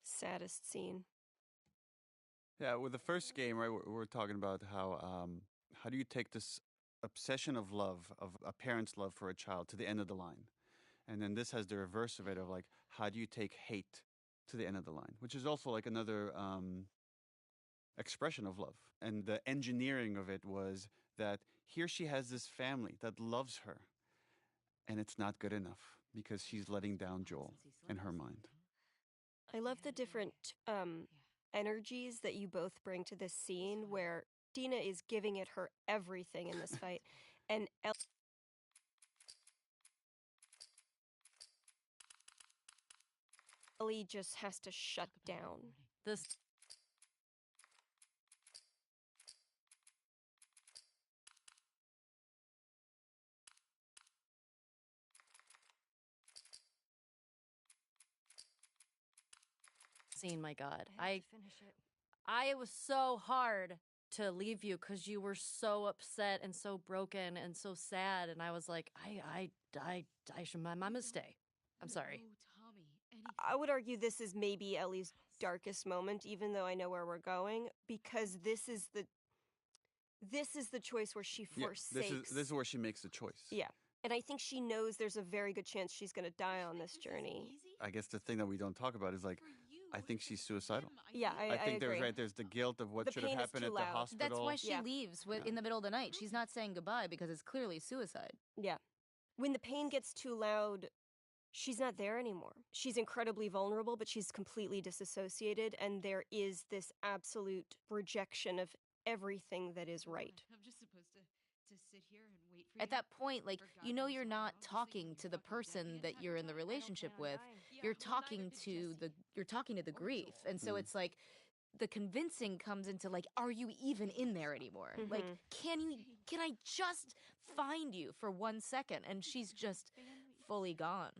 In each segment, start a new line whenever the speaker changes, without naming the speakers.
Saddest scene.
Yeah, with the first game, right, we're talking about how do you take this obsession of love, of a parent's love for a child, to the end of the line? And then this has the reverse of it, of like, how do you take hate to the end of the line? Which is also like another expression of love. And the engineering of it was that here she has this family that loves her, and it's not good enough because she's letting down Joel in her mind.
I love the different energies that you both bring to this scene, where Dina is giving it her everything in this fight, and Ellie just has to shut down.
This scene, my God, I was so hard to leave you because you were so upset and so broken and so sad, and I was like, I should, my mama stay. I'm sorry.
I would argue this is maybe Ellie's darkest moment, even though I know where we're going, because this is the choice where she forsakes.
This is where she makes the choice.
Yeah. And I think she knows there's a very good chance she's going to die on this journey.
I guess the thing that we don't talk about is, like, I think she's suicidal.
Yeah, I think
agree. There's the guilt of what should have happened at the hospital.
That's why she leaves in the middle of the night. She's not saying goodbye because it's clearly suicide.
Yeah. When the pain gets too loud, she's not there anymore. She's incredibly vulnerable, but she's completely disassociated, and there is this absolute rejection of everything that is right.
I'm just supposed to sit here and wait for
At that point, like, you know, you're not talking to the person that you're in the relationship with. You're talking to the grief. And so it's like the convincing comes into, like, are you even in there anymore?
Mm-hmm.
Like, can I just find you for 1 second? And she's just fully gone.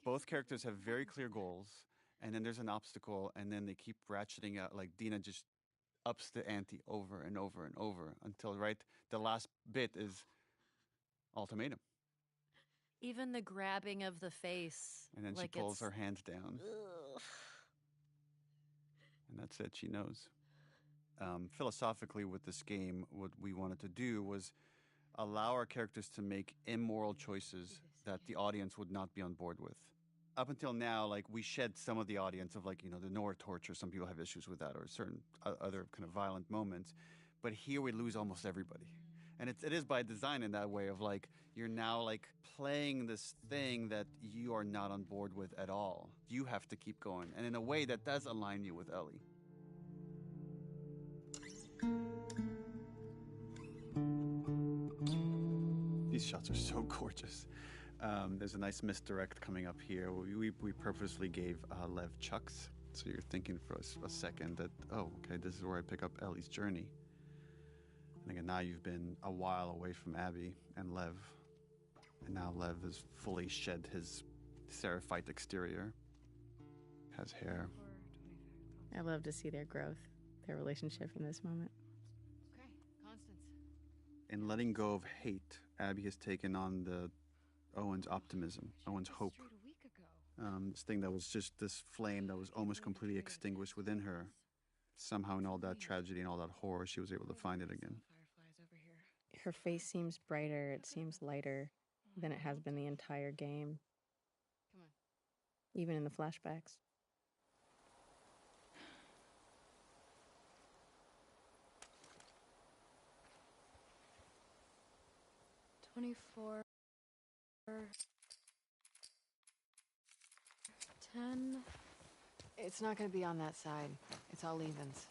Both characters have very clear goals, and then there's an obstacle, and then they keep ratcheting out. Like, Dina just ups the ante over and over and over until, right, the last bit is ultimatum.
Even the grabbing of the face.
And then she pulls her hands down.
Ugh.
And that's it. She knows. Philosophically, with this game, what we wanted to do was allow our characters to make immoral choices that the audience would not be on board with. Up until now, like, we shed some of the audience of, like, you know, the Nora torture. Some people have issues with that, or certain other kind of violent moments. But here we lose almost everybody. And it is by design in that way of, like, you're now, like, playing this thing that you are not on board with at all. You have to keep going. And in a way that does align you with Ellie. These shots are so gorgeous. There's a nice misdirect coming up here. We purposely gave Lev chucks, so you're thinking for a second that, oh, okay, this is where I pick up Ellie's journey. And again, now you've been a while away from Abby and Lev, and now Lev has fully shed his seraphite exterior, has hair.
I love to see their growth, their relationship in this moment.
Okay, Constance.
In letting go of hate, Abby has taken on Owen's optimism, Owen's hope. This thing that was just this flame that was almost completely extinguished within her. Somehow in all that tragedy and all that horror, she was able to find it again.
Her face seems brighter, it seems lighter than it has been the entire game.
Come on.
Even in the flashbacks.
$24, 10.
It's not going to be on that side. It's all evens.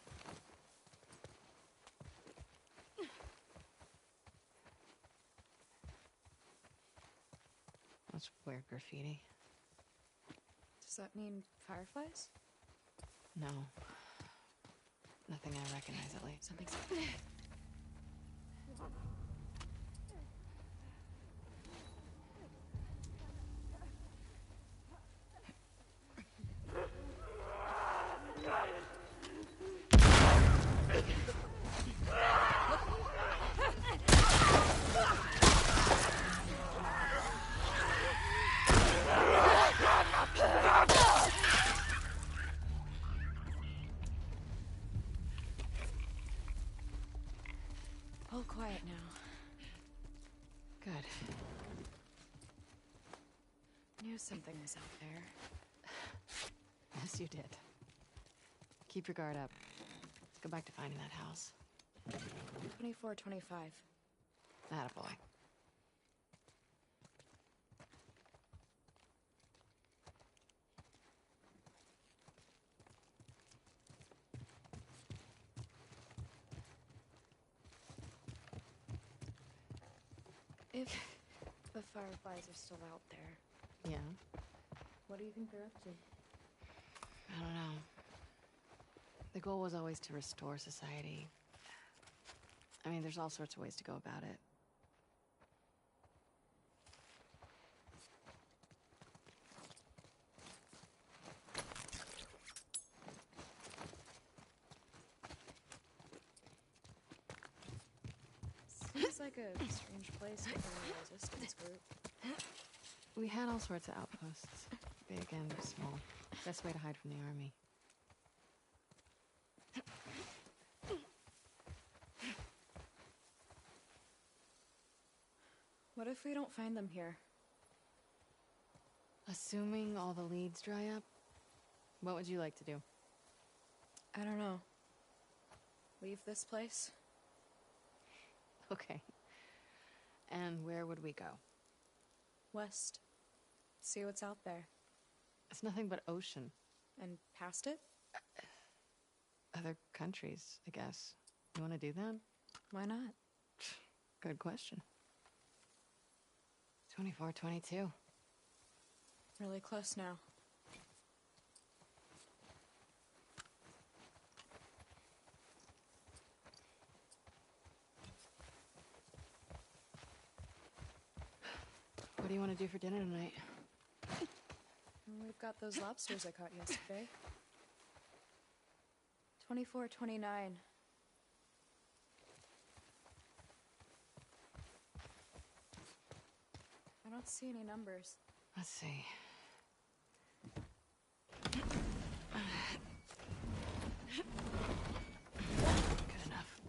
That's weird graffiti.
Does that mean fireflies?
No. Nothing I recognize, at least.
Something's... knew something was out there.
Yes, you did. Keep your guard up. Let's go back to finding that house.
2425.
Attaboy.
If the fireflies are still out there,
Yeah?
what do you think they're up to?
I don't know. The goal was always to restore society. I mean, there's all sorts of ways to go about it.
Seems like a strange place to find a resistance group.
We had all sorts of outposts. Big and small. Best way to hide from the army.
What if we don't find them here?
Assuming all the leads dry up, what would you like to do?
I don't know. Leave this place?
Okay. And where would we go?
West. See what's out there.
It's nothing but ocean.
And past it?
Other countries, I guess. You want to do that?
Why not?
Good question. 24-22.
Really close now.
What do you want to do for dinner tonight?
We've got those lobsters I caught yesterday. 24-29. I don't see any numbers.
Let's see. Good enough.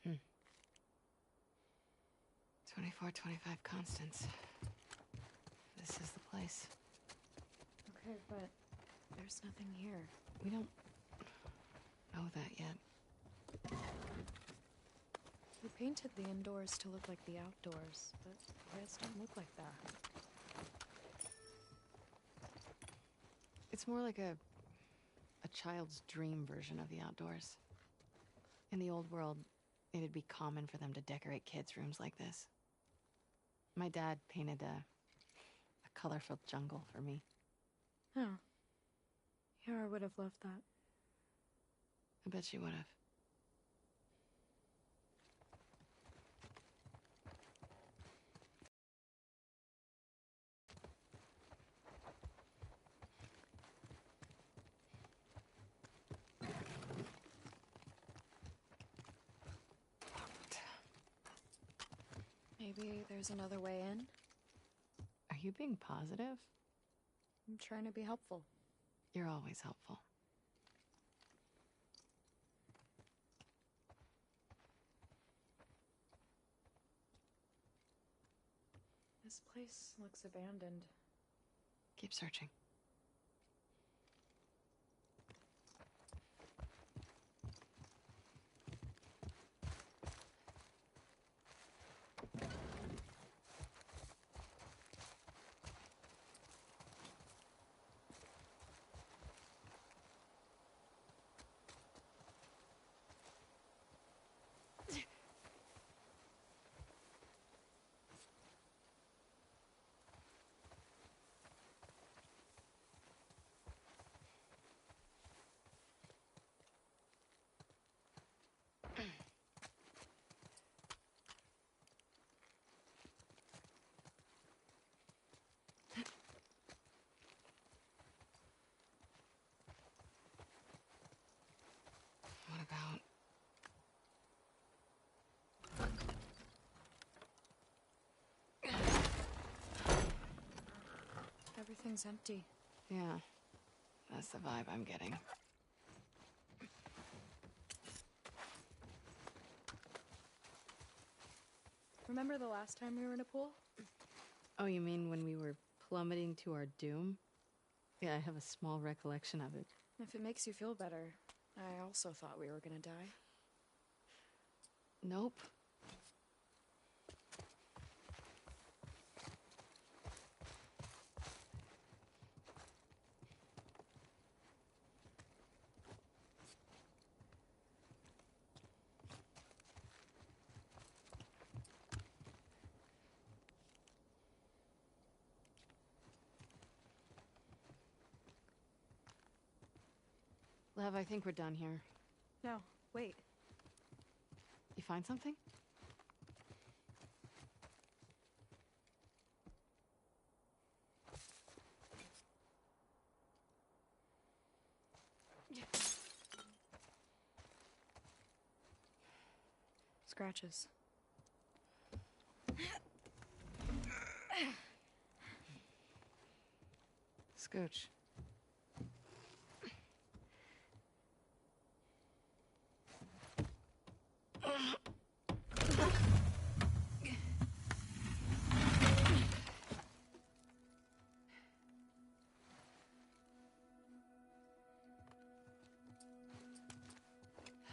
Hmm. 24-25 constants. This is the place.
Okay, but there's nothing here.
We don't know that yet.
We painted the indoors to look like the outdoors, but the place don't look like that.
It's more like a child's dream version of the outdoors. In the old world, it'd be common for them to decorate kids' rooms like this. My dad painted a colorful jungle for me.
Oh. Yara would have loved that.
I bet she would have.
Maybe there's another way in?
Are you being positive?
I'm trying to be helpful.
You're always helpful.
This place looks abandoned.
Keep searching.
Everything's empty.
Yeah, that's the vibe I'm getting.
Remember the last time we were in a pool?
Oh, you mean when we were plummeting to our doom? Yeah, I have a small recollection of it.
If it makes you feel better, I also thought we were gonna die.
Nope. Lev, I think we're done here.
No, wait.
You find something?
Scratches.
Scooch.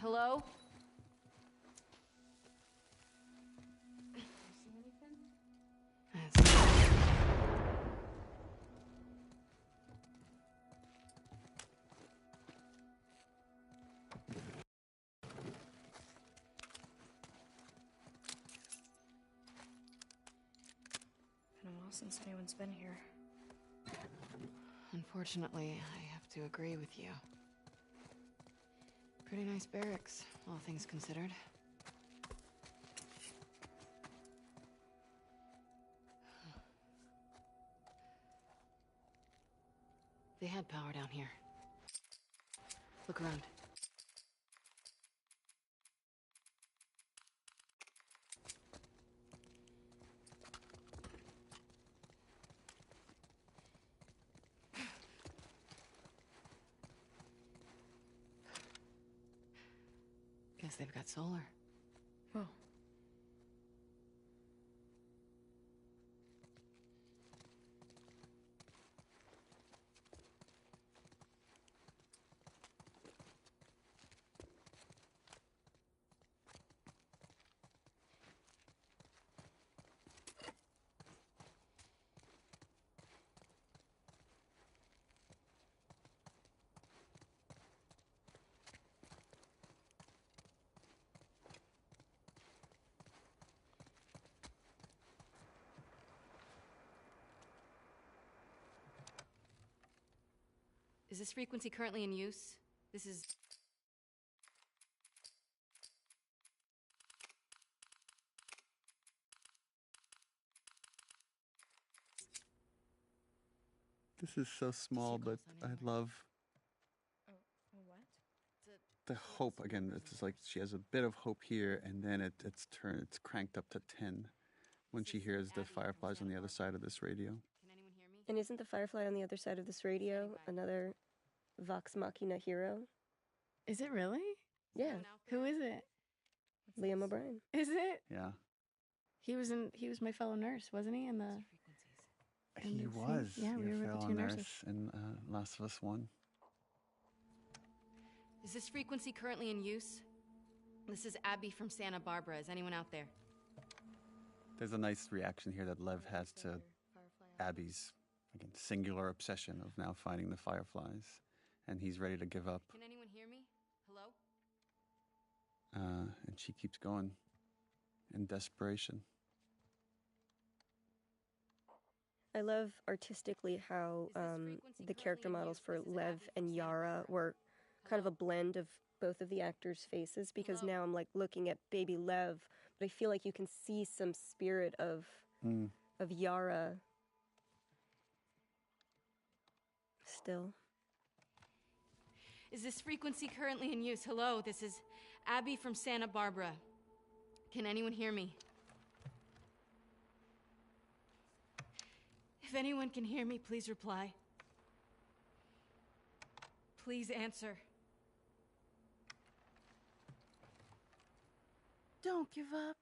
Hello? That's...
Been a while since anyone's been here.
Unfortunately, I have to agree with you. Pretty nice barracks, all things considered. They had power down here. Look around. Guess they've got solar.
Oh.
Is this frequency currently in use? This is...
This is so small, but I love
What?
the hope. Again, it's just like she has a bit of hope here, and then it's cranked up to 10 when she hears the fireflies on the other side of this radio.
Can anyone hear me?
And isn't the firefly on the other side of this radio another Vox Machina hero?
Is it really?
Yeah,
Who is it?
Liam O'Brien.
Is it?
Yeah,
He was my fellow nurse, wasn't he? In the
Frequencies.
he
the thing?
was.
Yeah, we
Your
were the
fellow
two
nurse
nurses.
in Last of Us 1.
Is this frequency currently in use? This is Abby from Santa Barbara. Is anyone out there?
There's a nice reaction here that Lev has to Abby's, again, singular obsession of now finding the fireflies, and he's ready to give up.
Can anyone hear me? Hello?
And she keeps going in desperation.
I love artistically how the character models for Lev and Yara were kind of a blend of both of the actors' faces, because now I'm like looking at baby Lev, but I feel like you can see some spirit of Yara still.
Is this frequency currently in use? Hello, this is Abby from Santa Barbara. Can anyone hear me?
If anyone can hear me, please reply. Please answer. Don't give up.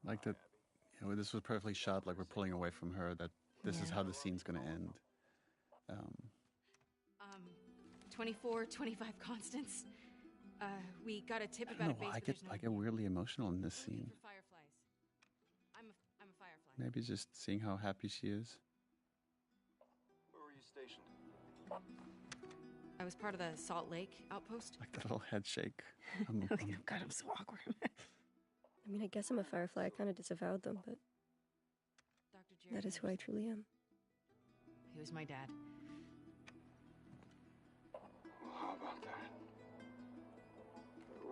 Like that, this was perfectly shot, like we're pulling away from her, that this is how the scene's going to end.
24, 25 constants. We got a tip
I
about
don't
a
know
base,
why
but there's no
I get weirdly emotional in this
looking
scene.
for fireflies. I'm a firefly.
Maybe just seeing how happy she is.
Where were you stationed?
I was part of the Salt Lake outpost.
Like that little head shake.
God, I'm so awkward.
I mean, I guess I'm a firefly. I kind of disavowed them, but
Dr. Jerry
that is who I truly am.
He was my dad.
Well, how about that?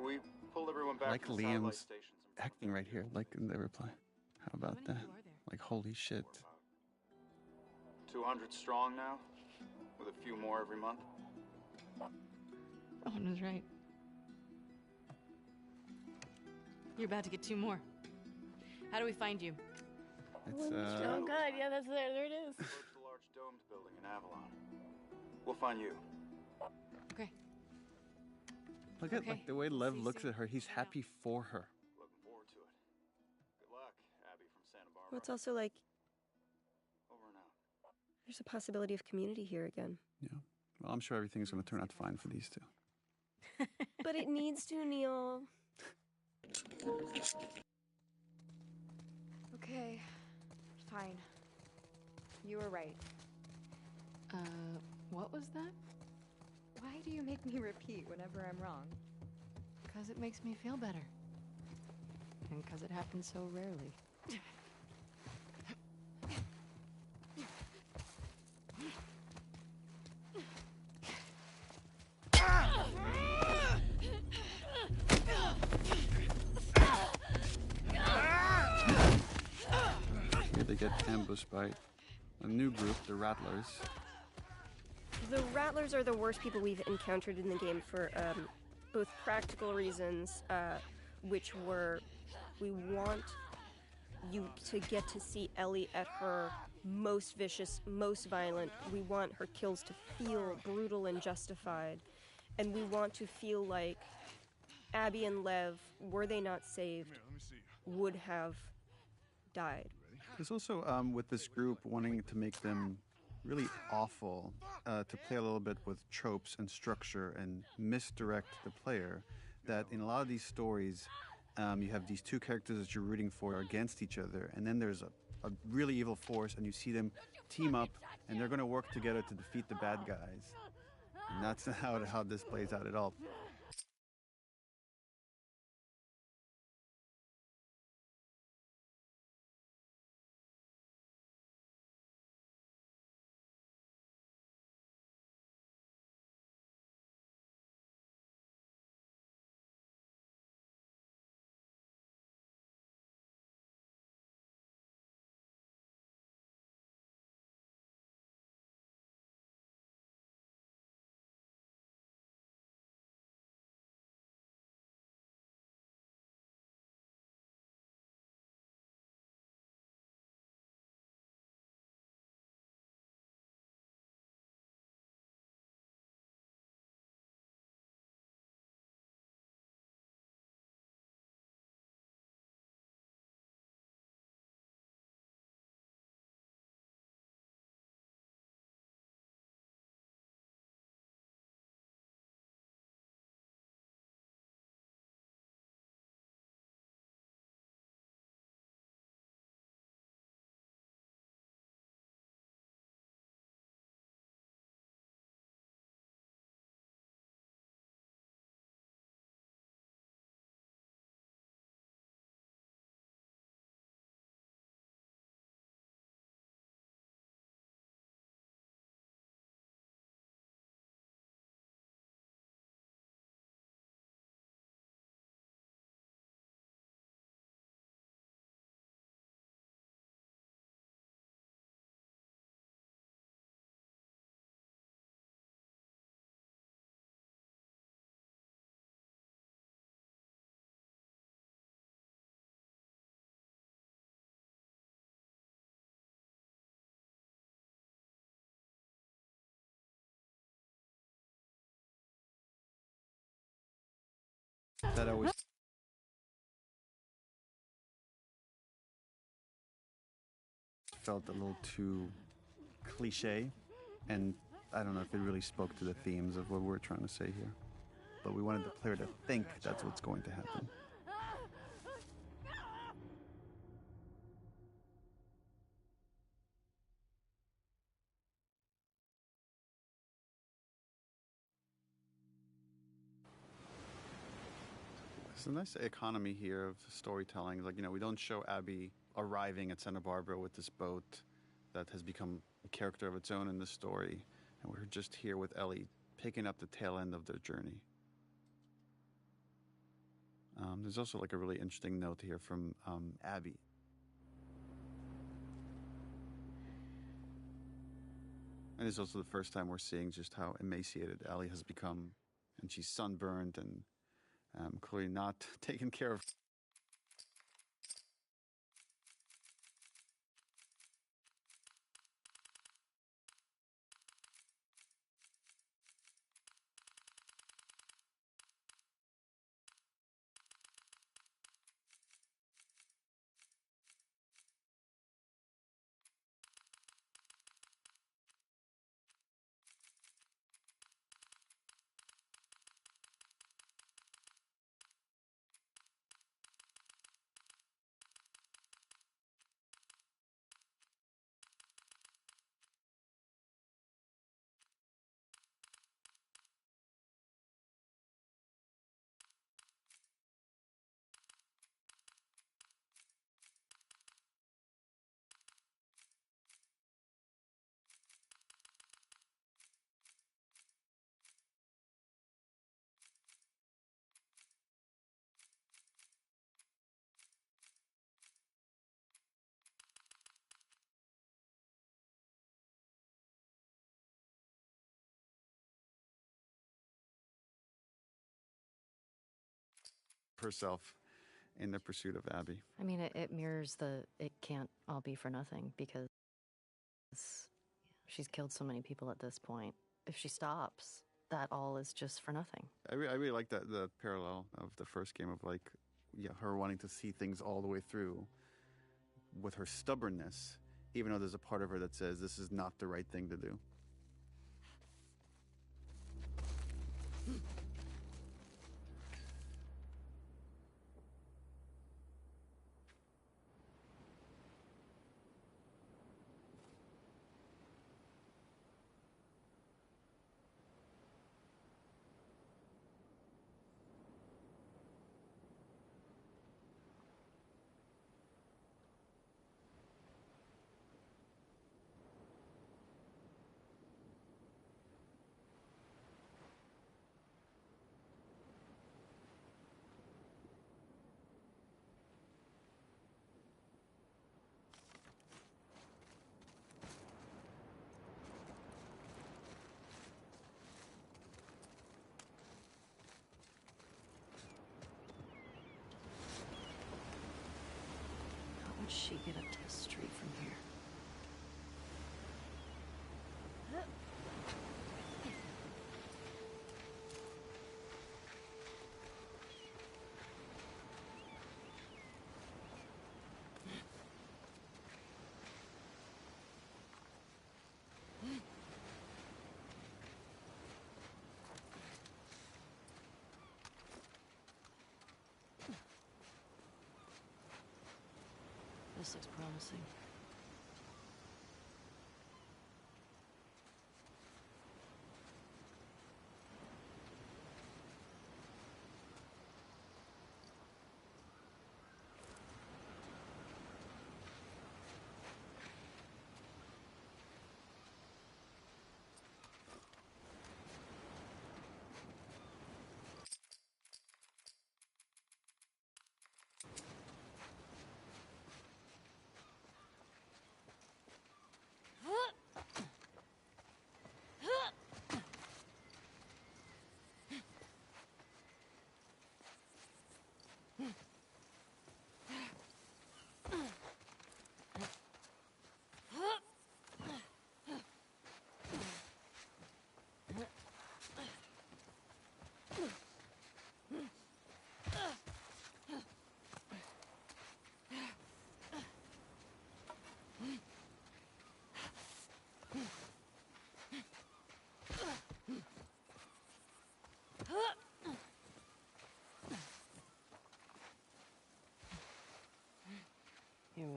We pulled everyone back
Like
to the satellite
Liam's
stations.
acting right here, like in the reply. How about
many
that?
of you are there?
Like, holy shit.
What, 200 strong now, with a few more every month.
Owen was right.
You're about to get 2 more. How do we find you?
It's,
Oh god, yeah, that's there it is.
Approach the large domed building in Avalon. We'll find you.
Okay.
look at
okay.
like the way
We'll
Lev
see you
looks
soon.
at her. He's
I know.
happy for her.
Looking forward to it. Good luck, Abby from Santa Barbara.
Well, it's also like
Over and out.
there's a possibility of community here again.
Yeah. Well, I'm sure everything's going to turn out fine for these two.
But it needs to, Neil.
Okay, fine. You were right.
What was that?
Why do you make me repeat whenever I'm wrong?
Because it makes me feel better. And because it happens so rarely.
Here they get ambushed by a new group, the Rattlers.
The Rattlers are the worst people we've encountered in the game for both practical reasons, which were we want you to get to see Ellie at her most vicious, most violent. We want her kills to feel brutal and justified. And we want to feel like Abby and Lev, were they not saved, would have died.
There's also, with this group, wanting to make them really awful, to play a little bit with tropes and structure and misdirect the player, that in a lot of these stories, you have these two characters that you're rooting for against each other, and then there's a really evil force, and you see them team up, and they're going to work together to defeat the bad guys. And that's not how this plays out at all. that always felt a little too cliche, and I don't know if it really spoke to the themes of what we're trying to say here. But we wanted the player to think that's what's going to happen. It's a nice economy here of storytelling. Like, we don't show Abby arriving at Santa Barbara with this boat that has become a character of its own in the story. And we're just here with Ellie picking up the tail end of their journey. There's also like a really interesting note here from Abby. And it's also the first time we're seeing just how emaciated Ellie has become. And she's sunburned and clearly not taken care of. Herself in the pursuit of Abby.
I mean, it mirrors it can't all be for nothing because she's killed so many people at this point. If she stops, that all is just for nothing.
I really like the parallel of the first game of her wanting to see things all the way through with her stubbornness, even though there's a part of her that says this is not the right thing to do.
How would she get up to the street from here? This looks promising.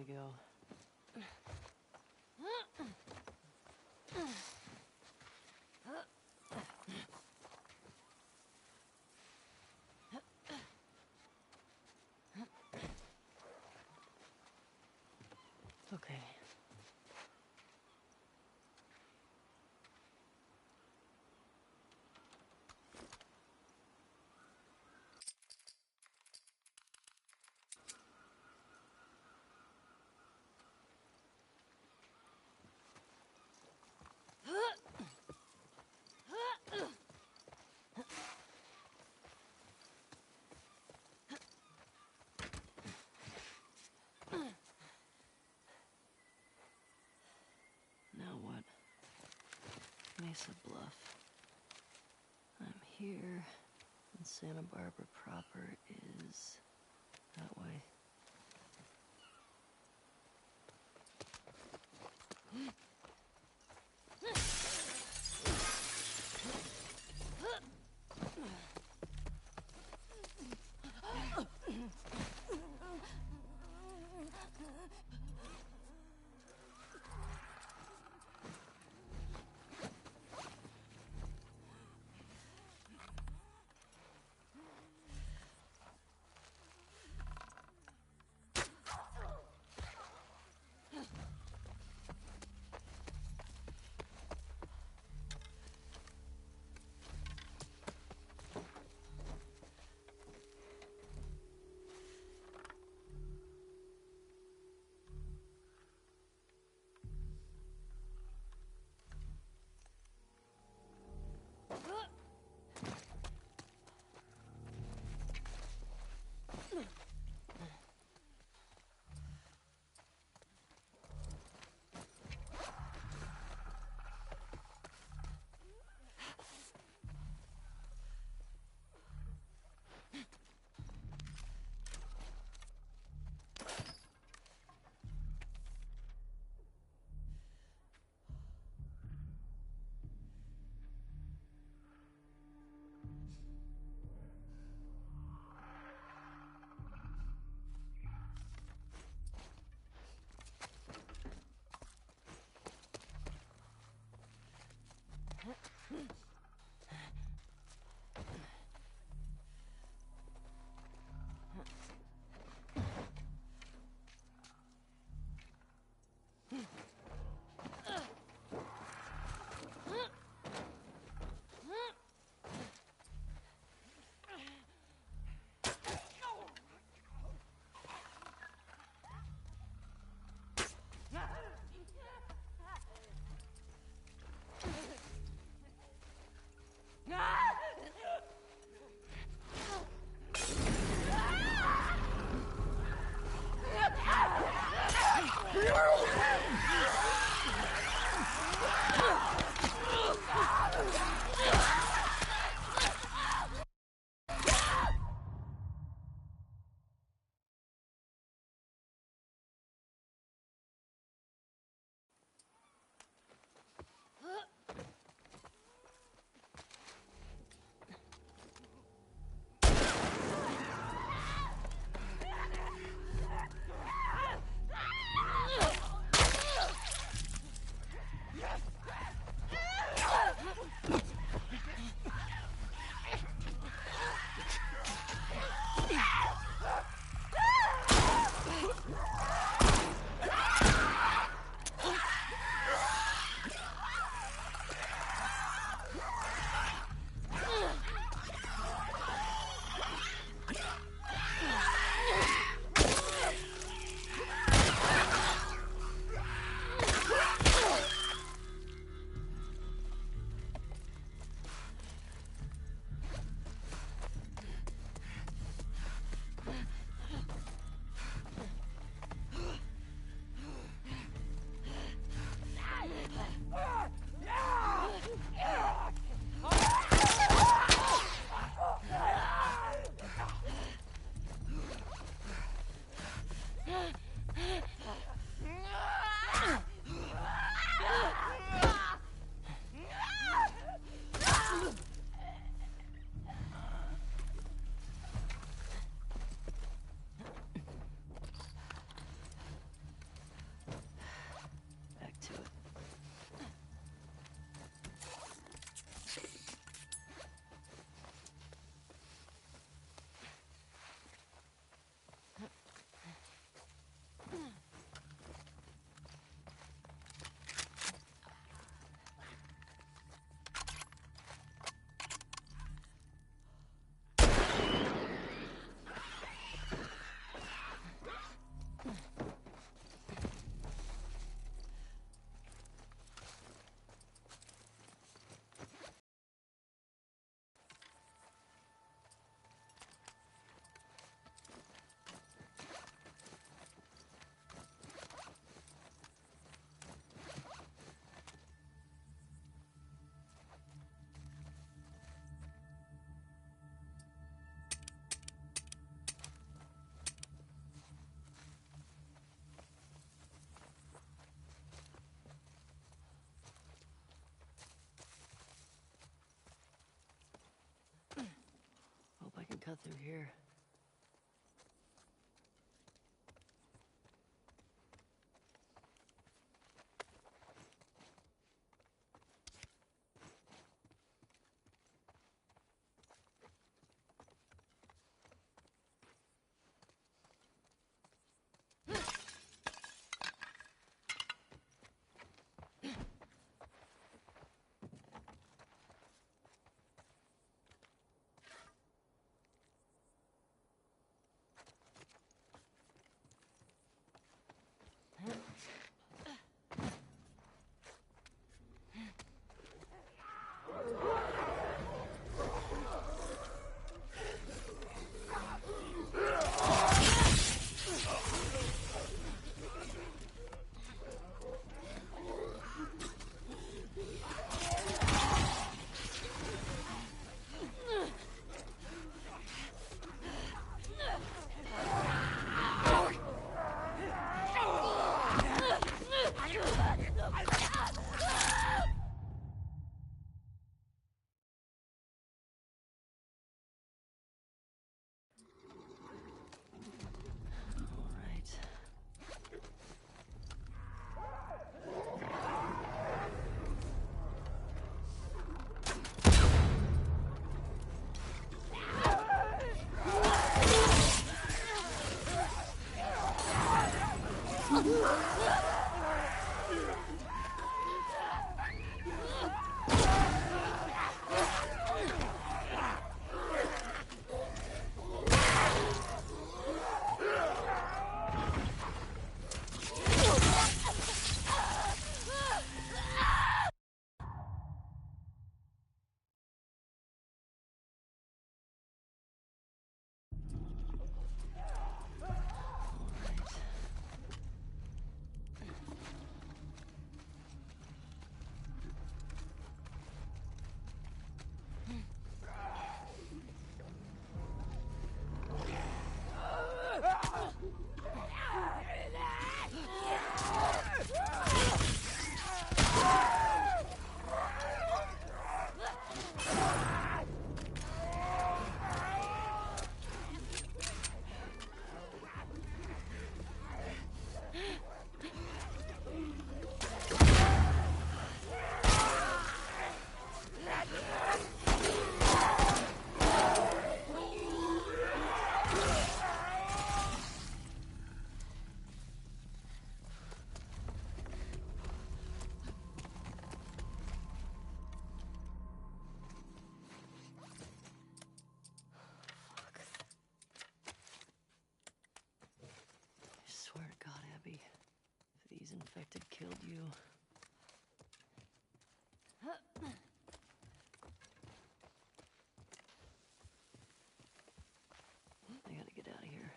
we go. Okay. Now what? Mesa Bluff. I'm here, and Santa Barbara proper is that way.
out through here. Infected killed you. I gotta get out of here.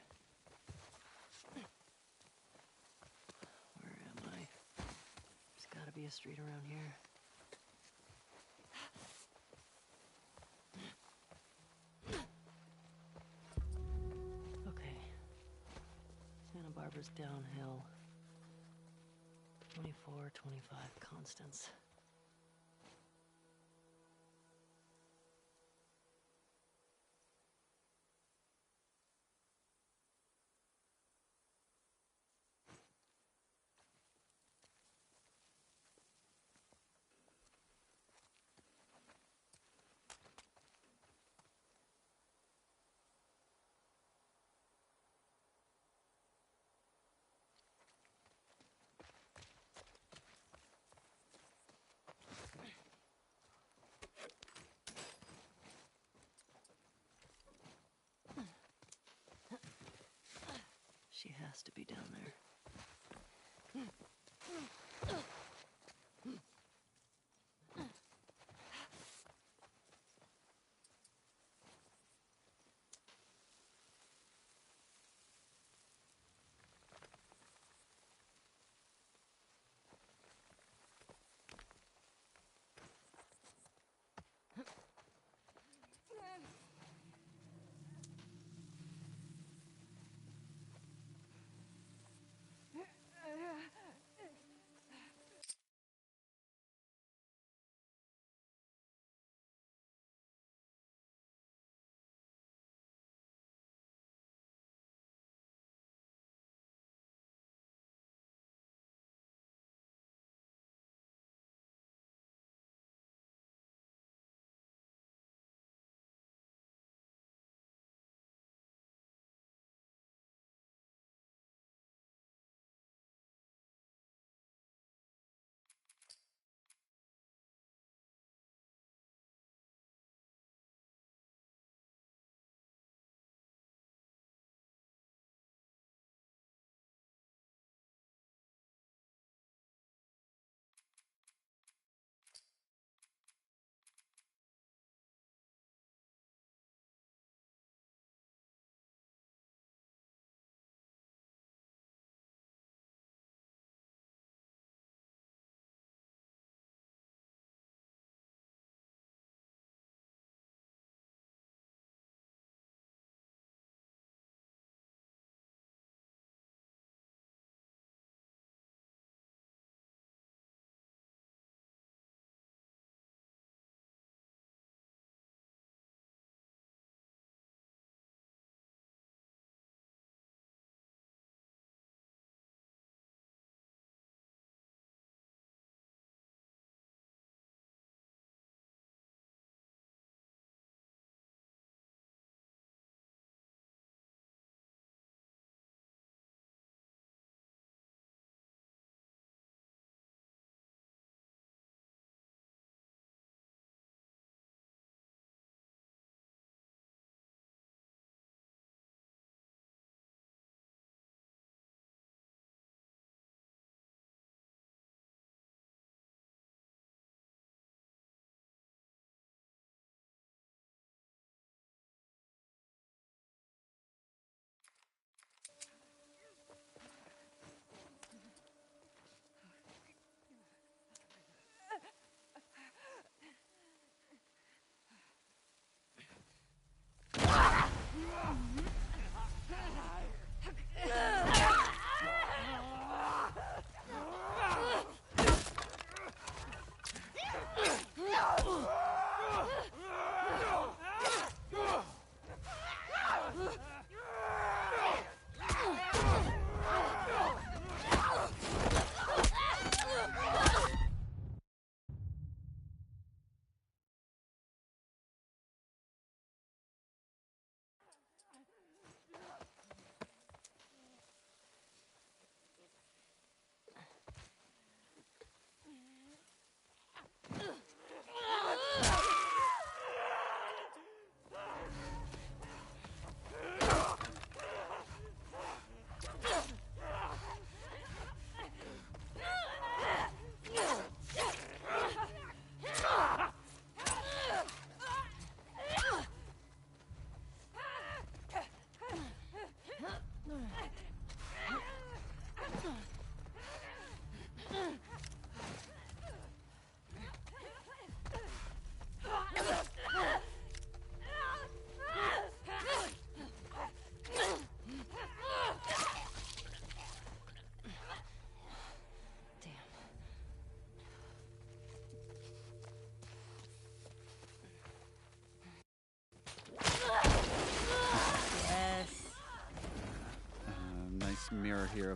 Where am I? There's gotta be a street around here. Okay. Santa Barbara's downhill. 24, 25 constants. She has to be down there.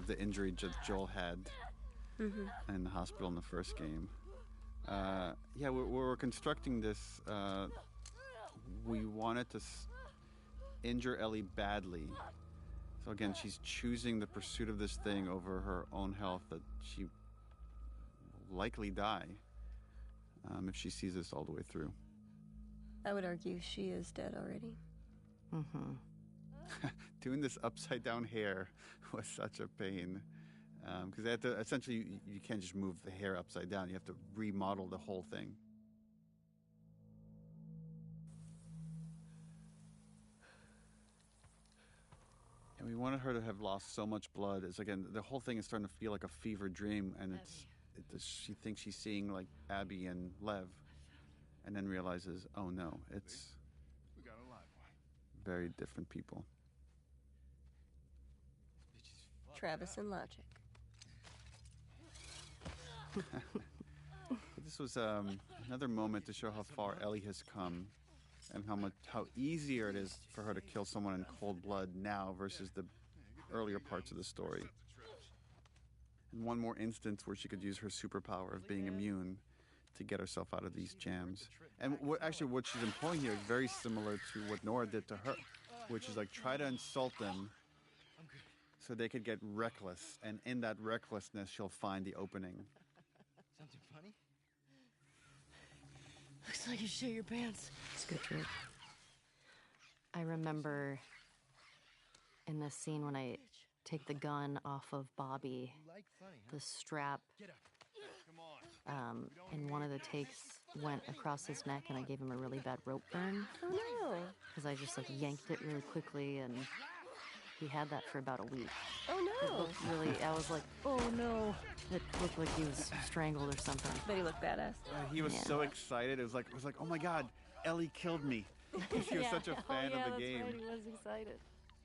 of the injury Joel had in the hospital in the first game. Yeah, we're constructing this. We wanted to injure Ellie badly. So again, she's choosing the pursuit of this thing over her own health, that she will likely die if she sees this all the way through.
I would argue she is dead already.
Doing this upside down hair was such a pain. Because they have to, essentially, you can't just move the hair upside down. You have to remodel the whole thing. And we wanted her to have lost so much blood. It's again, the whole thing is starting to feel like a fever dream, and she thinks she's seeing like Abby and Lev, and then realizes, oh no, it's very different people.
Travis and Logic.
This was another moment to show how far Ellie has come, and how easier it is for her to kill someone in cold blood now versus the earlier parts of the story. And one more instance where she could use her superpower of being immune to get herself out of these jams. And what she's employing here is very similar to what Nora did to her, which is like try to insult them so they could get reckless, and in that recklessness she'll find the opening.
Something funny?
Looks like you shit your pants.
It's a good trick.
I remember in this scene when I take the gun off of Bobby, the strap in one of the takes went across his neck, and I gave him a really bad rope burn.
Oh no.
Because I just like yanked it really quickly, and he had that for about a week.
Oh
It
no.
looked really, I was like, oh no. It looked like he was strangled or something.
But he looked badass.
He was so excited. It was like, oh my God, Ellie killed me. He was such a fan of the game.
Right, he was excited.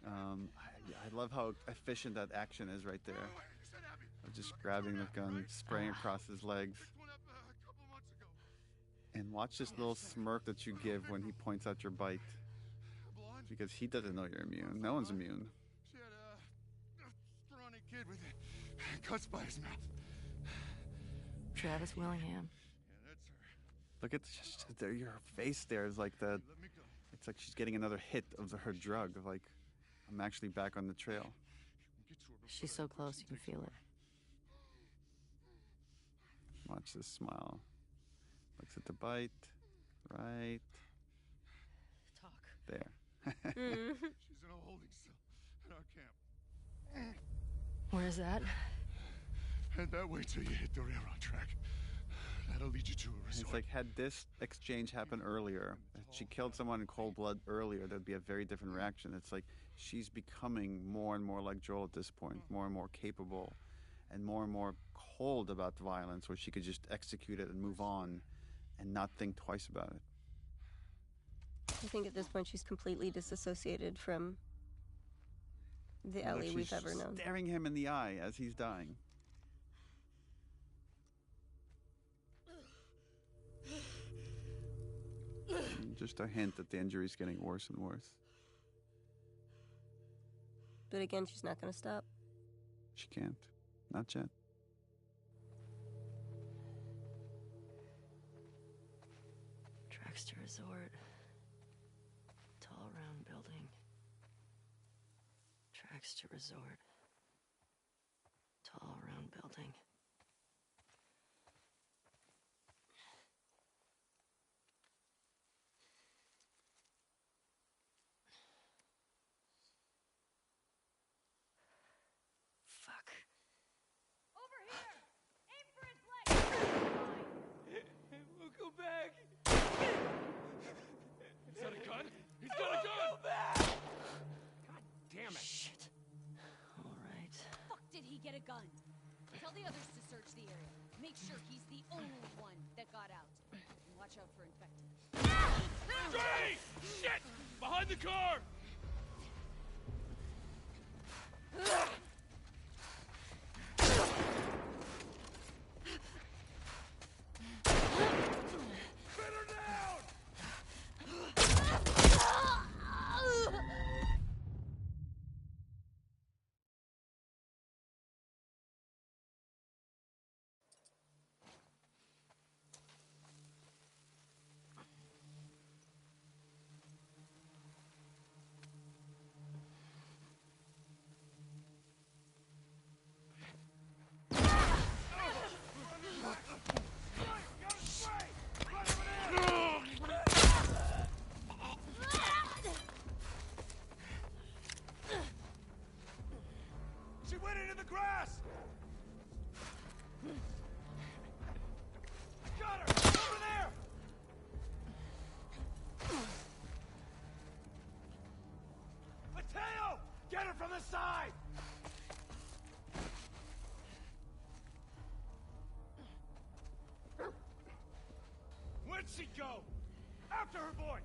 I love how efficient that action is right there. Just grabbing the gun, spraying across his legs. And watch this little smirk that you give when he points out your bite. Because he doesn't know you're immune. No one's immune.
She had a scrawny kid with cuts by his mouth.
Travis Willingham.
Yeah, that's her.
Look at your face there is like
Let me go.
it's like she's getting another hit of her drug. Like, I'm actually back on the trail.
Get to her before
She's so close, you can feel it.
Watch this smile. Looks at the bite. Right
Talk.
there.
she's in a holding cell at our camp.
Where's that?
Head that way till you hit the railroad track. That'll lead you to a resort.
It's like, had this exchange happened earlier, if she killed someone in cold blood earlier, there'd be a very different reaction. It's like she's becoming more and more like Joel at this point, more and more capable, and more cold about the violence, where she could just execute it and move on and not think twice about it.
I think at this point she's completely disassociated from the Ellie we've ever known.
Staring him in the eye as he's dying. Just a hint that the injury's getting worse and worse.
But again, she's not going to stop.
She can't. Not yet.
Tracks to resort. Tall round building. Tracks to resort. Tall round building. Fuck.
Over here! Aim for his leg!
We'll go back.
He's got a gun? He's got a gun!
Go back!
God damn it.
Shit. All right.
Fuck did he get a gun? Tell the others to search the area. Make sure he's the only one that got out. And watch out for infected.
Dre! Shit! Behind the car! go! After her, boy!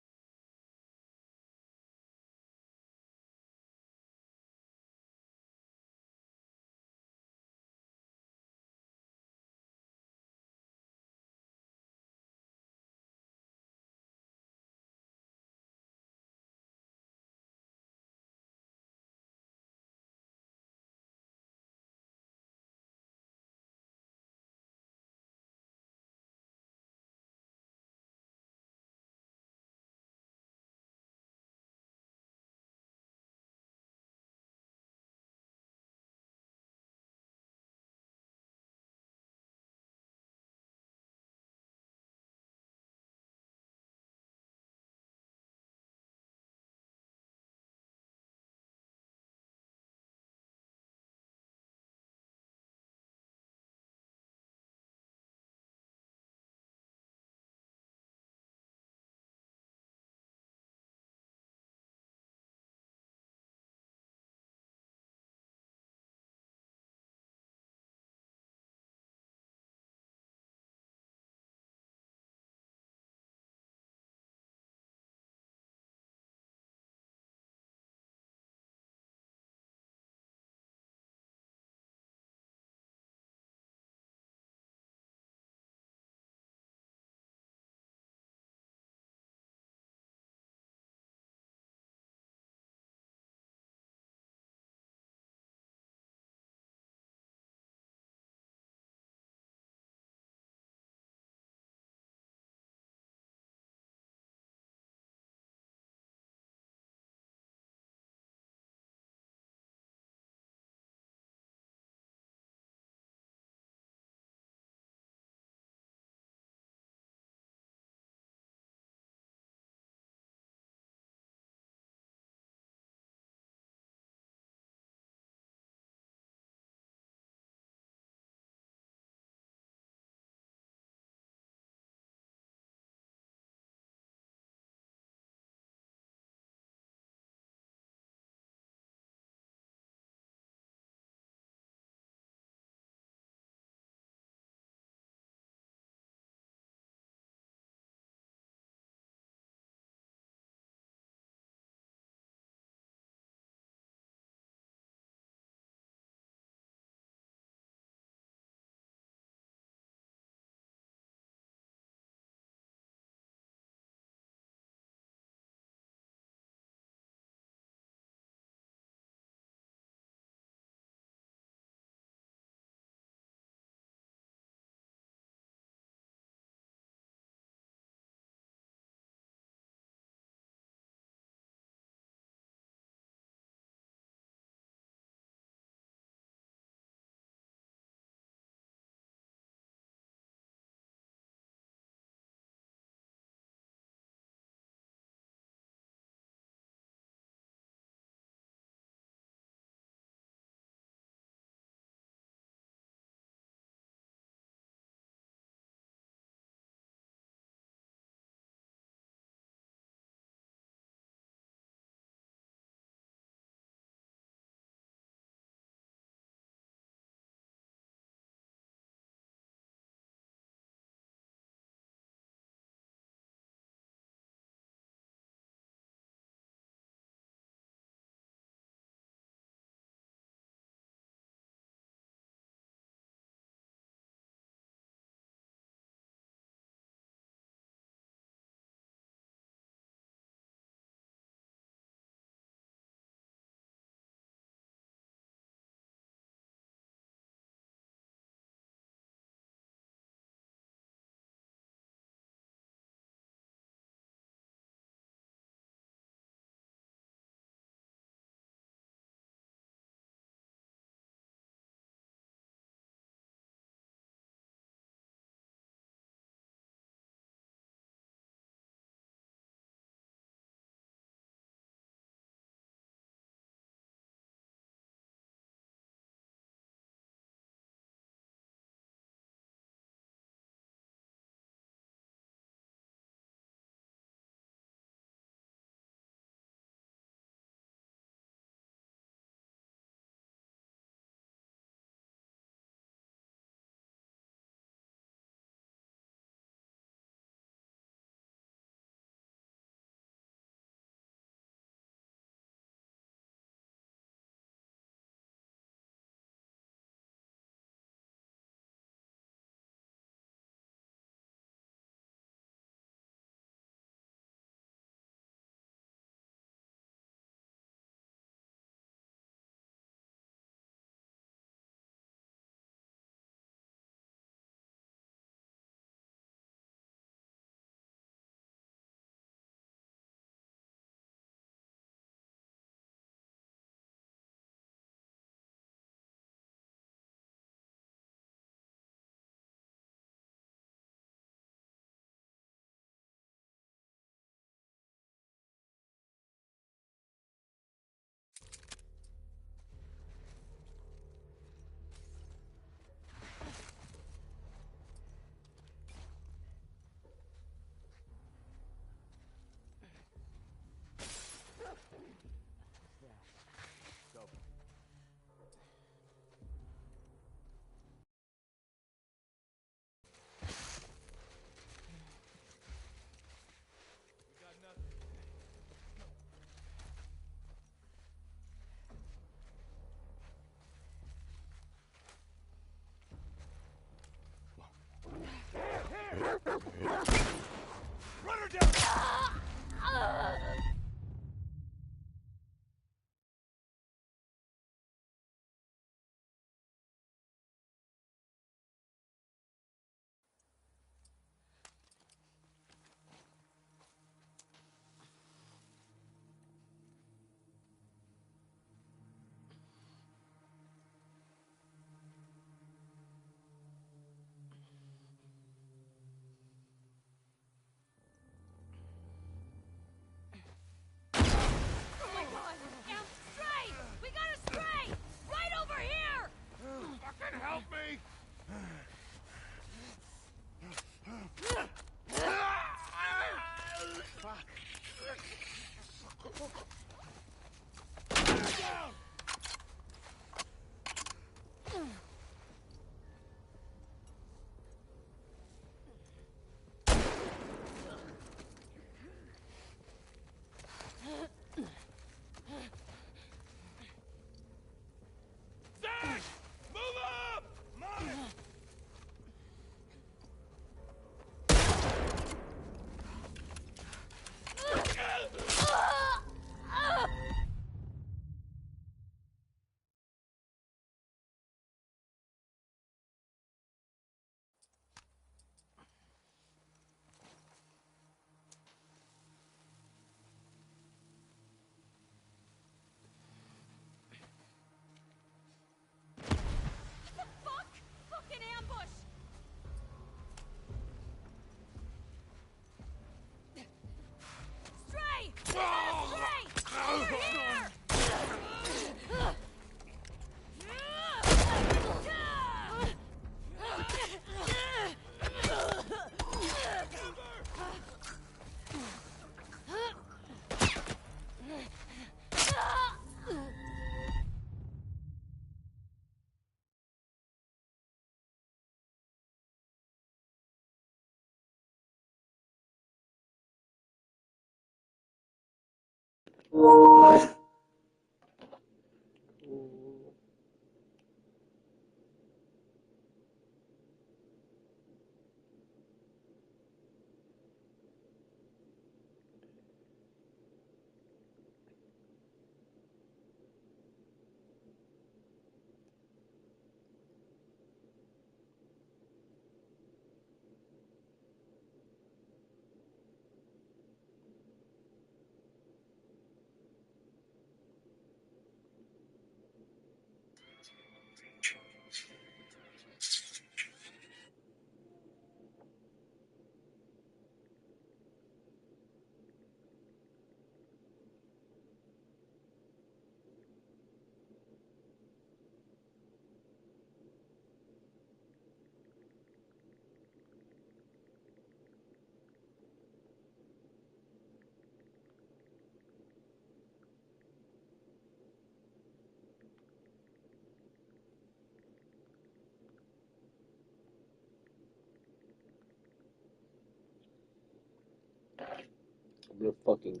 I'm gonna fucking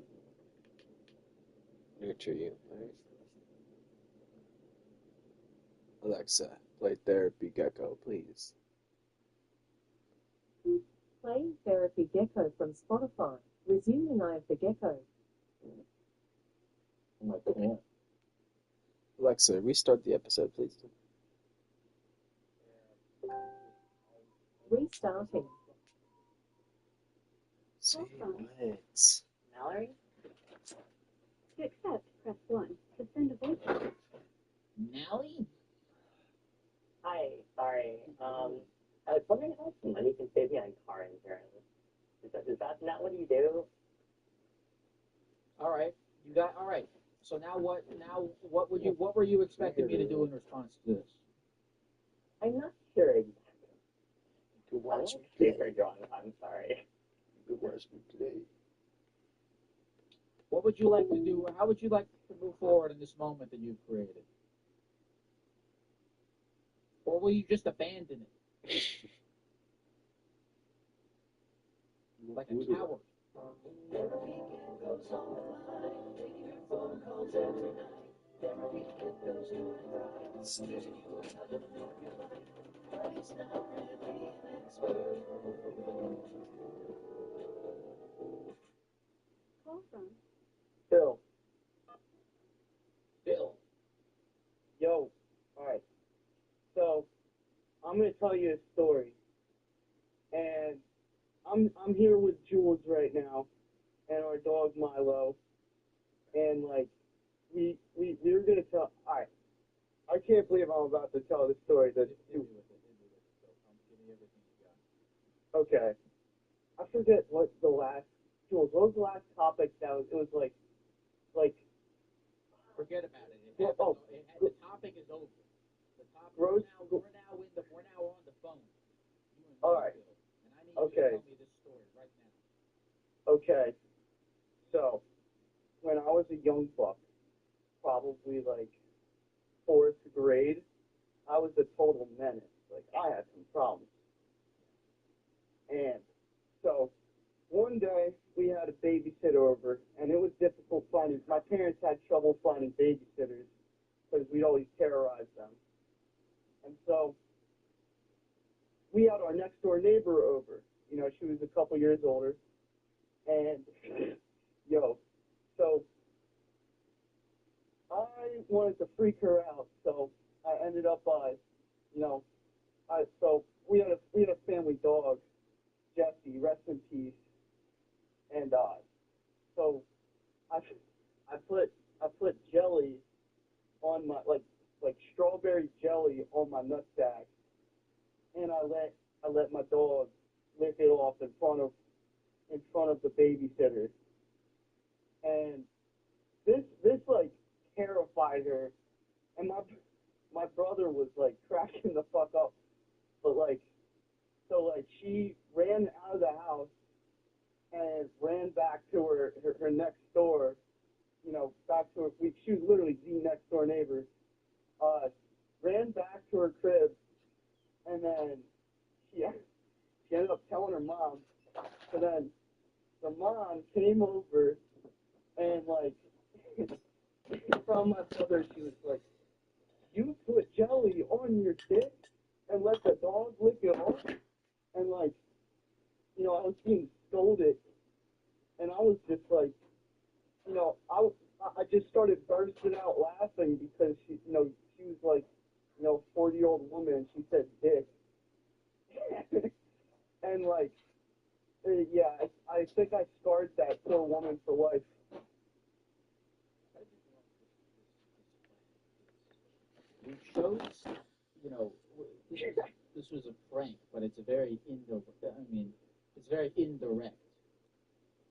nurture you, alright? Alexa, play Therapy Gecko, please.
Playing Therapy Gecko from Spotify. Resuming Eye of the Gecko.
Oh my god. Alexa, restart the episode, please.
Restarting.
See what?
Mallory? To accept, press 1. To send a voice.
Nelly?
Hi, sorry. I was wondering how much money you can save me on car insurance. Is that not what you do?
Alright. Alright. So now what were you expecting me to do in response to this?
I'm not sure exactly.
You can watch me
Paper drawing, I'm sorry.
You can watch me play.
What would you like to do? How would you like to move forward in this moment that you've created? Or will you just abandon it? Like a coward.
Call from?
Bill.
Bill.
Yo. Alright. So, I'm gonna tell you a story. And I'm here with Jules right now and our dog Milo. And like we're gonna tell alright. I can't believe I'm about to tell this story. Okay. I forget what the last Jules, what was the last topic that was? It was like
forget about it.
the
topic is over. The topic
we're
now on the phone.
All right.
And I need you to tell me this story right now.
Okay. So, when I was a young buck, probably like 4th grade, I was a total menace. Like, I had some problems. And so, one day, we had a babysitter over, and it was difficult finding, my parents had trouble finding babysitters because we'd always terrorize them. And so, we had our next door neighbor over. You know, she was a couple years older. And, so I wanted to freak her out. So I ended up, so we had a family dog, Jesse, rest in peace. And so I put jelly on my like strawberry jelly on my nutsack, and I let my dog lick it off in front of the babysitter. And this like terrified her, and my brother was like cracking the fuck up. But so she ran out of the house and ran back to her next door, back to her. She was literally the next door neighbor. Ran back to her crib, and then she ended up telling her mom. So then the mom came over and from my brother, she was like, "You put jelly on your dick and let the dog lick it off," and like, I was being scolded, and I was just like, I just started bursting out laughing because she was like, 40-year-old woman, and she said dick, and like, yeah, I think I scarred that poor woman for life.
You chose, this was a prank, but it's a very it's very indirect.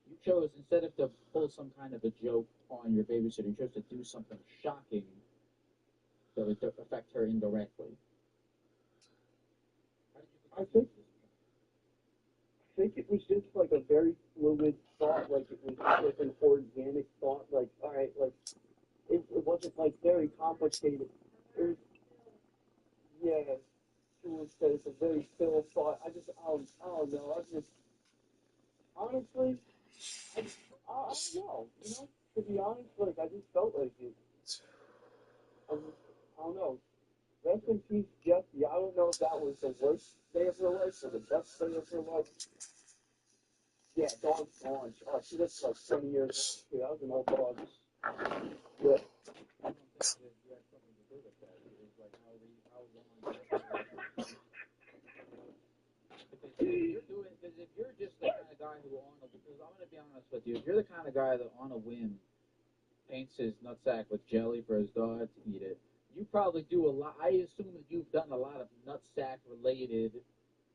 You chose, instead of to pull some kind of a joke on your babysitter, you chose to do something shocking that would affect her indirectly.
I think it was just like a very fluid thought, like it was just like an organic thought, like, all right, like, it wasn't like very complicated. It was, yeah, she would say it's a very still thought. I don't know. I just, honestly, I don't know, to be honest, like, I just felt like it. I don't know. Rest in peace, Jessie. I don't know if that was the worst day of her life or the best day of her life. Yeah, dog's gone. She lived like 20 years old. That was an old dog. Yeah.
Because if you're just the kind of guy who because I'm going to be honest with you, if you're the kind of guy that on a whim paints his nutsack with jelly for his dog to eat it, you probably do a lot. I assume that you've done a lot of nutsack related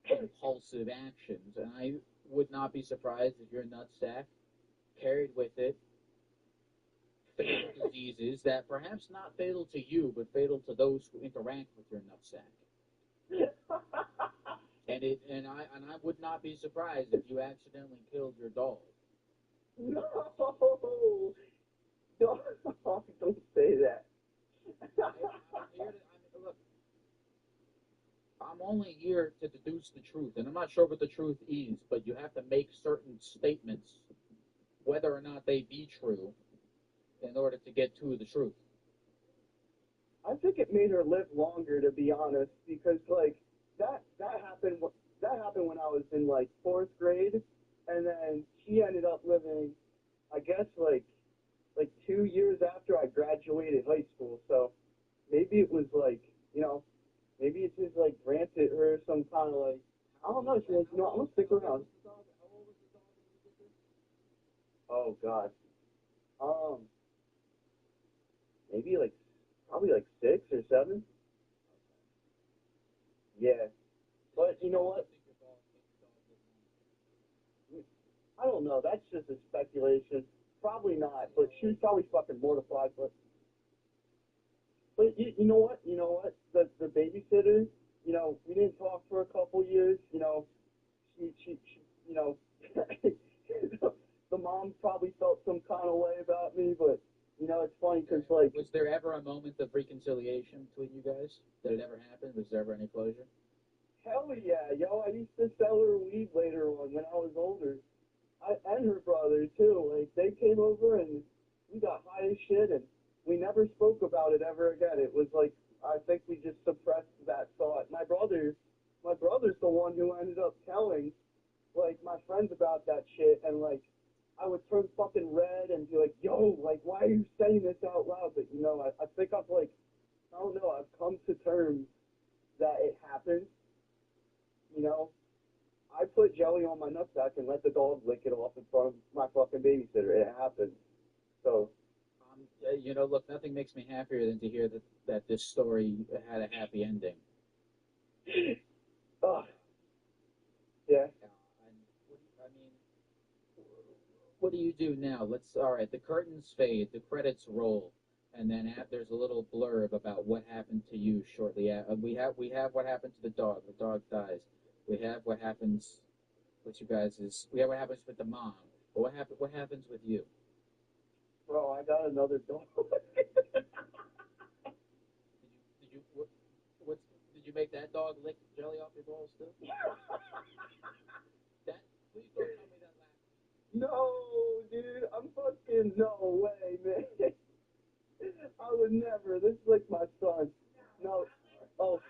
impulsive actions, and I would not be surprised if your nutsack carried with it fatal diseases that perhaps not fatal to you, but fatal to those who interact with your nutsack. And I would not be surprised if you accidentally killed your dog.
No, don't say that.
Look, I'm only here to deduce the truth, and I'm not sure what the truth is, but you have to make certain statements, whether or not they be true, in order to get to the truth.
I think it made her live longer, to be honest, because like that happened when I was in like 4th grade, and then she ended up living, I guess, like 2 years after I graduated high school. So maybe it was like, maybe it just like granted her some kind of like, I don't know. She was, I'm gonna stick around. Oh God. Maybe like probably like 6 or 7. Yeah. But you know what? I don't know. That's just a speculation. Probably not. But she was probably fucking mortified. But you know what? You know what? The babysitter. We didn't talk for a couple years. She the mom probably felt some kind of way about me. But it's funny because like.
Was there ever a moment of reconciliation between you guys? Did it ever happen? Was there ever any closure?
Hell yeah, yo! I used to sell her weed later on when I was older. And her brother too. Like they came over and we got high as shit, and we never spoke about it ever again. It was like I think we just suppressed that thought. My brother's the one who ended up telling like my friends about that shit, and like I would turn fucking red and be like, yo, like why are you saying this out loud? But I think I've like I don't know. I've come to terms that it happened. I put jelly on my nutsack and let the dog lick it off in front of my fucking babysitter. It happened. So.
Look, nothing makes me happier than to hear that this story had a happy ending.
Yeah.
What do you do now? All right, the curtains fade, the credits roll, and then there's a little blurb about what happened to you shortly after. We have what happened to the dog. The dog dies. We have what happens with you guys we have what happens with the mom. But what happens with you?
Bro, I got another dog.
Did you make that dog lick jelly off your balls too? Please don't tell me that last.
No, dude. I'm fucking no way, man. I would never. This is like my son. No. Oh.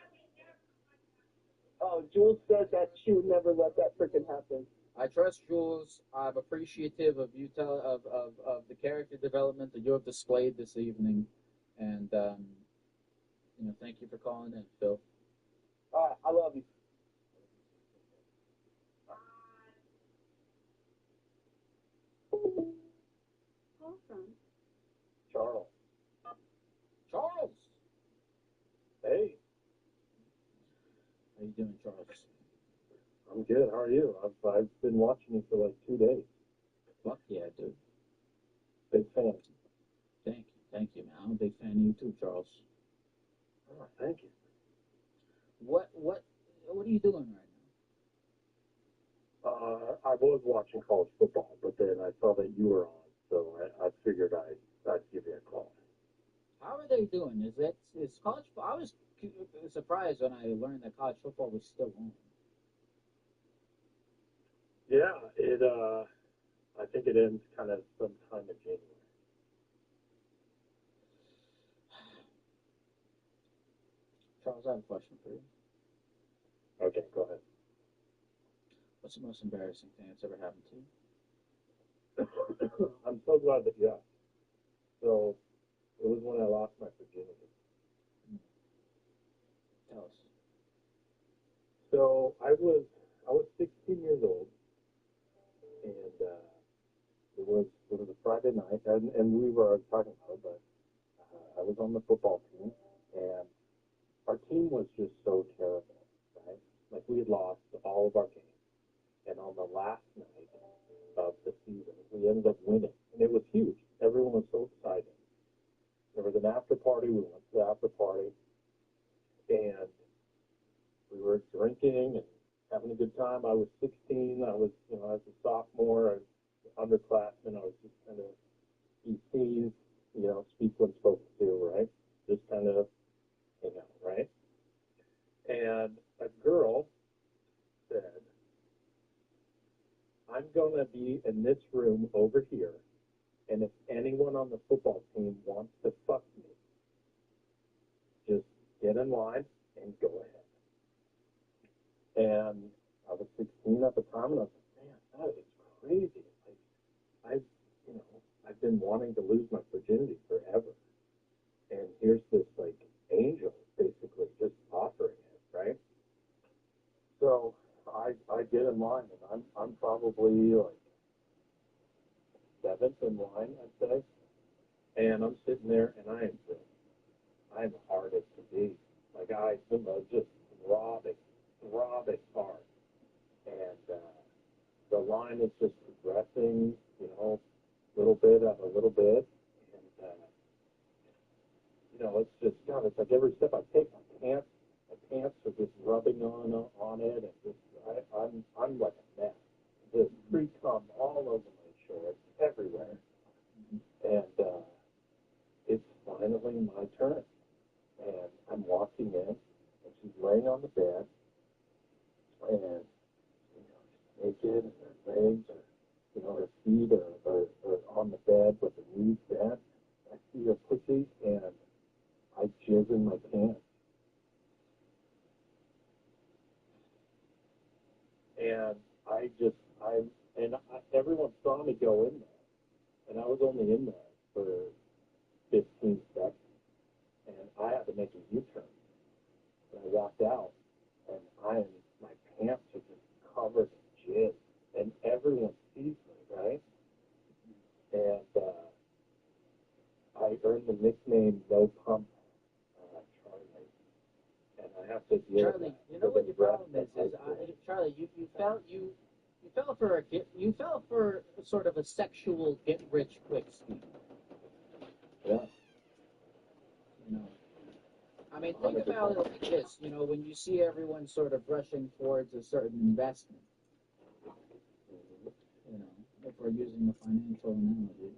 Oh, Jules said that she would never let that freaking happen.
I trust Jules. I'm appreciative of you of the character development that you have displayed this evening, and thank you for calling in, Phil.
All right, I love you.
Call from
Charles.
Charles.
Hey.
How you doing, Charles?
I'm good. How are you? I've been watching you for like 2 days.
Fuck yeah, dude.
Big fan.
Thank you, man. I'm a big fan of you too, Charles.
Oh, thank you.
What are you doing right now?
I was watching college football, but then I saw that you were on, so I figured I'd give you a call.
How are they doing? Is college? I was surprised when I learned that college football was still on.
Yeah, I think it ends kind of sometime in January.
Charles, I have a question for you.
Okay, go ahead.
What's the most embarrassing thing that's ever happened to you?
I'm so glad that you asked. So, it was when I lost my virginity.
Tell us.
So, I was 16 years old, and it was a Friday night, and we were talking about it, but I was on the football team, and our team was just so terrible, right? Like, we had lost all of our games, and on the last night of the season, we ended up winning, and it was huge. Everyone was so excited. There was an after party. We went to the after party, and we were drinking and having a good time. I was 16. I was a sophomore, I was an underclassman. I was just kind of be seen, speak when spoken to, right? Just kind of hang out, right? And a girl said, I'm going to be in this room over here, and if anyone on the football team wants to fuck me, just get in line and go ahead. And I was 16 at the time, and I was like, man, that is crazy. Like, I've been wanting to lose my virginity forever. And here's this, like, angel basically just offering it, right? So I get in line, and I'm probably like 7th in line, I'd say. And I'm sitting there, and I'm hard as can be. Like, just throbbing hard. And the line is just progressing, little bit after little bit. And, it's just, God, it's like every step I take, my pants are just rubbing on it. And just, I'm like a mess. Just free cum all over my shorts, everywhere. And it's finally my turn. And I'm walking in, and she's laying on the bed, and she's naked, and her legs are, her feet are on the bed with her knees bent. I see her pussy, and I jizz in my pants. And everyone saw me go in there, and I was only in there for 15 seconds, and I had to make a U-turn. And I walked out, and my pants are just covered in jizz, and everyone sees me, right? And I earned the nickname No Pump Charlie, and I have to deal with
Charlie, you know what your problem is? Charlie, you fell for sort of a sexual get rich quick scheme.
Yeah.
I mean, think about it like this. When you see everyone sort of rushing towards a certain investment. If we're using the financial analogy.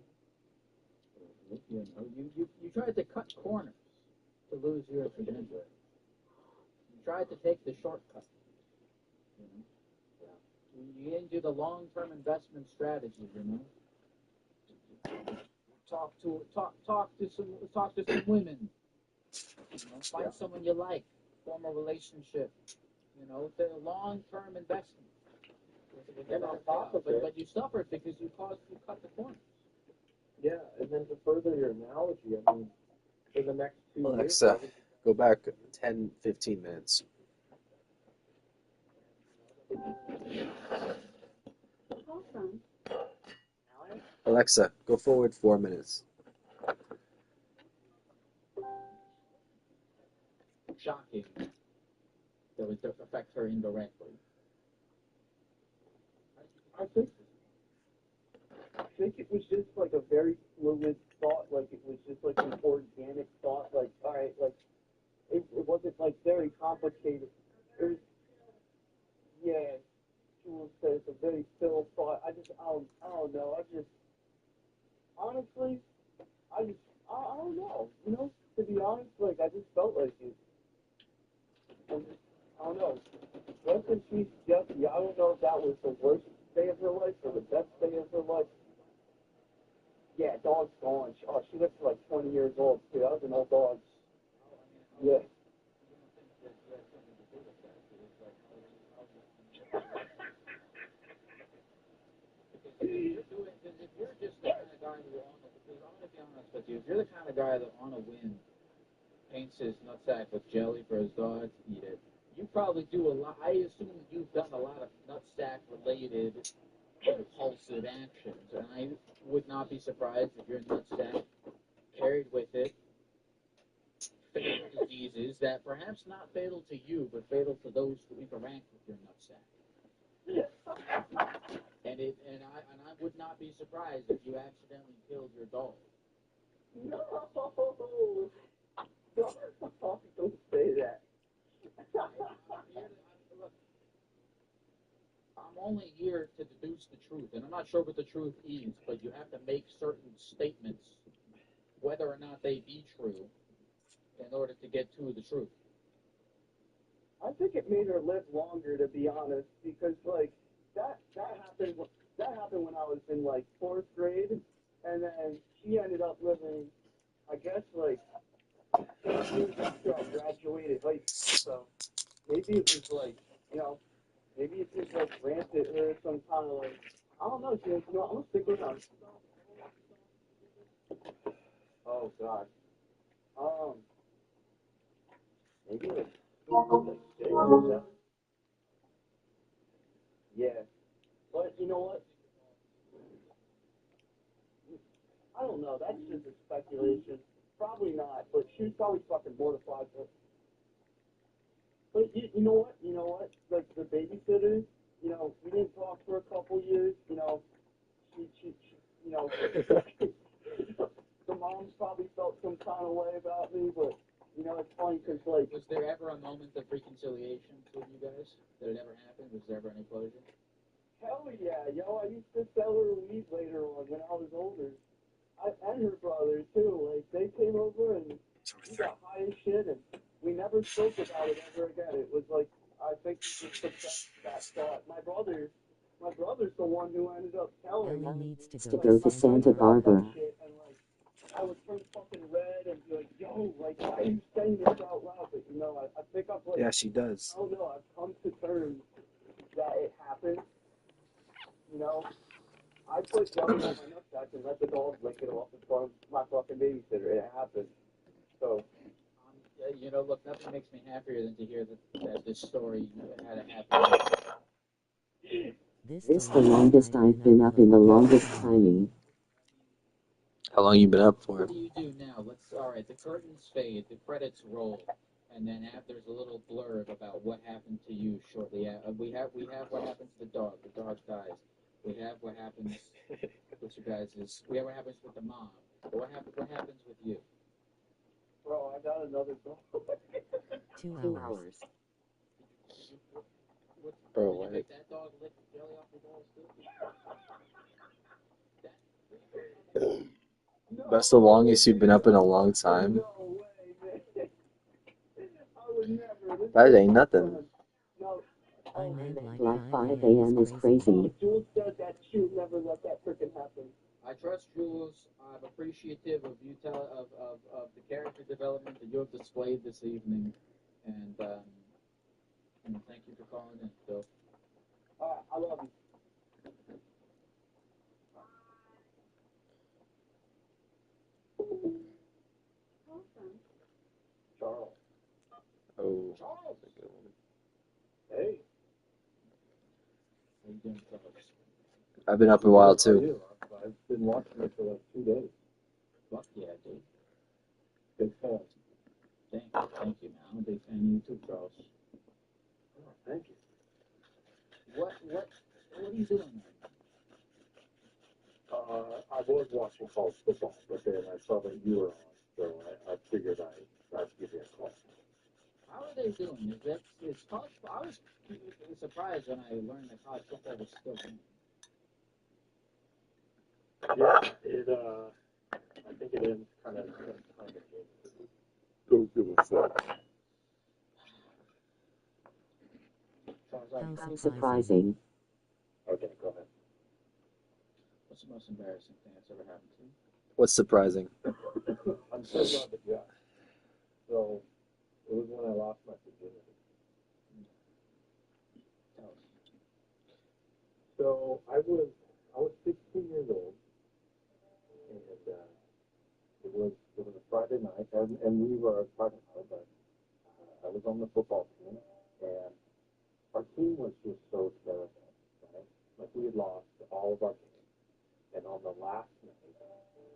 You tried to cut corners to lose your virginity. You tried to take the shortcut. You didn't do the long-term investment strategy, Talk to some women. Find someone you like. Form a relationship. It's a long-term investment.
And on top of it,
but you suffered because you cut the corners.
yeah, and then to further your analogy, I mean, for the next 2 years...
Alexa, go back 10, 15 minutes. Alexa, go forward 4 minutes.
Shocking that would affect her indirectly.
I think it was just like a very fluid thought, like it was just like an organic thought, like, all right, like, it wasn't like very complicated. It was, yeah, Jules says a very still thought. I don't know. Honestly, I don't know. To be honest, like, I just felt like it. I don't know. Rest in peace, Jessie. I don't know if that was the worst day of her life or the best day of her life. Yeah, dog's gone. She lived for like 20 years old, too. That was an old dog. Yeah.
If you're just the kind of guy who, because I'm going to be honest with you, if you're the kind of guy that on a whim paints his nutsack with jelly for his dog to eat it, you probably do a lot. I assume you've done a lot of nutsack-related impulsive actions, and I would not be surprised if your nutsack carried with it fatal diseases that perhaps not fatal to you, but fatal to those who interact with your nutsack. And I would not be surprised if you accidentally killed your dog.
No! Don't say that.
I'm only here to deduce the truth, and I'm not sure what the truth is, but you have to make certain statements, whether or not they be true, in order to get to the truth.
I think it made her live longer, to be honest, because like that happened when I was in like 4th grade, and then she ended up living, I guess, like 10 years after I graduated high school. So maybe it was like, maybe it just like granted her some kind of like, I don't know, James, I'm gonna stick around. Oh God. Maybe like 6 or 7. Yeah. But you know what? I don't know. That's just a speculation. Probably not. But she was probably fucking mortified. But you know what? Like the babysitter, we didn't talk for a couple years. She the mom's probably felt some kind of way about me, but it's funny because like.
Was there ever a moment of reconciliation between you guys? Did it ever happen? Was there ever any closure?
Hell yeah, I used to sell her weed later on when I was older. And her brother too. Like they came over and we got high as shit, and we never spoke about it ever again. It was like I think we just took that thought. My brother's the one who ended up telling
Ellie
me
needs to
go
to Santa Barbara.
Shit, and like I would turn fucking red and be like, "Yo, like why are you saying this out loud?" But I think I've like
Yeah, she does.
I don't know. I've come to terms that it happened. I put jelly on my nutsack and let the dog lick it off in front of my fucking babysitter. It happened. So.
Look, nothing makes me happier than to hear that this story had a happy ending.
This the longest I've been up in the longest timing.
How long you been up for?
What do you do now? All right, the curtains fade, the credits roll, and then there's a little blurb about what happened to you shortly after. We have what happened to the dog. The dog dies. We have what happens with you guys. We have what happens with the mom. What happens with you?
Bro, I got another dog.
2 hours.
Bro, what?
Did that dog lick the jelly off your balls too?
That's the longest you've been up in a long time.
No way, man. I would never.
That ain't nothing.
No.
Like 5 a.m. is crazy.
Jules said that she would never let that freaking happen.
I trust Jules. I'm appreciative of you of the character development that you have displayed this evening, and thank you for calling in, Phil.
I love you. Charles.
Oh.
Charles.
That's a good one.
Hey.
How you doing, Charles?
I've been up a while
How are
too.
you? I've been watching it for like 2 days.
Fuck yeah, dude.
Big fan.
Thank you, man. I'm a big fan of you too, Charles.
Oh, thank you.
What are you doing right now?
I was watching college football, but then I saw that you were on, so I figured I'd give you a call.
How are they doing? Is college? I was surprised when I learned that college football was still going.
Yeah, I think it is kind of don't give a fuck.
How surprising.
Okay, go ahead.
What's the most embarrassing thing that's ever happened to you?
What's surprising?
I'm so glad that yeah. So it was when I lost my virginity.
Tell us.
So I was 16 years old, and it was a Friday night, and we were talking about it, but I was on the football team, and our team was just so terrible, right? Like we had lost all of our games, and on the last night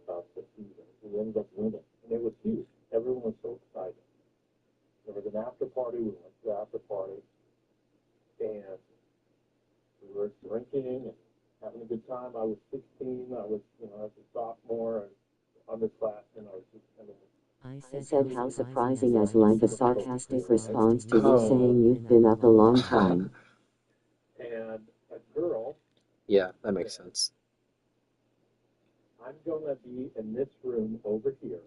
of the season, we ended up winning, and it was huge. Everyone was so excited. There was an after party. We went to the after party, and we were drinking and having a good time. I was 16. I was a sophomore and underclassmen. I was just kind of.
I said how surprising as like a sarcastic response to you saying you've been up a long time.
And a girl.
Yeah, that makes sense.
I'm gonna be in this room over here.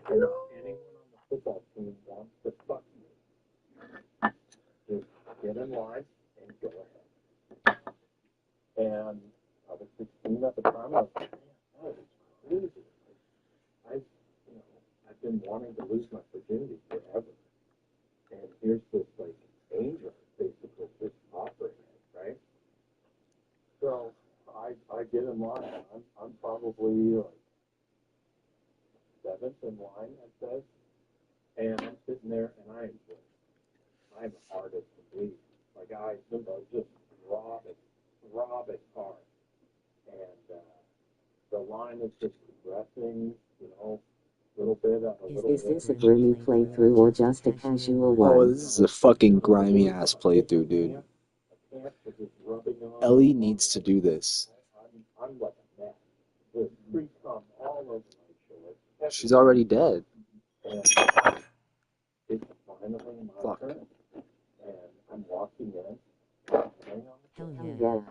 And if anyone on the football team wants to fuck me, just get in line and go ahead. And I was 16 at the time. I was like, man, that is crazy. I've been wanting to lose my virginity forever. And here's this like angel basically just offering it, right? So I get in line. I'm probably like 7th in line, I'd say. And I'm sitting there and I'm hard as can be. Like I just robbing hard. And the line is just progressing, little bit.
Is this a grimy playthrough or just a casual one?
Oh, this is a fucking grimy ass playthrough, dude. Ellie needs to do this.
I'm like a mess. There's free cum all over my shirt.
She's already dead.
And it's finally my turn. And I'm walking in.
Hell yeah.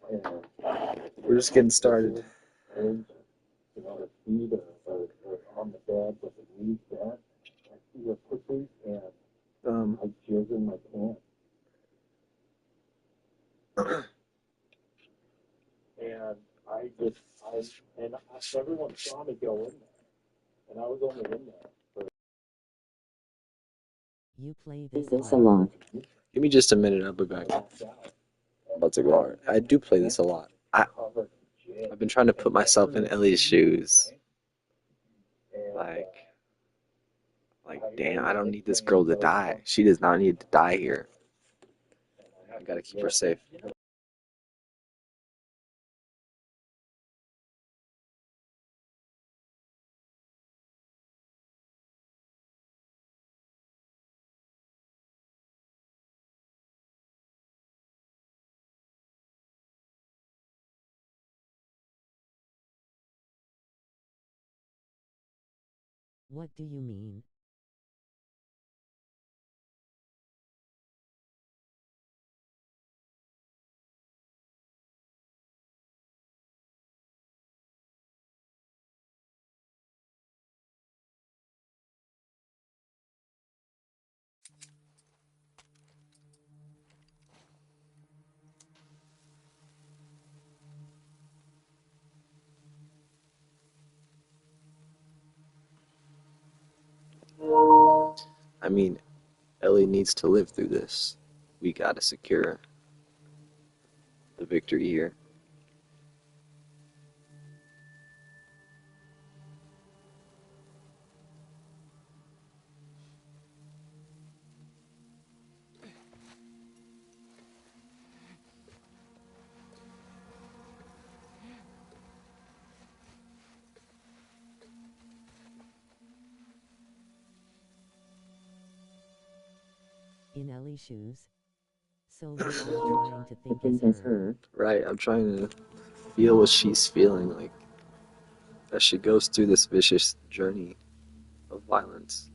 And
We're just getting started.
And, her feet are on the bed with the knees bent. I see her quickly, and I jizz in my pants. And everyone saw me go in there, and I was only in there for.
You play this a lot.
Give me just a minute, I'll be back. I'm about to go. I do play this a lot. I've been trying to put myself in Ellie's shoes. Like, damn, I don't need this girl to die. She does not need to die here. I gotta keep her safe.
What do you mean?
mean, Ellie needs to live through this. We gotta secure the victory here.
In Ellie's shoes. So you're trying to think as her.
Right, I'm trying to feel what she's feeling, like, as she goes through this vicious journey of violence.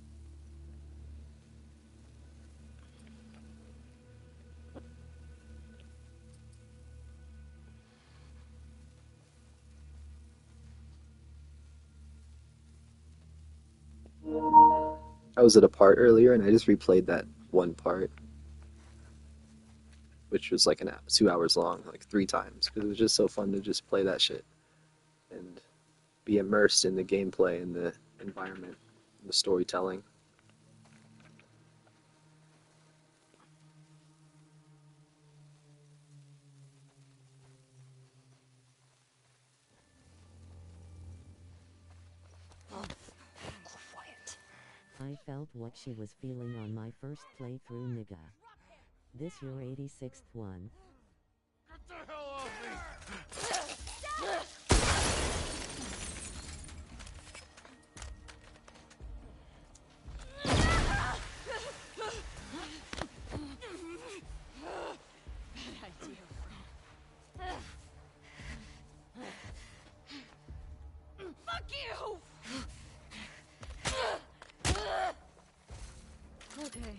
I was at a part earlier and I just replayed that one part, which was like 2 hours long, like 3 times, because it was just so fun to just play that shit and be immersed in the gameplay and the environment, and the storytelling.
I felt what she was feeling on my first playthrough, nigga. This your 86th one.
Get the hell off me!
Fuck you!
Okay.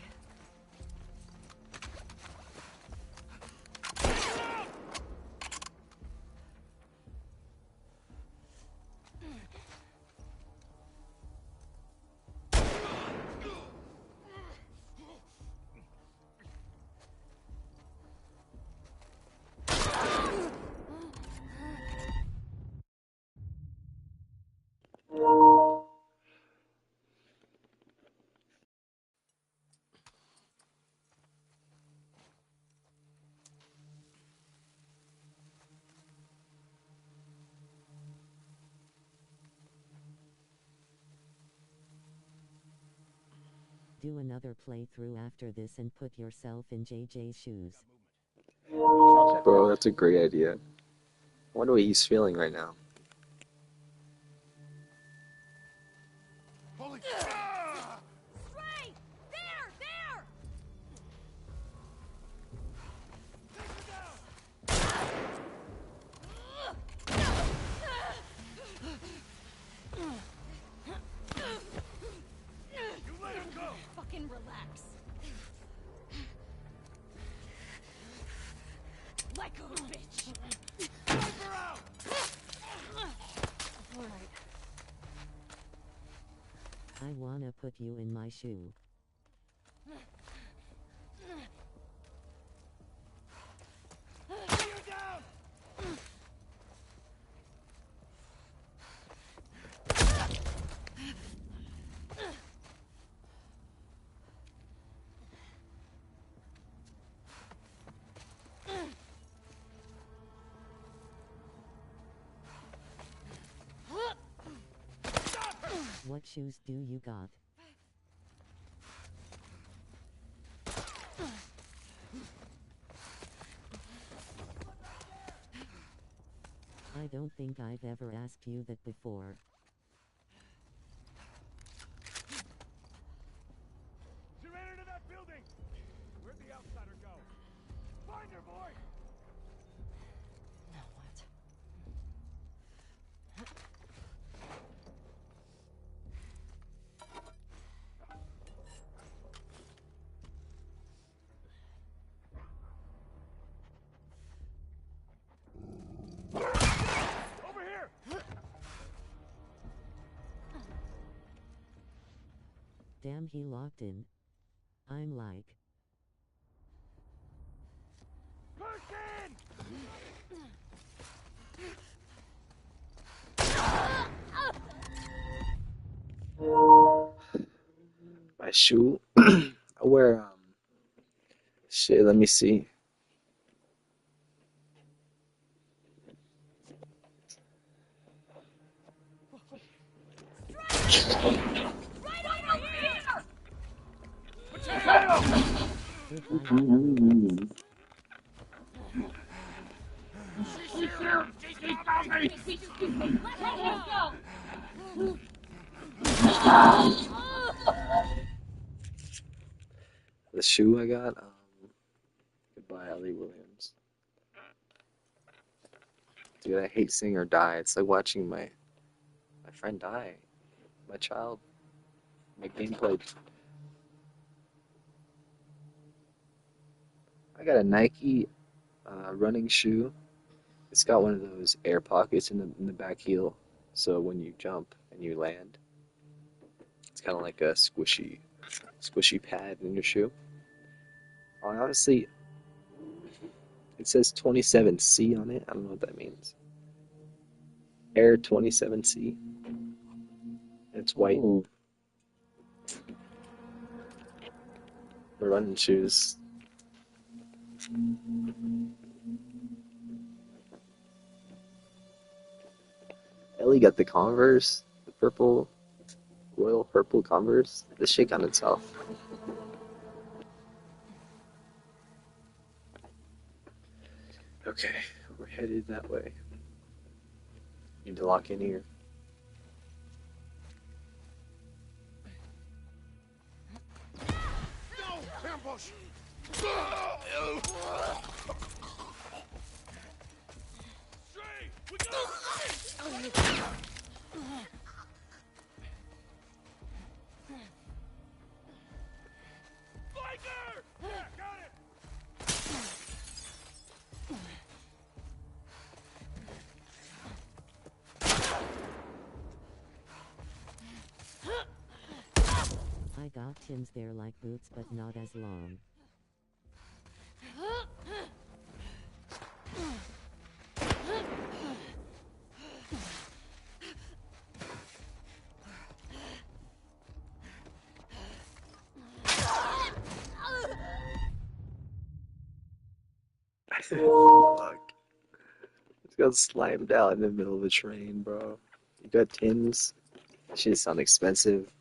Do another playthrough after this and put yourself in JJ's shoes.
Bro, that's a great idea. I wonder what he's feeling right now.
Holy
Stray! There! There!
You let him go!
Fucking relax. Like a bitch.
Sniper out!
Alright.
I wanna put you in my shoe.
You're down!
What shoes do you got? I don't think I've ever asked you that before.
She ran into that building! Where'd the outsider go? Find her, boy!
Now what?
Over here!
Damn, he locked in. I'm like,
Person!
My My shoe. I wear shit. Let me see.
Goodbye, Ellie Williams.
The shoe I got. Goodbye, Ellie Williams. Dude, I hate seeing her die. It's like watching my friend die. My child. My gameplay. I got a Nike running shoe. It's got one of those air pockets in the back heel, so when you jump and you land, it's kind of like a squishy pad in your shoe. Honestly, it says 27C on it. I don't know what that means. Air 27C. It's white.
Oh,
For running shoes. Ellie got the Converse, the purple, royal purple Converse. The shake on itself. Okay, we're headed that way. Need to lock in here.
No! Ambush! Stray! We got Stray! Biker! Yeah, got it!
I got Tim's there like boots but not as long.
Fuck. Just got slammed out in the middle of the train, bro. You got Tim's. That shit sound expensive.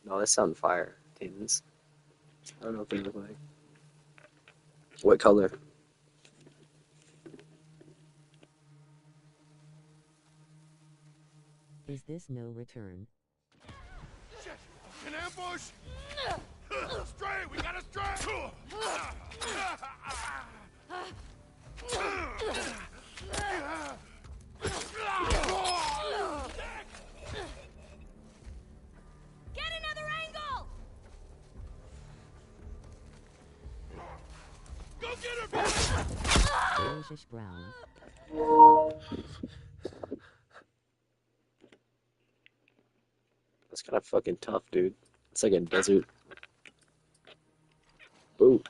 No, that sound fire. Tim's. I don't know what they look like. What color?
Is this no return?
Shit! An ambush! Stray! We got a stray!
Get another angle!
Go get her,
Delicious brown.
That's kind of fucking tough, dude. It's like a desert boot.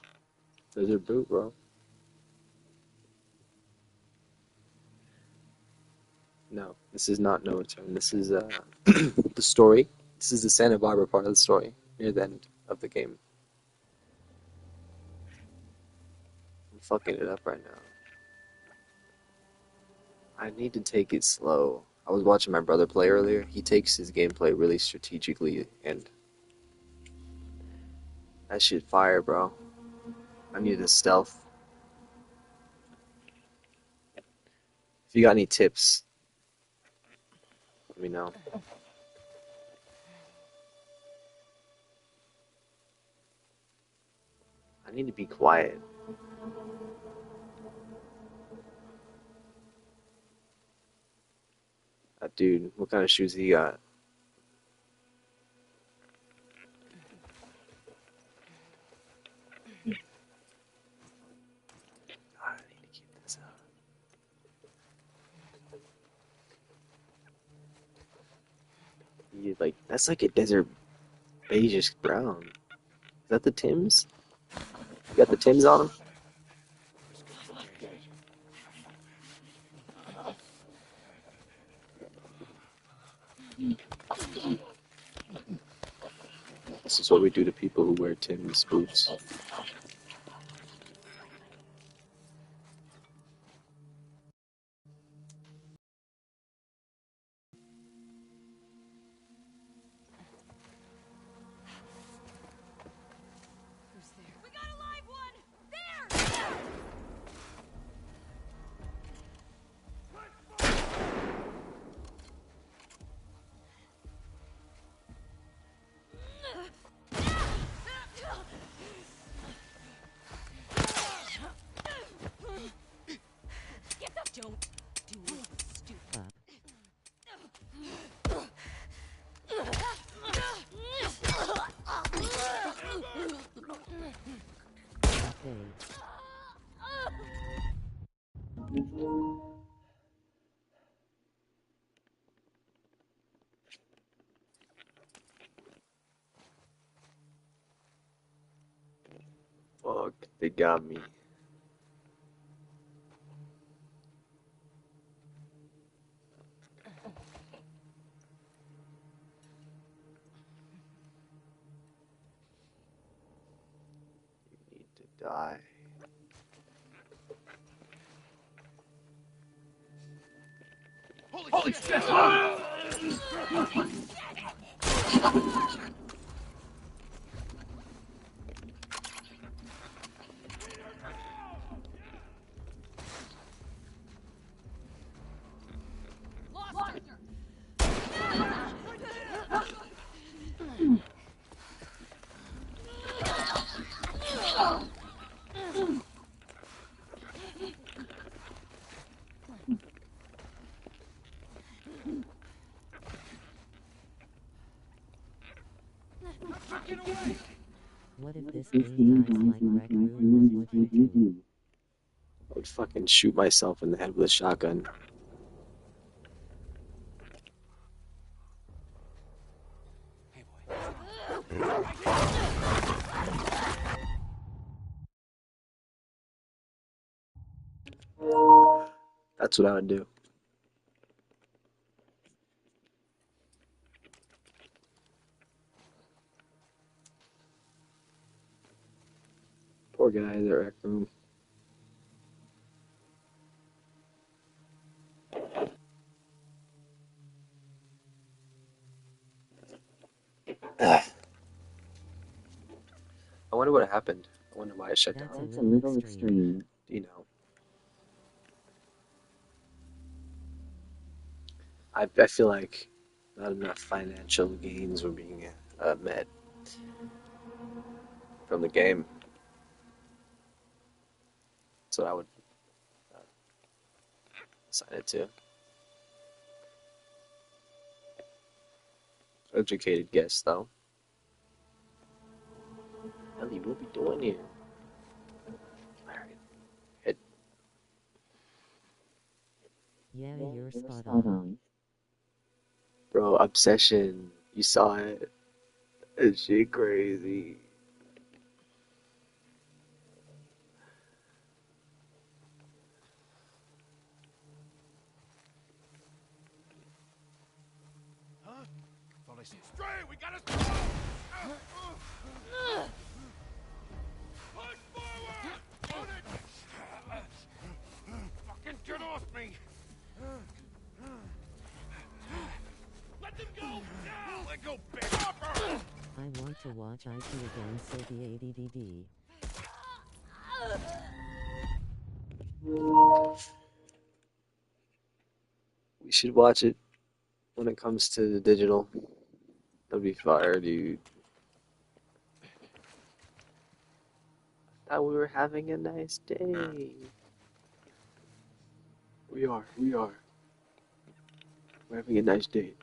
Desert boot, bro. No, this is not No Return. This is the story. This is the Santa Barbara part of the story, near the end of the game. I'm fucking it up right now. I need to take it slow. I was watching my brother play earlier. He takes his gameplay really strategically, and that shit fire, bro. I need a stealth. If you got any tips, let me know. I need to be quiet. Dude, what kind of shoes he got? I need to keep this out. Like that's like a desert beigeish brown. Is that the Timbs? You got the Timbs on them? This is what we do to people who wear Tim's boots.
We got a live one! There! Get the don't do it, stupid.
Fuck, they got me. You need to die.
Holy shit!
Lost her!
What if this game dies like Rec Room? What would you do?
I would fucking shoot myself in the head with a shotgun. That's what I would do. Poor guy in the rec room. I wonder what happened. I wonder why it shut down.
That's a little extreme.
You know. I feel like not enough financial gains were being met from the game. That's what I would assign it to. Educated guess, though. Ellie, what we doing here? Alright. Head.
Yeah, you're spot on.
Bro, Obsession. You saw it. That shit crazy.
Huh? Thought I said stray. We gotta push forward. On it. Fucking get off me. Let them go now. Let go, bitch.
I want to watch IT again, so the ADDD.
We should watch it when it comes to the digital. That'd be fire, dude. Thought we were having a nice day. We are. We're having a nice day.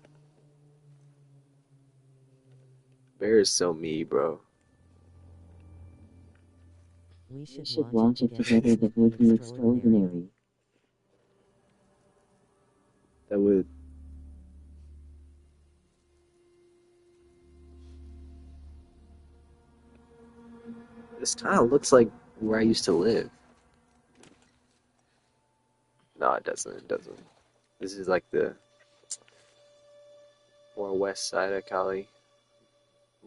Bear is so me, bro.
We should watch it together. That would be extraordinary.
That would. This kind of looks like where I used to live. No, it doesn't. It doesn't. This is like the more west side of Cali.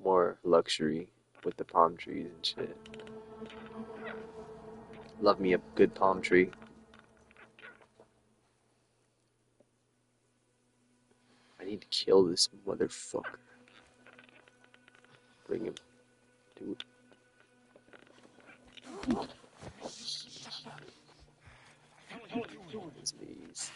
more luxury with the palm trees and shit. Love me a good palm tree. I need to kill this motherfucker. Bring him, dude. His knees.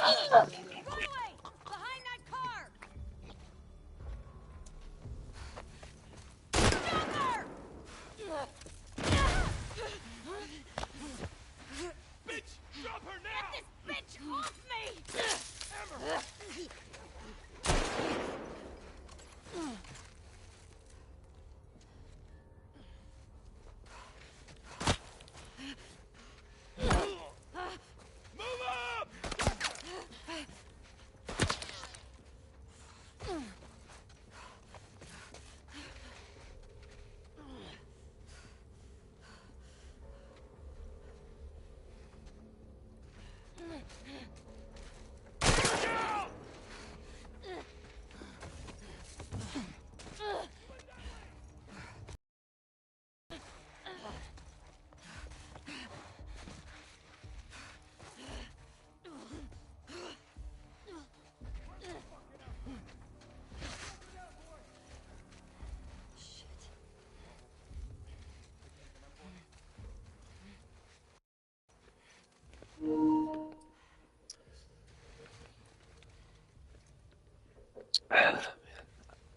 Run away! Behind that car! Joker!
Bitch! Drop her now!
Get this bitch off me!
Hammer! Move up!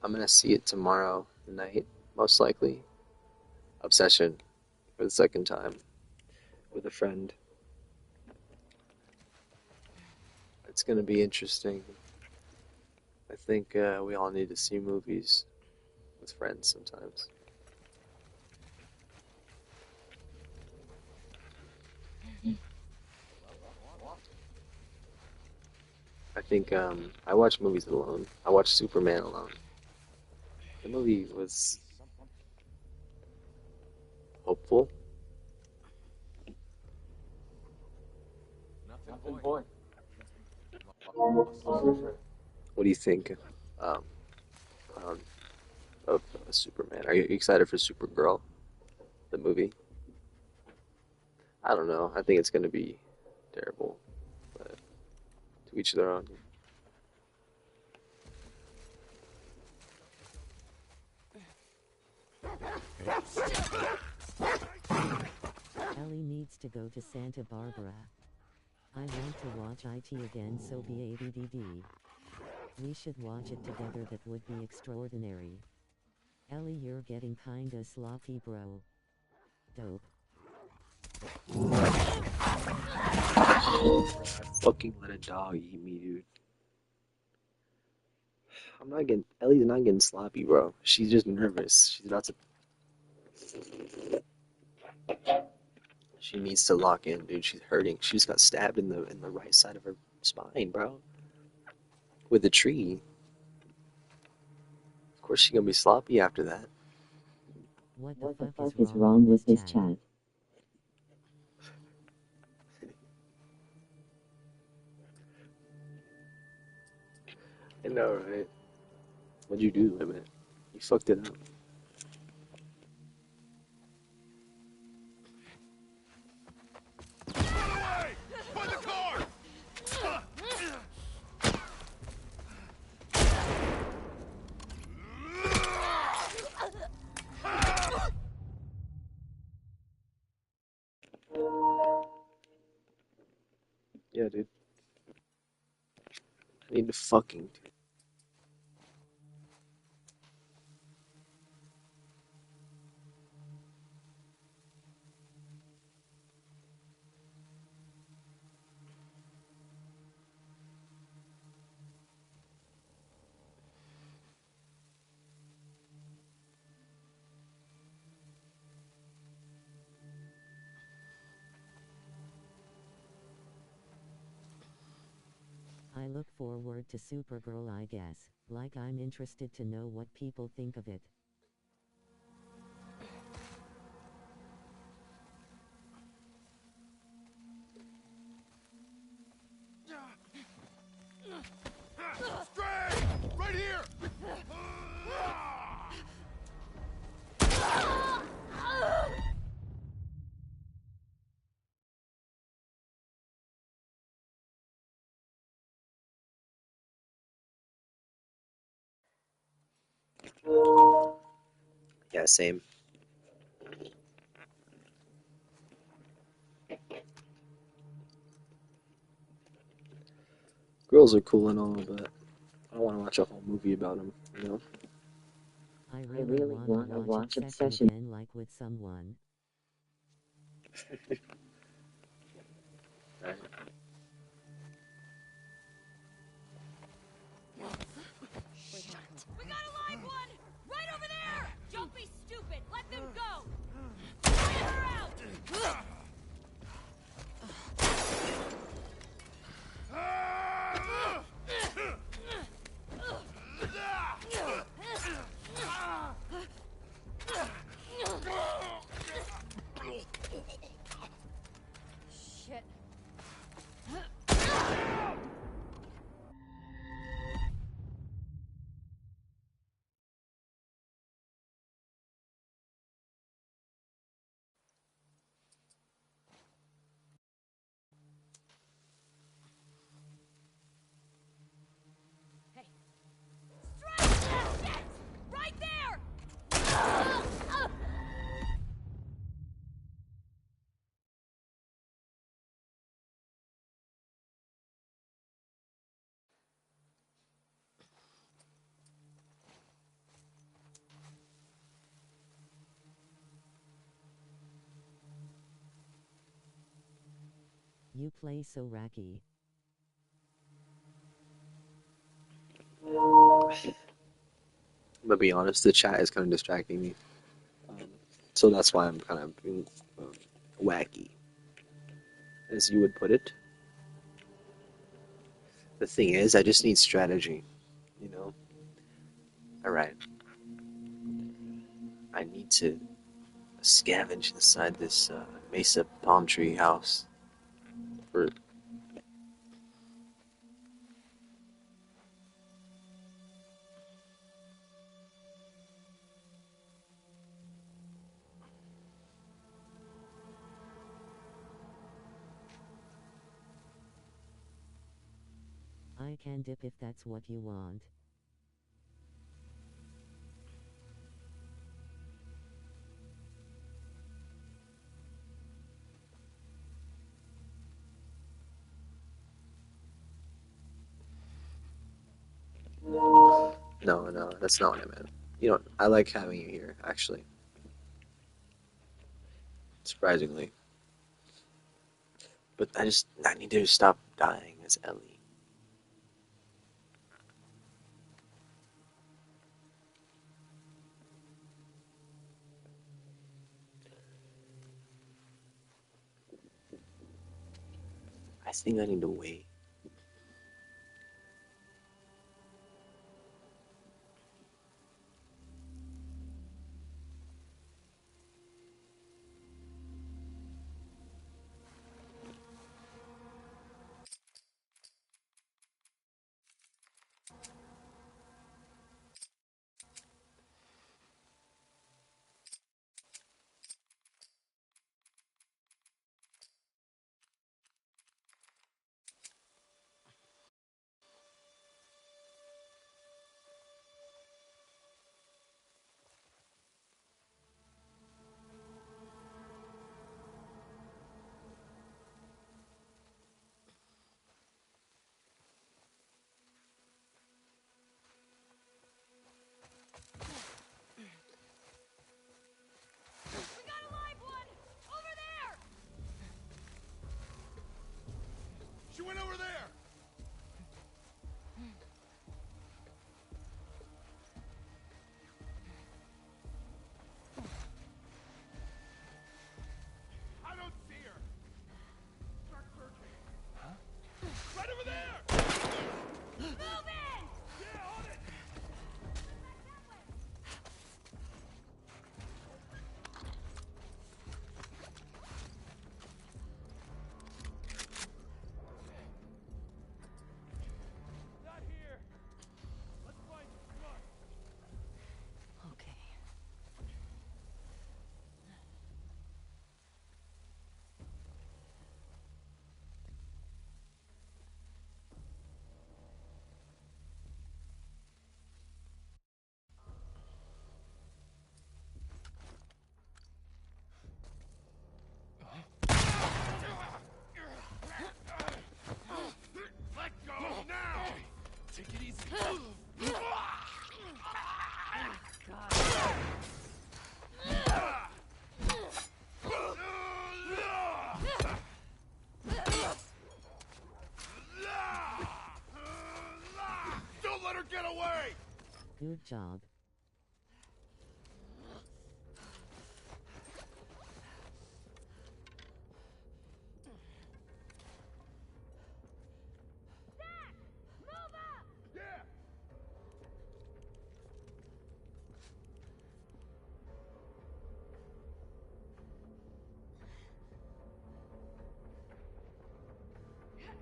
I'm gonna see it tomorrow night, most likely. Obsession for the second time with a friend. It's gonna be interesting. I think we all need to see movies with friends sometimes. I think I watch movies alone. I watched Superman alone. The movie was hopeful.
Nothing, boy.
What do you think um, of Superman? Are you excited for Supergirl, the movie? I don't know. I think it's going to be terrible, but to each their own.
Ellie needs to go to Santa Barbara. I want to watch IT again, so be ADDD. We should watch it together, that would be extraordinary. Ellie, you're getting kinda sloppy, bro. Dope.
Fucking let a dog eat me, dude. I'm not getting. Ellie's not getting sloppy, bro. She's just nervous. She's about to. She needs to lock in, dude. She's hurting. She just got stabbed in the right side of her spine, bro. With a tree. Of course, she's gonna be sloppy after that.
What the fuck is wrong with this chat?
I know, right? What'd you do, man? You fucked it up.
By the car!
Yeah, dude. I need to fucking.
I look forward to Supergirl, I guess. Like, I'm interested to know what people think of it.
Stray! Right here!
Yeah, same. Girls are cool and all, but I don't want to watch a whole movie about them, you know?
I really want to watch Obsession again, like with someone.
Right.
Shit! We got a live one! Right over there! Don't be stupid! Let them go! Fire her out! Shit. Hey. Strike! Shit! Right there!
You play so racky.
I'm gonna be honest, the chat is kind of distracting me. So that's why I'm kind of being wacky, as you would put it. The thing is, I just need strategy, you know? Alright. I need to scavenge inside this mesa palm tree house for
I can dip if that's what you want.
No, that's not what I meant. You know, I like having you here, actually. Surprisingly. But I need to stop dying as Ellie. I think I need to wait.
We got a live one! Over there!
She went over there! I don't see her! Start searching. Huh? Right over there!
Move in!
Yeah, on it! Don't let her get away!
Good job.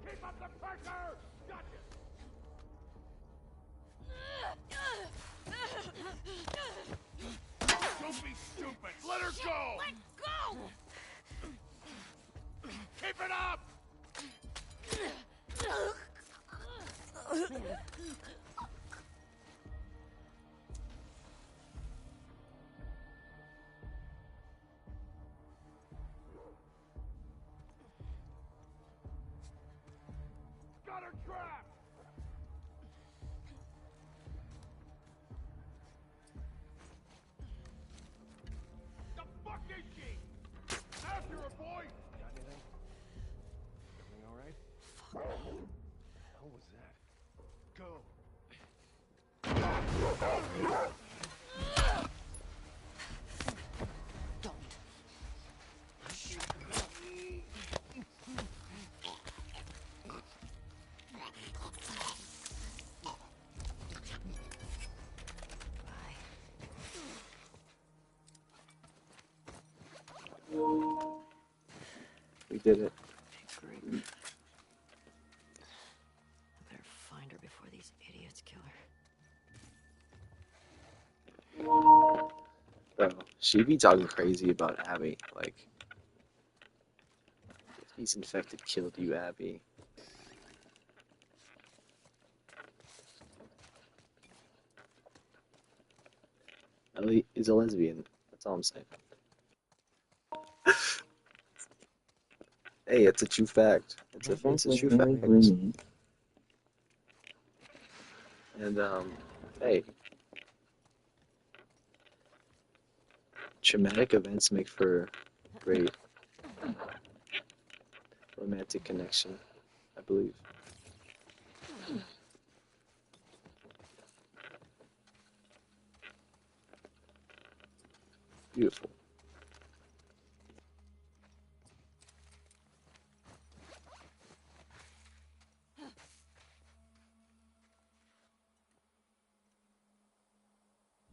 Keep up the pressure! Gotcha! Don't be stupid! Let her go!
Let go!
Keep it up! Got her trapped! The fuck is she? After her, boy!
Got anything? Everything all right? Fuck. What the hell was that? Go.
We did it.
Great. I better find her before these idiots kill her.
Bro, she be talking crazy about Abby. Like, if these infected killed you, Abby. Ellie is a lesbian. That's all I'm saying. Hey, it's a true fact. It's a true fact. And hey, traumatic events make for great romantic connection, I believe. Beautiful.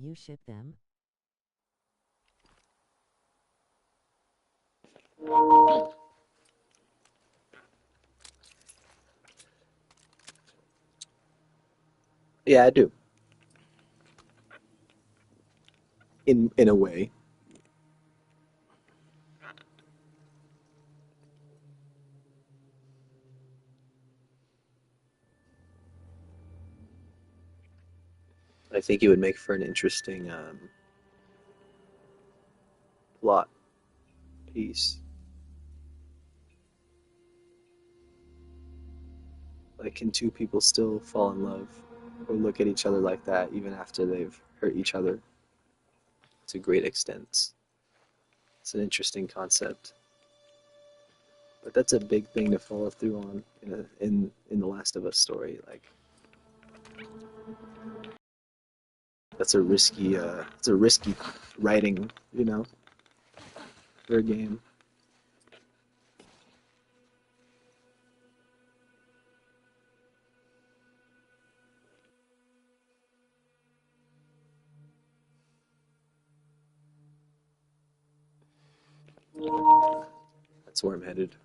You ship them?
Yeah, I do. In a way. I think it would make for an interesting plot piece. Like, can two people still fall in love or look at each other like that even after they've hurt each other to great extents? It's an interesting concept. But that's a big thing to follow through on in the Last of Us story. Like, that's a risky writing, you know, for a game. That's where I'm headed.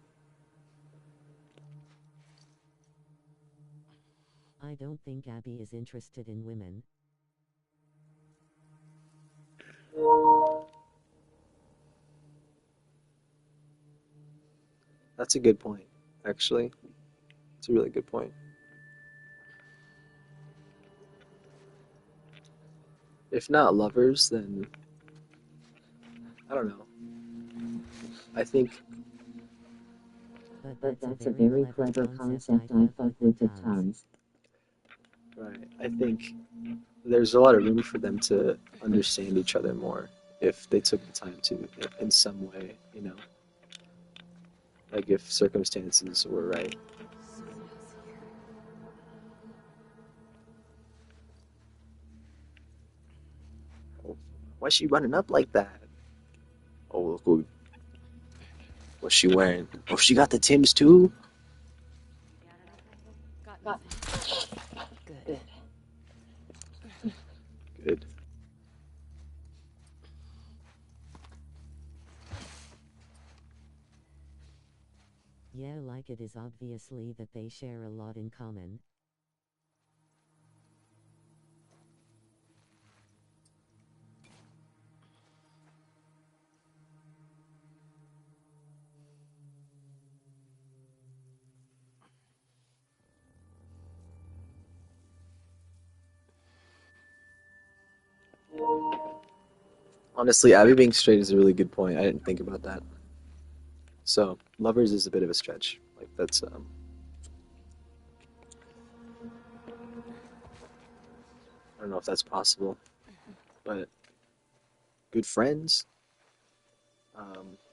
I don't think Abby is interested in women.
That's a good point, actually. It's a really good point. If not lovers, then I don't know. I think
But that's a very clever concept. I fuck with it tons.
right. I think there's a lot of room for them to understand each other more if they took the time to, in some way, you know? Like if circumstances were right. Oh, why's she running up like that? Oh, look what's she wearing? Oh, she got the Timbs too?
Got Good.
Good.
Yeah, like it is obviously that they share a lot in common.
Honestly, Abby being straight is a really good point. I didn't think about that. So, lovers is a bit of a stretch. Like, that's, I don't know if that's possible. But, good friends,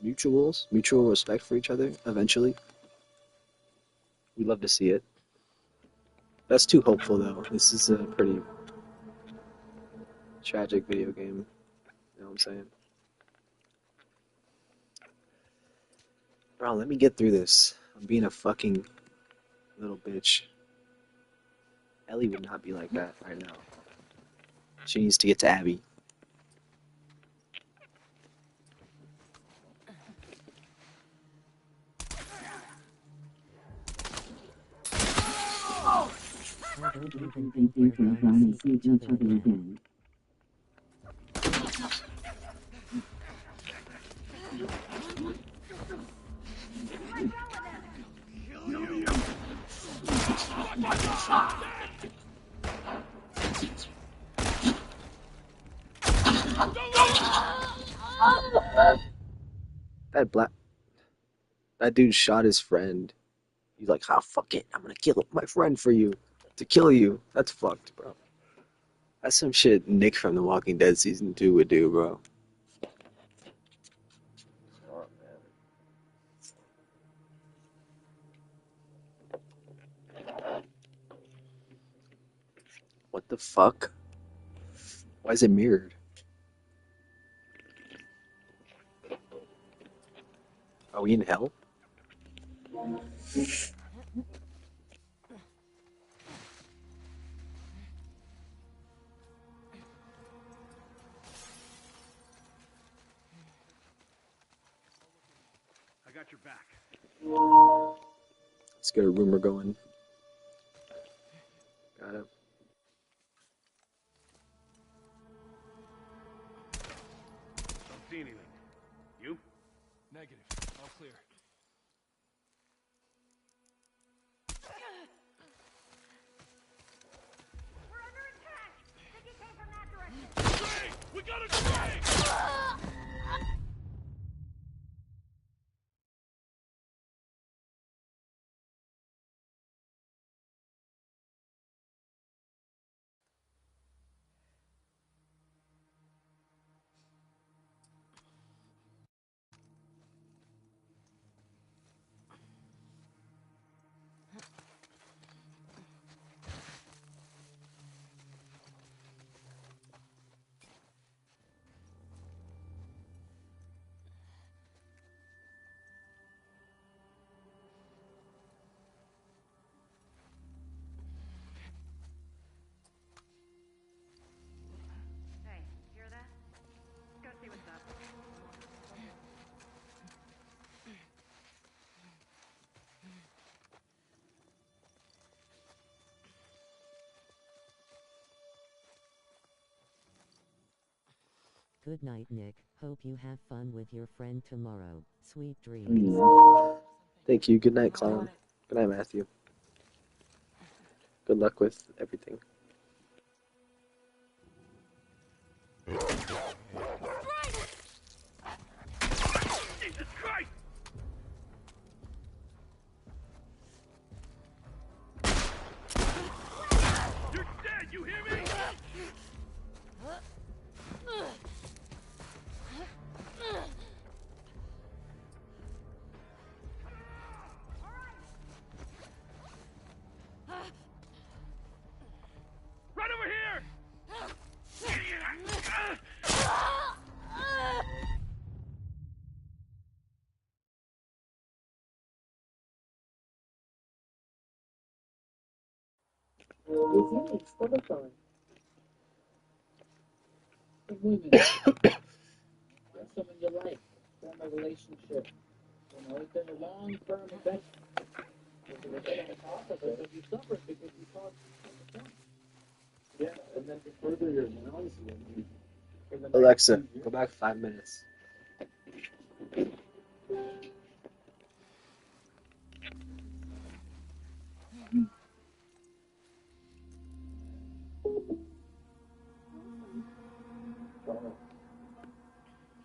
mutual respect for each other, eventually. We'd love to see it. That's too hopeful, though. This is a pretty tragic video game. You know what I'm saying? Bro, let me get through this. I'm being a fucking little bitch. Ellie would not be like that right now. She needs to get to Abby.
I don't even think they're going to see each other again.
That dude shot his friend. He's like, ah, fuck it. I'm gonna kill my friend for you. To kill you. That's fucked, bro. That's some shit Nick from The Walking Dead Season 2 would do, bro. Oh, man. What the fuck? Why is it mirrored? Are we in hell?
I got your back.
Let's get a rumor going. Got it.
Don't see anything. You?
Negative. All clear.
We're under attack! Think he came from that direction!
Stray! We got a stray!
Hey, hear that? Go see what's up.
Good night, Nick. Hope you have fun with your friend tomorrow. Sweet dreams.
Thank you. Good night, Clown. Good night, Matthew. Good luck with everything.
Jesus Christ! You're dead, you
Resuming Spotify.
Women. Find someone you like. Form a relationship. You know, it's a long-term investment. If they don't talk of it, but you suffer because you talk on the phone.
Yeah, and then to further your analysis, for the next
Alexa,
2 years,
go back 5 minutes.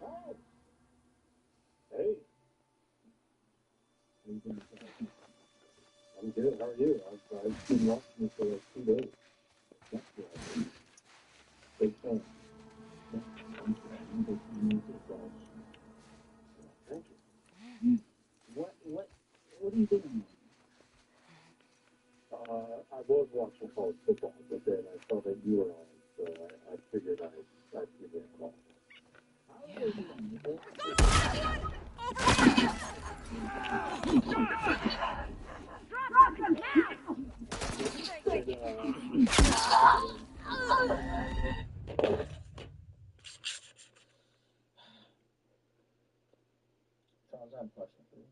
Oh. Hey. I'm good. How are you? I've been watching you for like 2 days. That's good. Big fan. Thank you.
What are you doing?
I was watching college football, but then I saw that you were on, so I figured I'd give you a call.
Charles, I have a question for you.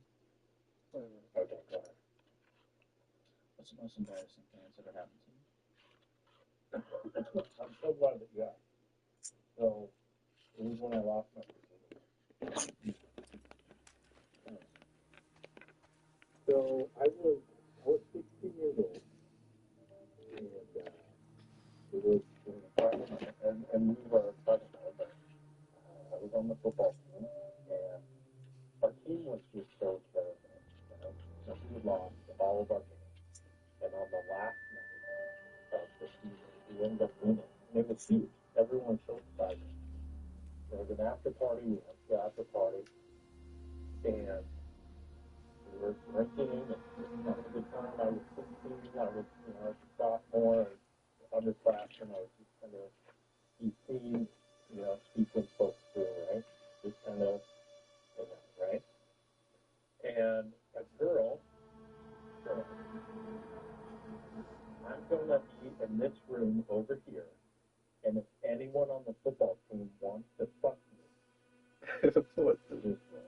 Okay, go ahead.
What's the most embarrassing thing that's ever happened to you?
I'm so glad that you asked. So, it was when I lost my virginity. So, I was 16 years old, and it was in the final night, and we were fighting over. I was on the football team, and our team was just so terrible. You know? So we lost all of our games, and on the last night of the season, we ended up winning. And it was huge. Everyone was so excited. There was an after party. We went to the after party, and we were drinking and having a good time. I was 16. I was, a sophomore, underclassmen. I was just kind of speaking folks through, right? Just kind of, right? And a girl said, I'm going to be in this room over here, and if anyone on the football team wants to fuck me, just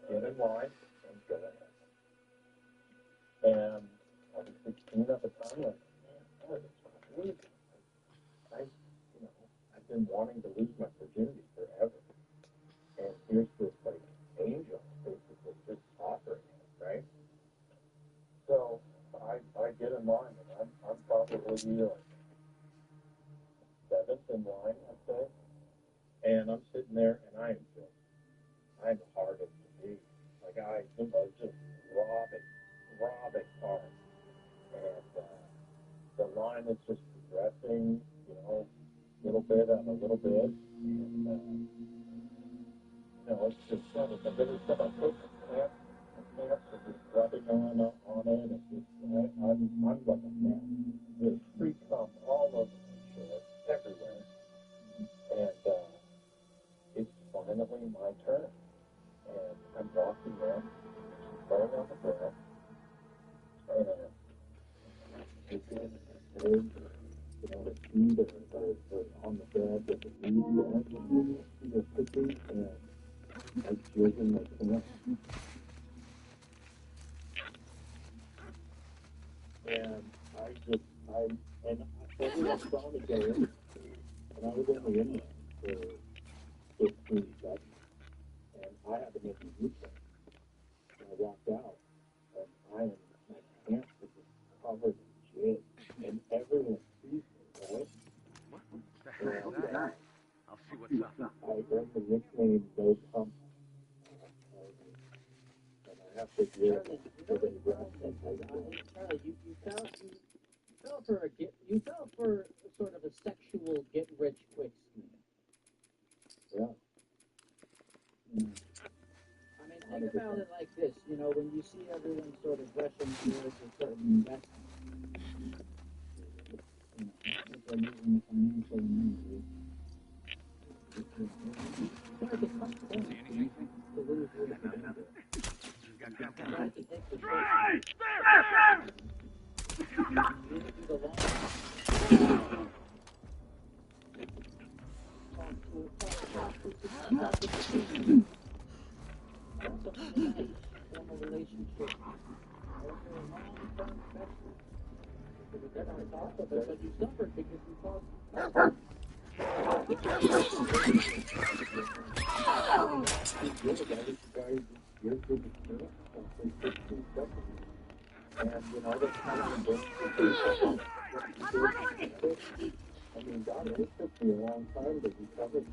get in line and go ahead. And I was 16 at the time, like, man, that is crazy. I've been wanting to lose my virginity forever. And here's this, like, angel, basically, just offering it, right? So I get in line, and I'm probably like 7th in line, I'd say. And I'm sitting there, and I'm hard as can be. Like, just robbing hard. And the line is just progressing, little bit and a little bit. And, it's just fun. It's a bit of I put my pants are just rubbing on it. And just, I'm like a man. There's free cum all over my shirt, everywhere. And it's finally my turn. And I'm walking in. She's laying on the bed. And it's in her head. The feet are on the bed with the knees behind the cooking, and I jizz in my pants. And everyone saw me go in, and I was only in there for 15 seconds, and I had to make a U-turn. And I walked out, and my pants were just covered in jizz, and everyone sees me, right?
What the hell is that? I'll see what's up.
I earned the nickname No Cum. And I have to give
Charlie, you fell for sort of a sexual get rich quick scheme.
Yeah.
I mean, think about it like this. When you see everyone sort of rushing towards a certain investment, if they're using the financial analogy, it's like a tough thing to lose your virginity.
Right! There!
You need to do the long Formal relationship over a long-term spectrum. Because then on top of it, but you suffered because you caused
And, you know, that's kind of the I mean, God, it took me a long time to recover.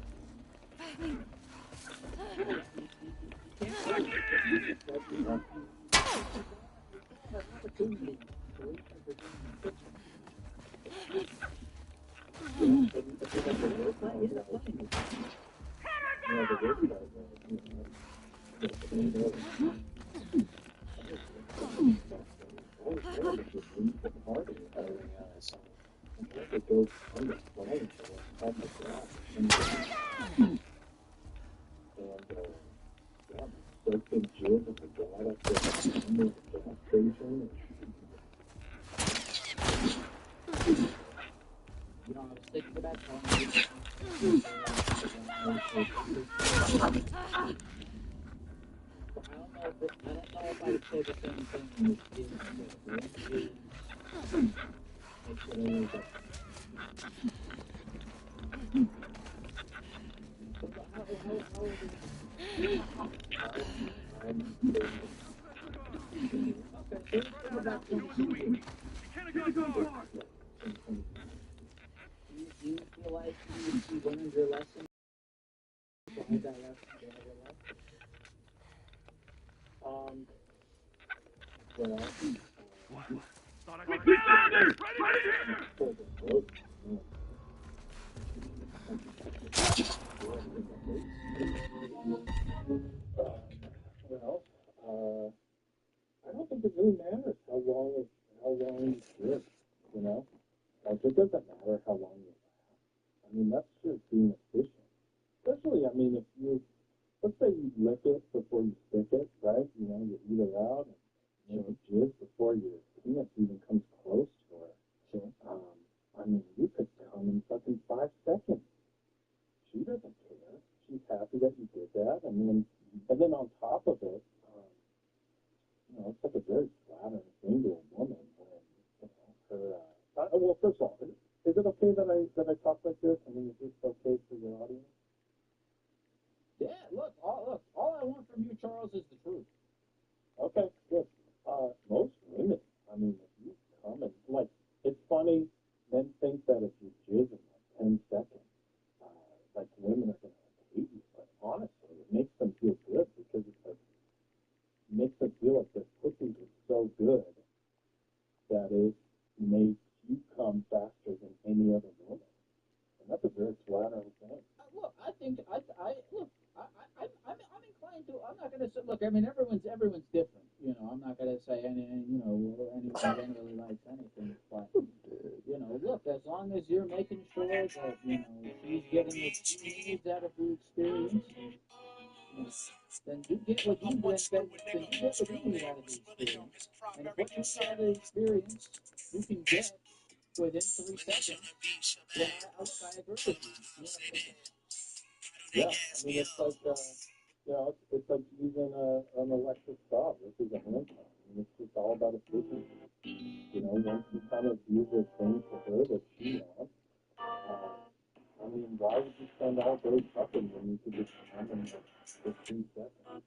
You know, I was thinking about telling you. I don't know if I would say the same thing with is makes it a little bit. How old are you? I'm okay, so about 22 years. Do you feel like you learned your lesson? Applied that lesson to your life?
well,
Thought I could get out of there!
I don't think it really matters how long you live, you know? Like, it doesn't matter how long you live. I mean, that's just being efficient. Especially, I mean, if you, let's say you lick it before you stick it, right? You know, you eat it out and, you know, jizz before your penis even comes close to it. Sure. I mean, you could come in fucking 5 seconds. She doesn't care. She's happy that you did that. I mean, and then on top of it, you know, it's like a very flattering thing to a woman when, you know, her, well, first of all, is it okay that I talk like this? I mean, is this okay for your audience?
Yeah, look, all I want from you, Charles, is the truth.
Okay, good. Most women, I mean, if you come and, like, it's funny, men think that if you jizz in like 10 seconds, like, women are going to hate you, but honestly, it makes them feel good because it's like, it makes them feel like their pussy is so good that it makes you come faster than any other woman. And that's a very flattering thing.
Look, I think I'm inclined to. I'm not going to say. Look, I mean, everyone's different. You know, I'm not going to say anyone generally likes anything. But you know, look, as long as you're making sure that you know she's getting what she needs out of the experience, then you get what you get what you need out of the experience. And if what you need out of the experience you can get within 3 seconds, then I agree with you.
Yeah, I mean, it's like, you know, it's like using an electric stove. This is a hand pump. I mean, it's just all about efficiency. You know, once you kind of do the thing for her that she wants, I mean, why would you spend all day fucking when you could just come in like 15 seconds?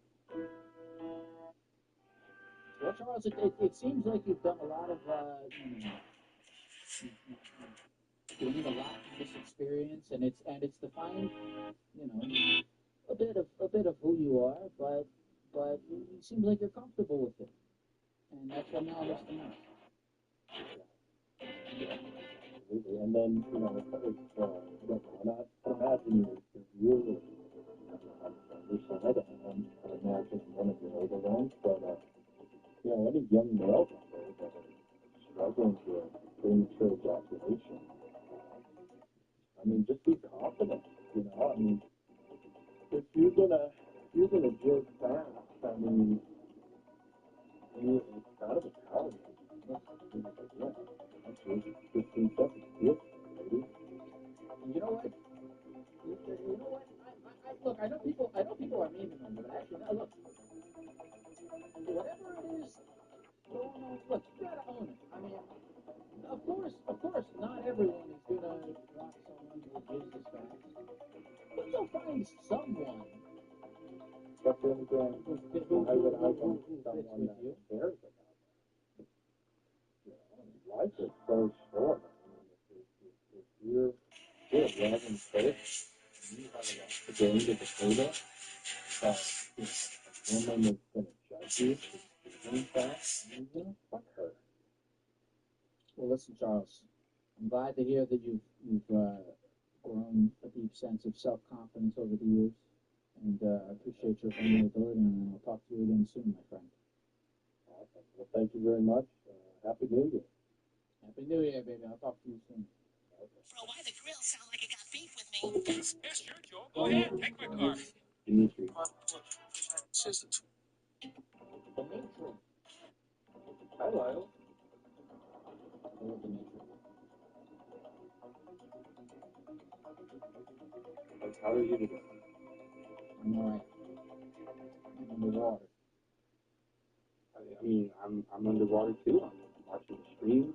Well, Charles, it seems like you've done a lot of, gained a lot from this experience, and it's defined, you know, a bit of who you are, but it seems like you're comfortable with it, and that's what matters the most.
Absolutely. And then, you know, I imagine you're really, I imagine one of your older ones, but, you know, any young males out there that are struggling with premature ejaculation, I mean, just be confident, you know, I mean, if you're gonna jizz fast, I mean, it's kind of a power move. Yeah, I'm sure 15 seconds, lady.
And you know what? I I know people are memeing on it, but actually, no, look, whatever it is going on, look, you gotta own it. I mean, of course, not everyone is gonna want someone who gives us facts, but you'll find someone
But then again, I would
who
someone
fits
that
with you.
cares about it. You know, life is so short. I mean, if you're loving faith, you have a game to the table, a woman is going to judge you for doing that, and fuck her.
Well, listen, Charles, I'm glad to hear that you've grown a deep sense of self-confidence over the years, and I appreciate your vulnerability, and I'll talk to you again soon, my friend.
Awesome. Well, thank you very much. Happy New Year.
Happy New Year, baby. I'll talk to you soon.
Bro, why the grill sound like it got beef with me? Yeah, sure, Joe. Go ahead. Take my car.
Dimitri.
Dimitri.
Hi, Lyle.
Hello, Dimitri.
How are you today?
I'm all right. I'm underwater.
I mean, I'm underwater too. I'm watching the stream.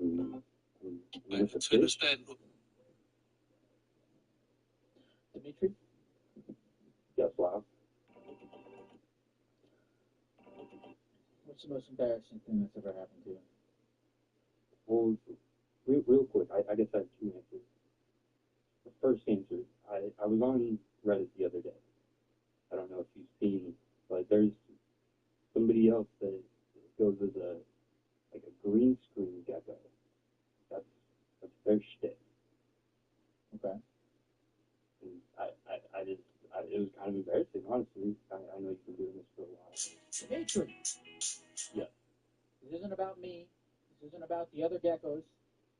I'm with the fish.
Dimitri?
Yes, Lyle.
What's the most embarrassing thing that's ever happened to you?
Well, real quick, I guess I have two answers. The first answer, I was on Reddit the other day. I don't know if you've seen, but there's somebody else that goes as a green screen gecko. That's their shtick.
Okay.
And it was kind of embarrassing, honestly. I know you've been doing this for a while.
Dimitri!
Yeah.
This isn't about me. This isn't about the other geckos.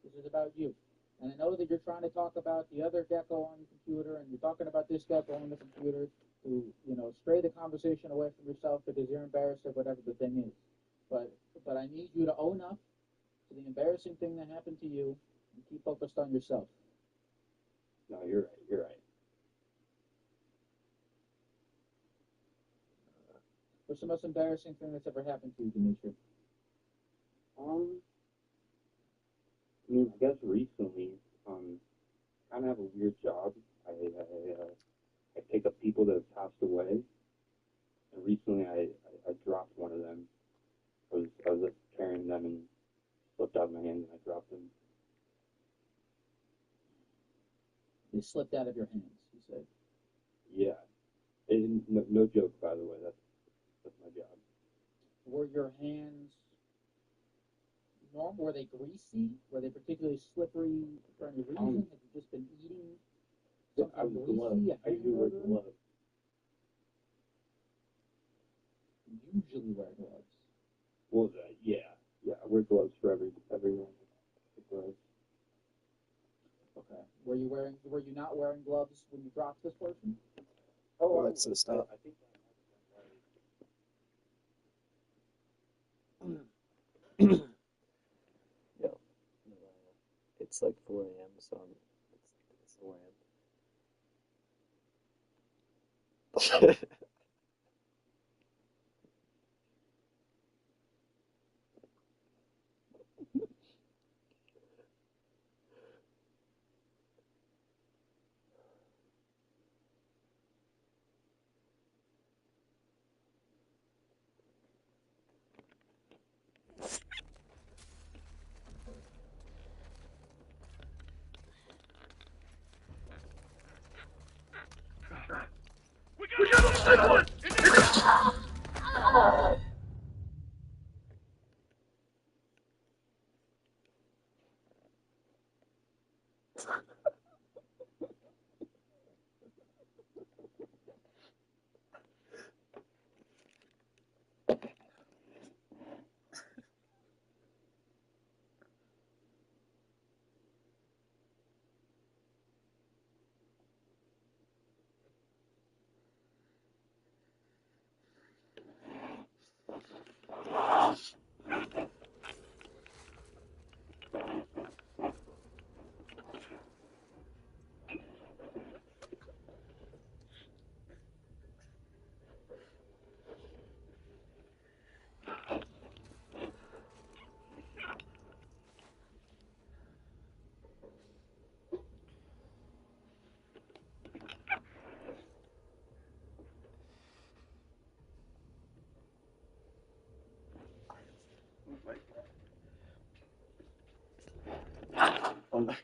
This is about you. And I know that you're trying to talk about the other gecko on your computer, and you're talking about this gecko on the computer to, stray the conversation away from yourself because you're embarrassed of whatever the thing is. But I need you to own up to the embarrassing thing that happened to you and keep focused on yourself.
No, you're right. You're right.
What's the most embarrassing thing that's ever happened to you, Dimitri?
I mean, I guess recently, kind of have a weird job. I pick up people that have passed away, and recently I dropped one of them. I was carrying them and slipped out of my hand and I dropped them.
They slipped out of your hands, you said.
Yeah, and no joke, by the way. That's my job.
Were your hands normal? Were they greasy? Were they particularly slippery for any reason? Have you just been eating something
I was
greasy?
gloved. I usually wear gloves.
Usually wear gloves.
Well, yeah, I wear gloves for everyone. Gloves.
Okay. Were you not wearing gloves when you dropped this person?
Oh, Alexa, stop.
I think
Yeah. It's like 4 a.m., so it's the way.
We got a sick one!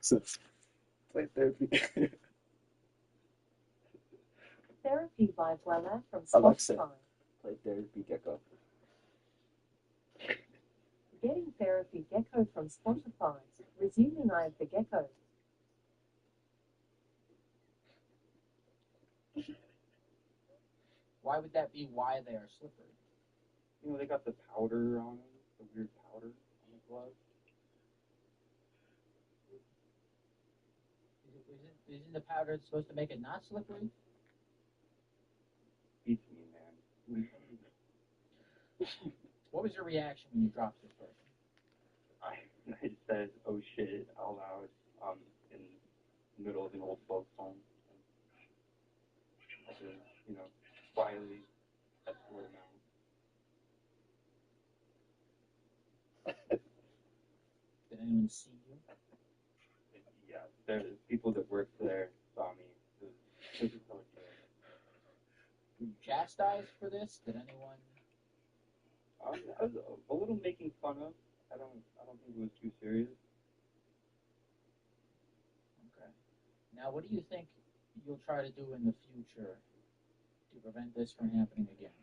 So play therapy.
Therapy by Voila from
Alexa,
Spotify.
play therapy gecko.
Getting Therapy Gecko from Spotify. Resuming Eye of the Gecko.
Why would that be why they are slippery?
You know, they got the powder on them, the weird powder on the gloves.
Isn't the powder supposed to make it not slippery?
Beats me, man.
What was your reaction when you dropped this person?
I just said, oh shit, out loud, in the middle of an old folks home. I had to, you know, quietly escort him out.
Did anyone see you?
Yeah, the people that worked there saw me. This is so good.
Were you chastised for this? Did anyone?
I was a little making fun of. I don't think it was too serious.
Okay. Now, what do you think you'll try to do in the future to prevent this from happening again?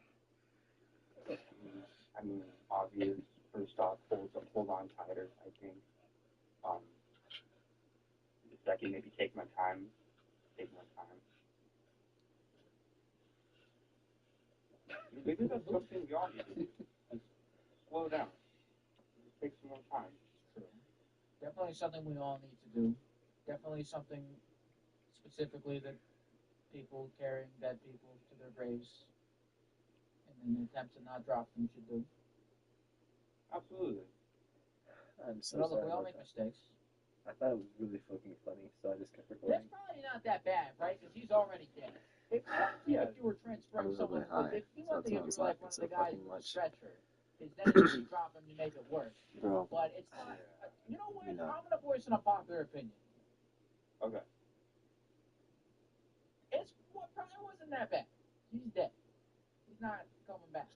I mean, obvious. First off, hold on tighter. I think. The second, maybe take my time. Maybe that's something we all need to do. Just slow down. Just take some more time.
True. Definitely something we all need to do. Definitely something specifically that people carrying dead people to their graves in an attempt to not drop them should do.
Absolutely.
I'm so
But look,
sorry
we all
about
make
that.
mistakes.
I thought it was really fucking funny, so I just kept
That's
recording.
probably not that bad, right? Because he's already dead. If you were transferring
I'm a little
someone,
bit high,
if you
so
want
that's
to
why I was
do like
laughing
one of
so
the guys
fucking
with a
much.
stretcher, because then you drop him to make it worse.
Bro.
But it's not. You know what?
You know.
I'm gonna voice an unpopular opinion.
Okay.
It's probably wasn't that bad. He's dead. He's not coming back.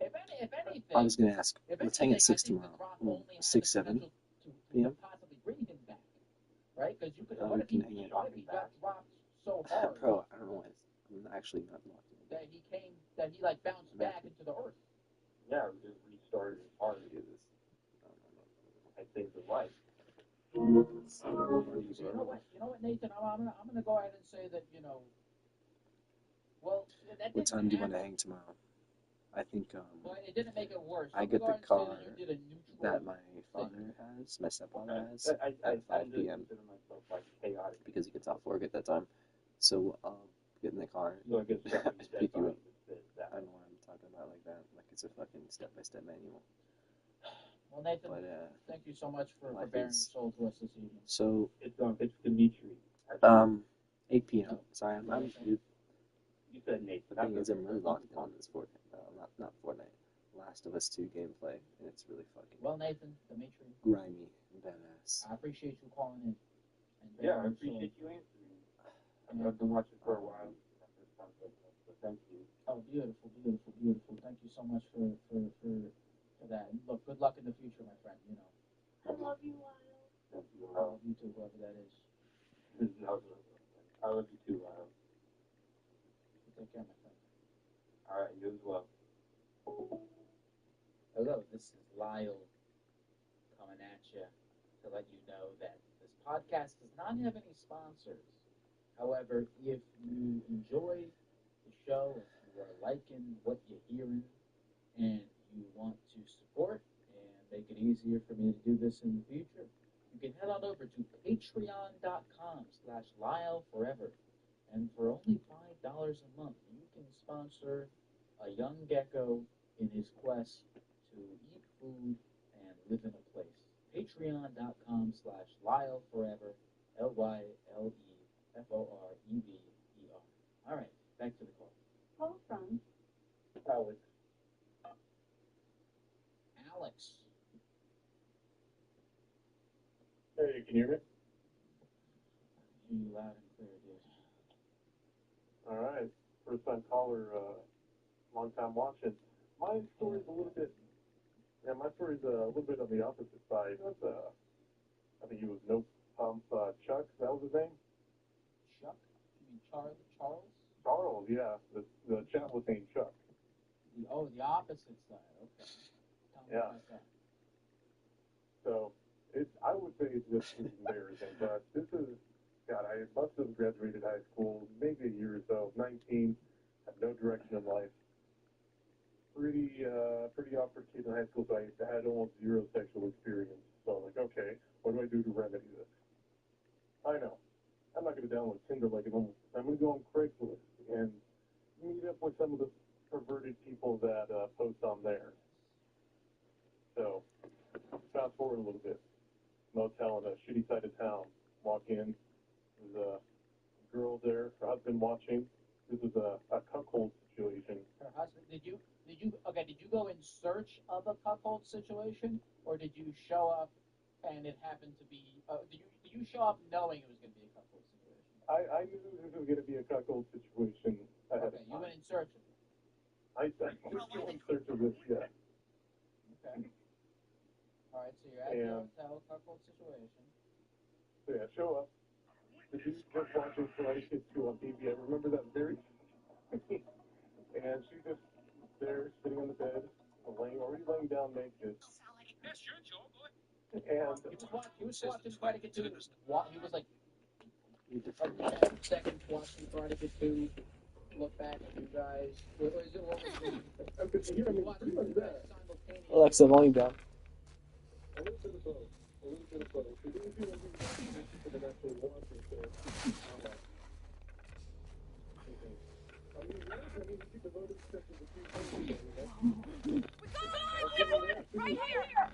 If anything,
I was gonna ask.
if
Let's hang
anything,
at 6
I think
tomorrow.
the drop only had
6,
the
7
potential to
p.m.
possibly bring him back, right? Because you could.
We
What if he
can hang it.
got dropped so hard
Bro, I don't know why. I'm actually not locked in.
that he like bounced back into the earth?
Yeah, we just restarted his heart.
Do this.
I saved his life.
So you know what? You know what, Nathan? I'm gonna go ahead and say that well, that
What
didn't
time do you want to
happen,
hang tomorrow? I think
but it didn't make it worse.
I
I'm
get
gonna
the
go ahead
car
and say that you did a neutral
that my father has, my stepfather has,
I
at 5
tend to
p.m.
consider myself like chaotic.
because he gets off work at that time. So I'll get in the car
So I guess
and pick you up.
that.
I don't know why I'm talking about it like that. Like it's a fucking step-by-step manual.
Well, Nathan,
But
thank you so much for
life
bearing
is-
your soul to us this evening.
So
It's Dimitri.
8 p.m. Sorry, I'm
You said Nate.
the thing is, I'm really locked in on this Fortnite. Not Fortnite. Last of Us 2 gameplay, and it's really fucking
Well, Nathan, Dimitri,
grimy and badass.
I appreciate you calling in. And
Yeah, I
bearing your
appreciate
soul.
you answering. I've been watching for a while. So thank you.
Oh, beautiful, beautiful, beautiful. Thank you so much for that. And look, good luck in the future, my friend. You know.
I love you, Lyle.
Thank you,
I love you too, whoever that is.
I love you too, Lyle.
Take care, my friend.
All right, you as well.
Hello, this is Lyle coming at you to let you know that this podcast does not have any sponsors. However, if you enjoy the show, if you are liking what you're hearing, and you want to support and make it easier for me to do this in the future, you can head on over to patreon.com/LyleForever. And for only $5 a month, you can sponsor a young gecko in his quest to eat food and live in a place. Patreon.com/LyleForever, LYLEFOREVER. All right, back to the call.
Call from
Alex.
Alex.
Hey, can you hear me?
Hear you loud and clear, dude.
All right. First time caller, long time watching. My story's a little bit, yeah, my story's a little bit on the opposite side. I think he was Chuck, that was his name?
Chuck? You mean Charles?
Charles, yeah. The chap was named Chuck.
The opposite side. Okay. Tell me about that.
So, I would say it's just embarrassing, but this is, God, I must have graduated high school maybe a year or so, 19, had no direction in life. Pretty awkward kid in high school, so I had almost zero sexual experience. So I'm like, okay, what do I do to remedy this? I know. I'm not going to download Tinder like an almost. I'm going to go on Craigslist and meet up with some of the perverted people that post on there. So, fast forward a little bit. Motel in a shitty side of town. Walk in. There's a girl there. Her husband watching. This is a cuckold situation.
Her husband? Did you go in search of a cuckold situation, or did you show up and it happened to be? Did you show up knowing it was going to be a cuckold situation?
I knew this was going to be a cuckold situation ahead of time.
You went in search of it.
I did go in search of this, yeah.
Okay. All right, so you're at the hotel, cuckold situation.
So yeah, show up. The dude's just watching Karate Kid 2 on TV. I remember that very. And she's just there, sitting on the bed, already laying down naked.
Yeah, sure, Joe, go ahead.
And
he was watching Karate Kid 2. He was like 10 seconds watching Karate Kid 2. Look back at you guys.
Alexa, volume down.
a little bit of both. So these are the people that actually watching, so you keep the voting section to keep voting.
Right here!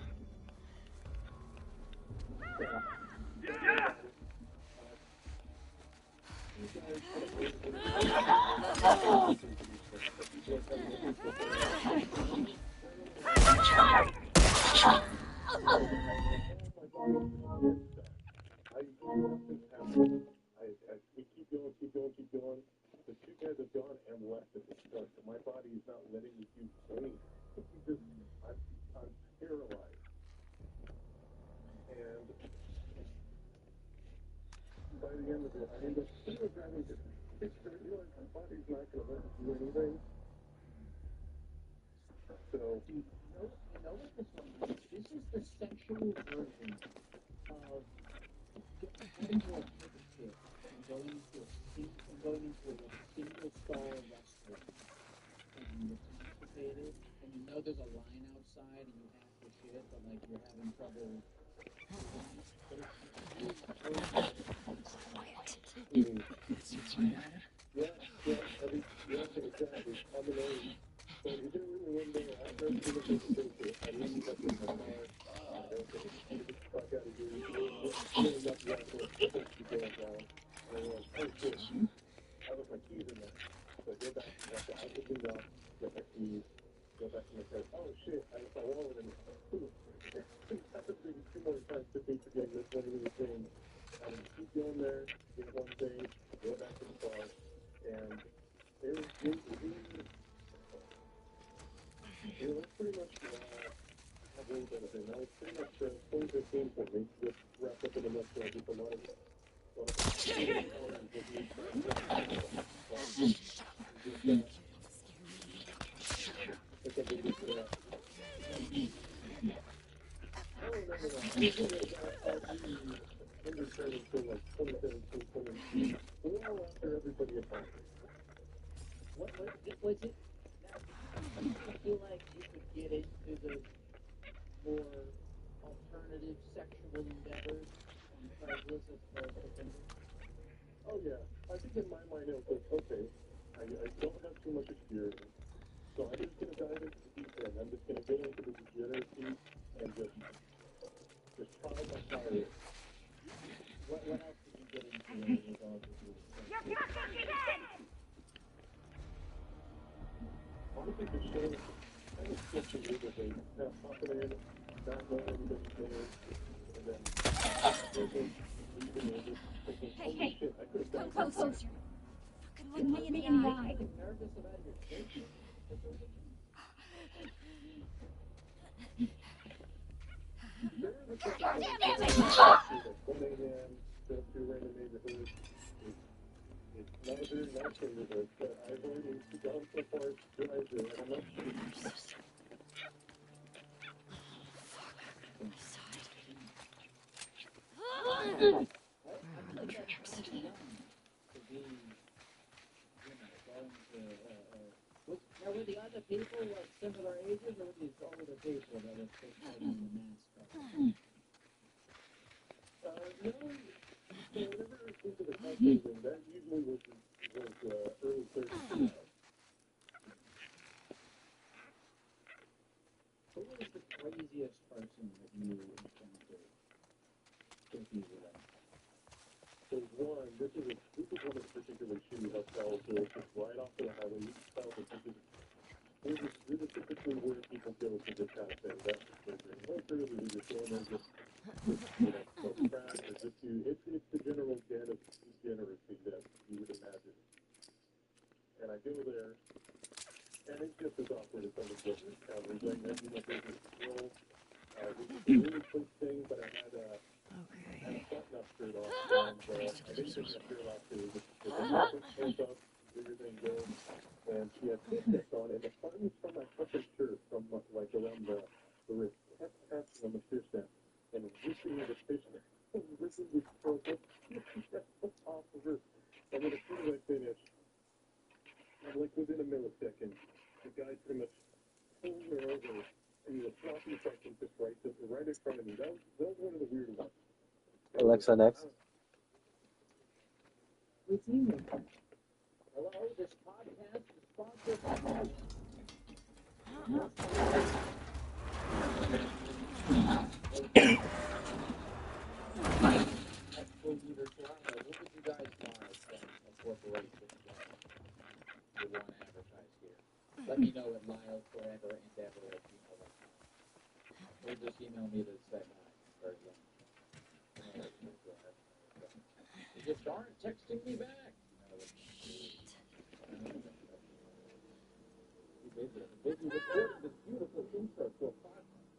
Keep going. The two guys have gone and left at this point, so my body is not letting me do anything. I'm paralyzed. And by the end of it, I end up still having to realize my body's not going to let me do anything. So,
you know what this one is? This is the sexual version of getting into a pit and going into a single stall restaurant and you're constipated and you know there's a line outside and you have to shit but like you're having trouble.
Exactly. On the nose. So you didn't really win there. After everything that they did, I ended up in my car. Get the fuck out of here. Really not the actual thing to go down. And I was like, oh shit. I left my keys in there. So I go back, after I get things off, get my keys, go back to my car. Oh shit, I left my wallet in there. That's a big 2 more times to be forgetting this one little thing. I would keep going there, get one thing, go back to the car, and it was pretty much a little bit of it. That was pretty much 2015 for me. Just wrapped up in a nutshell. Just a lot of after everybody apart.
What was it? I feel like you could get into the more alternative sexual endeavors on Craigslist as opposed to Tinder.
Oh yeah, I think in my mind it was like, okay, I don't have too much experience, so I'm just gonna dive into the deep end. I'm just gonna go into the degeneracy and just try my fire.
What else did you get into when you were going to do this?
Honestly, the show kind of skipped a little bit. Not popping in, not knowing anybody's there, and then leaving and just thinking, holy shit, I could have done
Come closer. Fucking look me in the eye.
Nervous about your safety?
into this, but I've already gone so far as to try to, and I'm not
Now, were the other people like similar ages, or were these older people that were still fighting in the mask?
no, so whenever into the country, that usually was early 30s.
Who was the craziest person that you encountered? Confusing them.
There's one, this is one of the particularly shitty hotels, so it's just right off the highway. You can tell that this is typically where people go for this kind of thing. That's just where they're going through, they're just going there just smoke crack, or just to, it's the general den of degeneracy that you would imagine. And I go there, and it's just as awkward as someone's getting encounters. I met you, there's this girl, this is a really quick thing, but I had a button-up shirt on, and I didn't take my shirt off too, but the quick hands up, do your thing, go. And she had fishnet on, and the buttons from my fucking shirt, from like around the wrist, kept catching on the fishnet, and ripping the fishnet, and ripping the throat off the wrist. And then as soon as I finished, like within a millisecond, the guy pretty much pulled her over, and he was flopping something just right in front of me. That was one of the weird ones.
Alexa, next.
Hello, this podcast is sponsored by... What would you guys buy from a corporation that you want to advertise here? Let me know at lyleforeverendeavor@gmail.com. Or just email me to say hi. Or, you just aren't texting me back. Busy recording this beautiful intro to a podcast.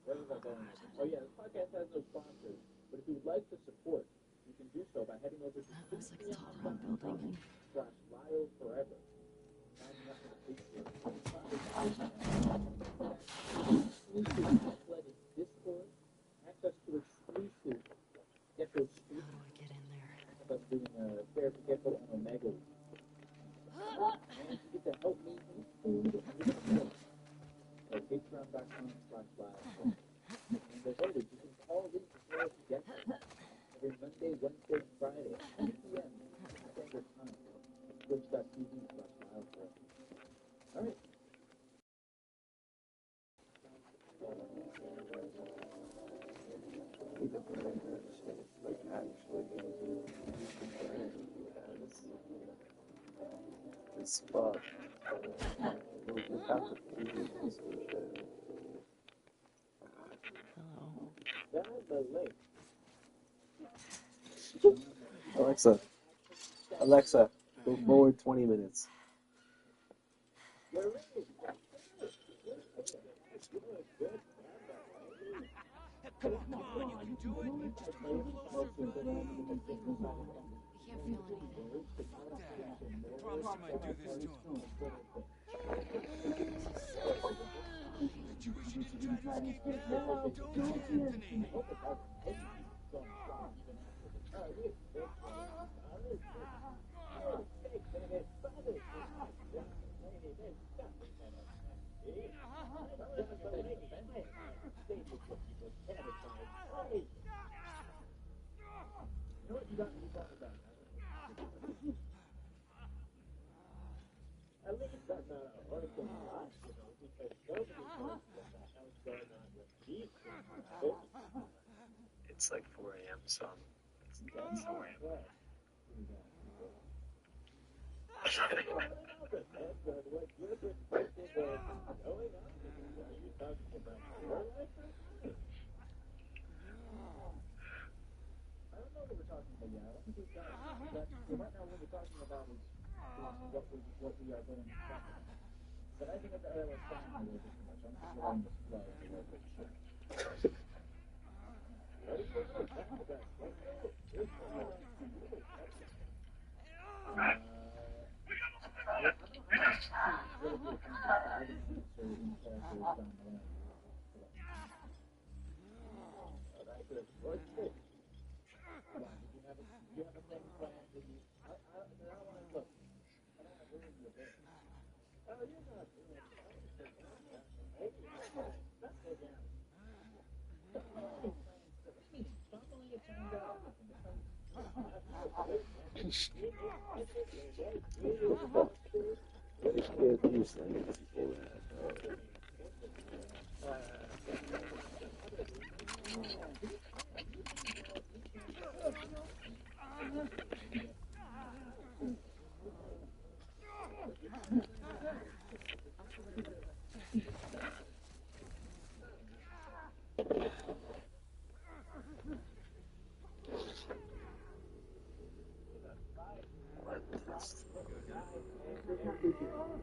Where was I going? Oh yeah, this podcast has no sponsors, but if you would like to support, you can do so by heading over to patreon.com/LyleForever. Signing up for the Patreon. Exclusive uploaded Discord, access to exclusive Gecko Street. How do I get in there? Us doing Fair to Gecko on Omega. And you get to help me eat food and at patreon.com/live. And as always, you can call in to Fair to Gecko every Monday, Wednesday, and Friday at 2 p.m. Standard Time. Twitch.tv/live. All right.
Like actually, this spot. We have to feed some shit. Alexa, go forward 20 minutes.
Come on, you can do it. Just a little closer.
We can't feel anything.
Fuck that. I promise you might do this to him. Did you wish you didn't try to escape this? Don't call Anthony.
You know what you got me talking about? At least that's not a article in the hospital, because nobody knows about what's going on with these things.
It's like 4 a.m., so it's 4 a.m.
I don't know what we're talking about yet. I don't think we've got it. But right now what we're talking about is what we are going to talk about. But I think that was fine a little bit too much. I'm just letting this flow a little bit.
Get these things people that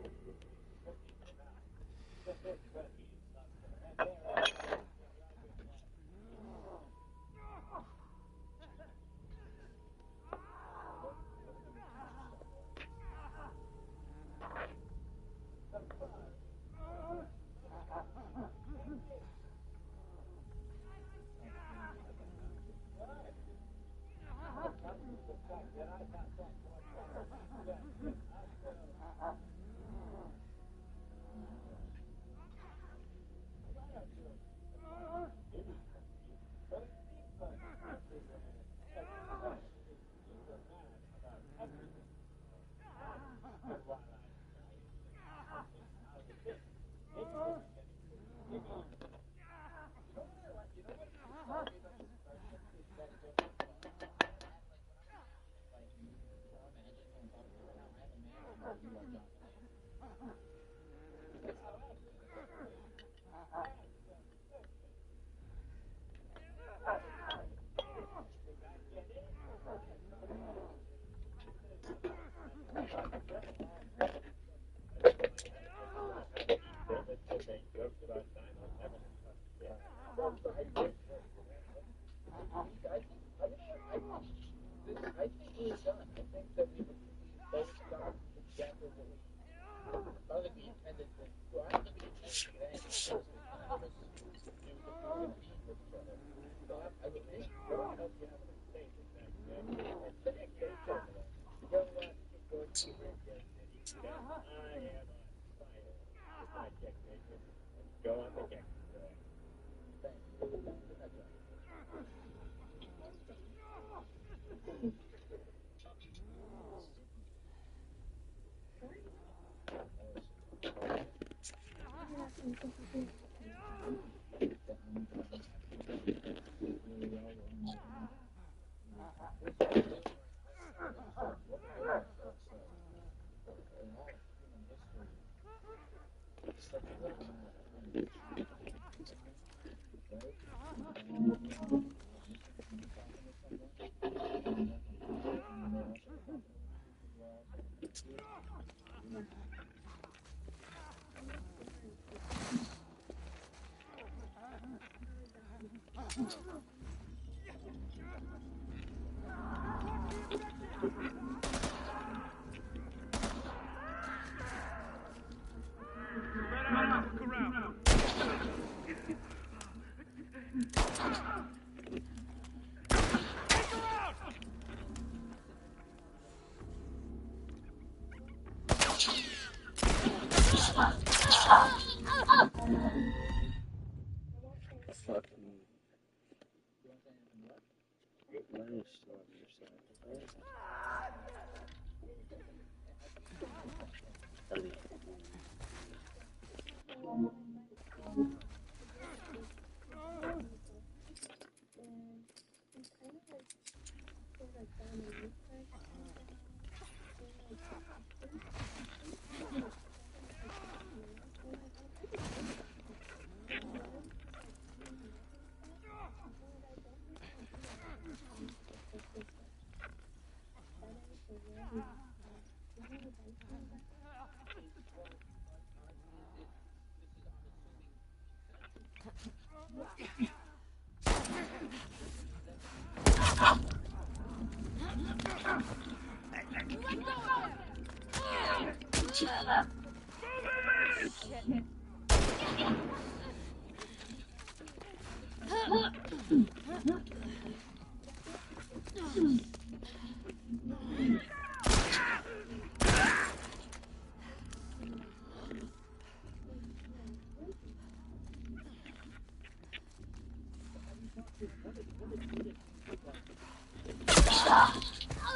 fucking Lenny's still on your side, right? Ellie.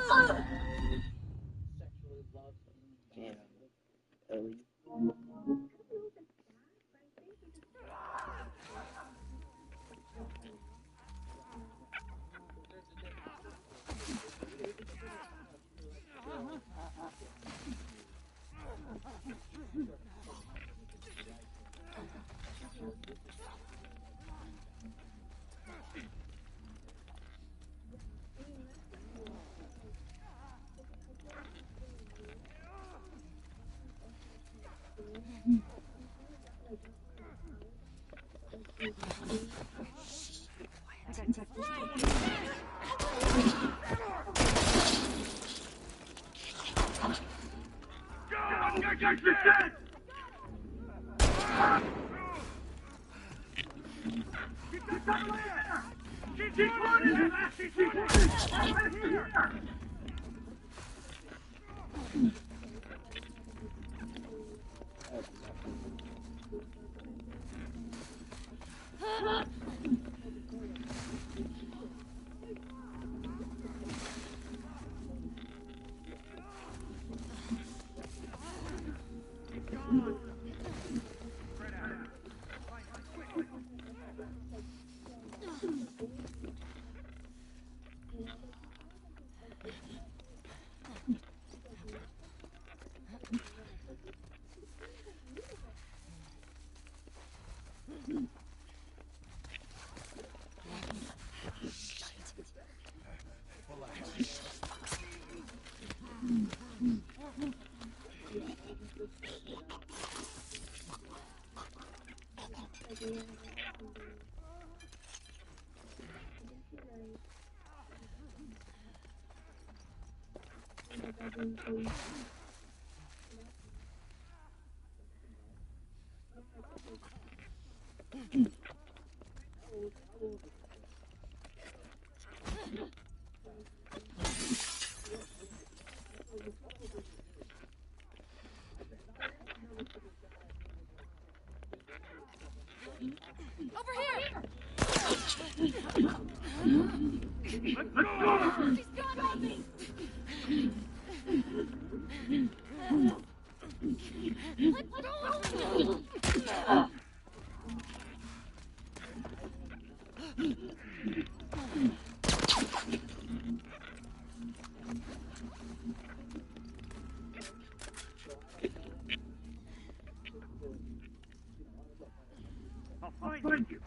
Sexually loves
Yeah. Ellie.
Over here!
Let's go!
She's gone on me!
I'll find you.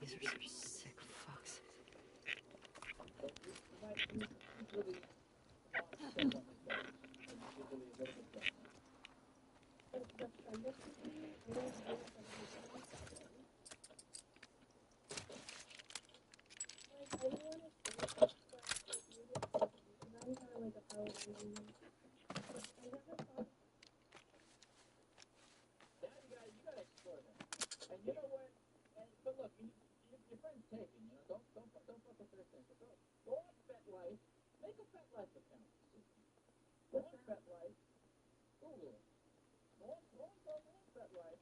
These are some sick fucks.
You gotta explore that. And you know what? But look, your friend's taken. You know, don't fuck with their thing. But go on FetLife. Make a FetLife account. Go on FetLife. Google it. Go on FetLife.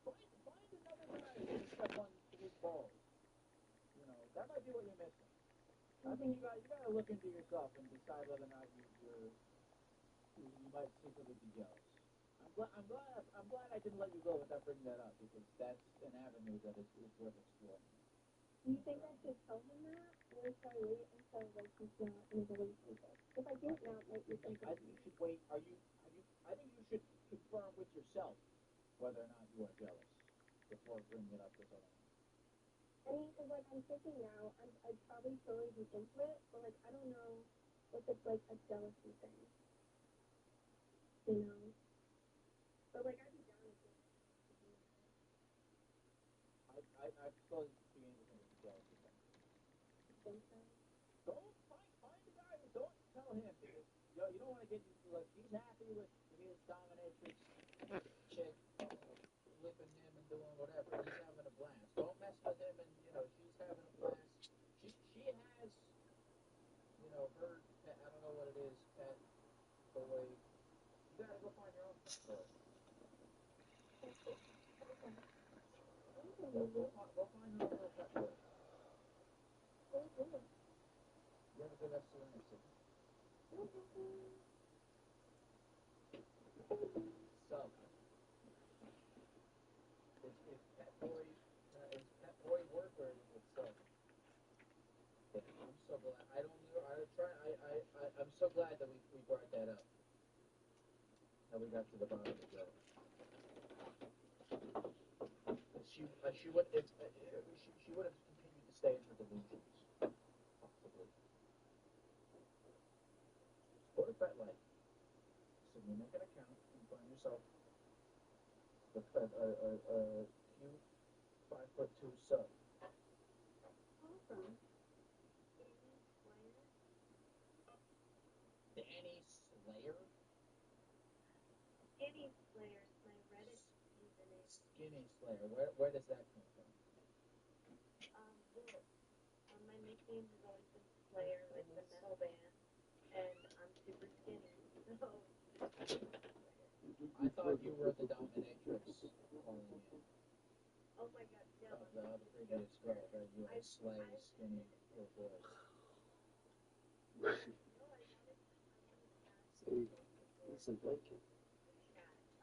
Find another guy who can step on his balls. You know, that might be what you're missing. I think you gotta look into yourself and decide whether or not you might secretly be jealous. I'm glad I didn't let you go without bringing that up, because that's an avenue that is worth exploring.
Do you think I should tell him that, or should I wait until like he's not in a relationship? If I do it now, it might be something.
I think you should wait. I think you should confirm with yourself whether or not you are jealous before bringing it up with someone else.
I mean, because like I'm thinking now, I'd probably totally be into it, but like I don't know if it's like a jealousy thing, you know? But like I'd be down with it.
I still beginning to think it's a jealousy thing.
Think so?
Don't find a guy. Don't tell him because you don't want to get into like he's happy with his dominatrix chick flipping him and doing whatever. He's having a blast. Don't mess with him and she's having a blast. She has her pet, I don't know what it is, pet toy. You gotta go find your own pet toy. Go find her little pet toy. You have a good rest of the night, Sid. So, is pet boy work or is it sub? I'm so glad. I don't know. I'm so glad that we brought that up. That we got to the bottom of the joke. She would have continued to stay in her delusions. Possibly. Go to FetLife. So you make an account and find yourself a cute 5'2" sub.
Awesome.
Danny Slayer?
Skinny Slayer is my Reddit username.
Skinny Slayer. Where does that come from?
Well, my nickname has always been Slayer, like the metal band, and I'm super skinny, so.
I thought you were the dominatrix calling in.
Oh my god, no.
The previous girl, right? You had slay, skinny, little boys.
Listen, blanket.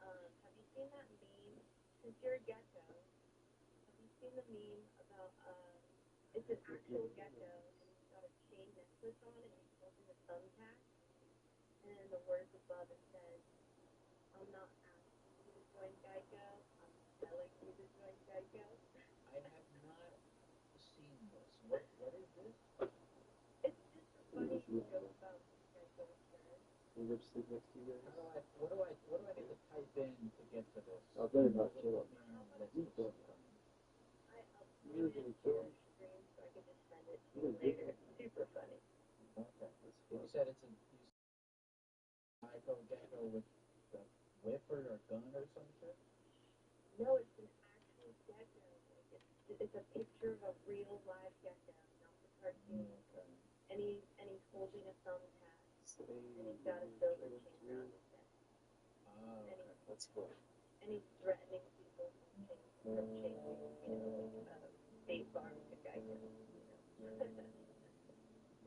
Have you seen that meme? Since you're a gecko, have you seen the meme about, it's an actual gecko, and he's got a chain necklace on, and he's holding a thumbtack, and then the words above it says, I'm not asking you to join Geico, I'm telling you to join Geico.
I have not seen this. What is this?
It's just a funny joke about Geico insurance.
You ever sleep next to you guys?
What do I need to type in to get to this?
I'll better not kill him.
You're gonna kill him? So I can just send it to you later. It's super funny.
Okay. You said it's an iPhone gecko with a whip or a gun or some shit?
No, it's an actual gecko. Like it's a picture of a real live gecko, not the cartoon.
Okay.
And he's holding a thumbtack. And he's got a silver chain around his neck.
Oh, okay.
That's cool.
And he's threatening people from changing, State Farm to Geico.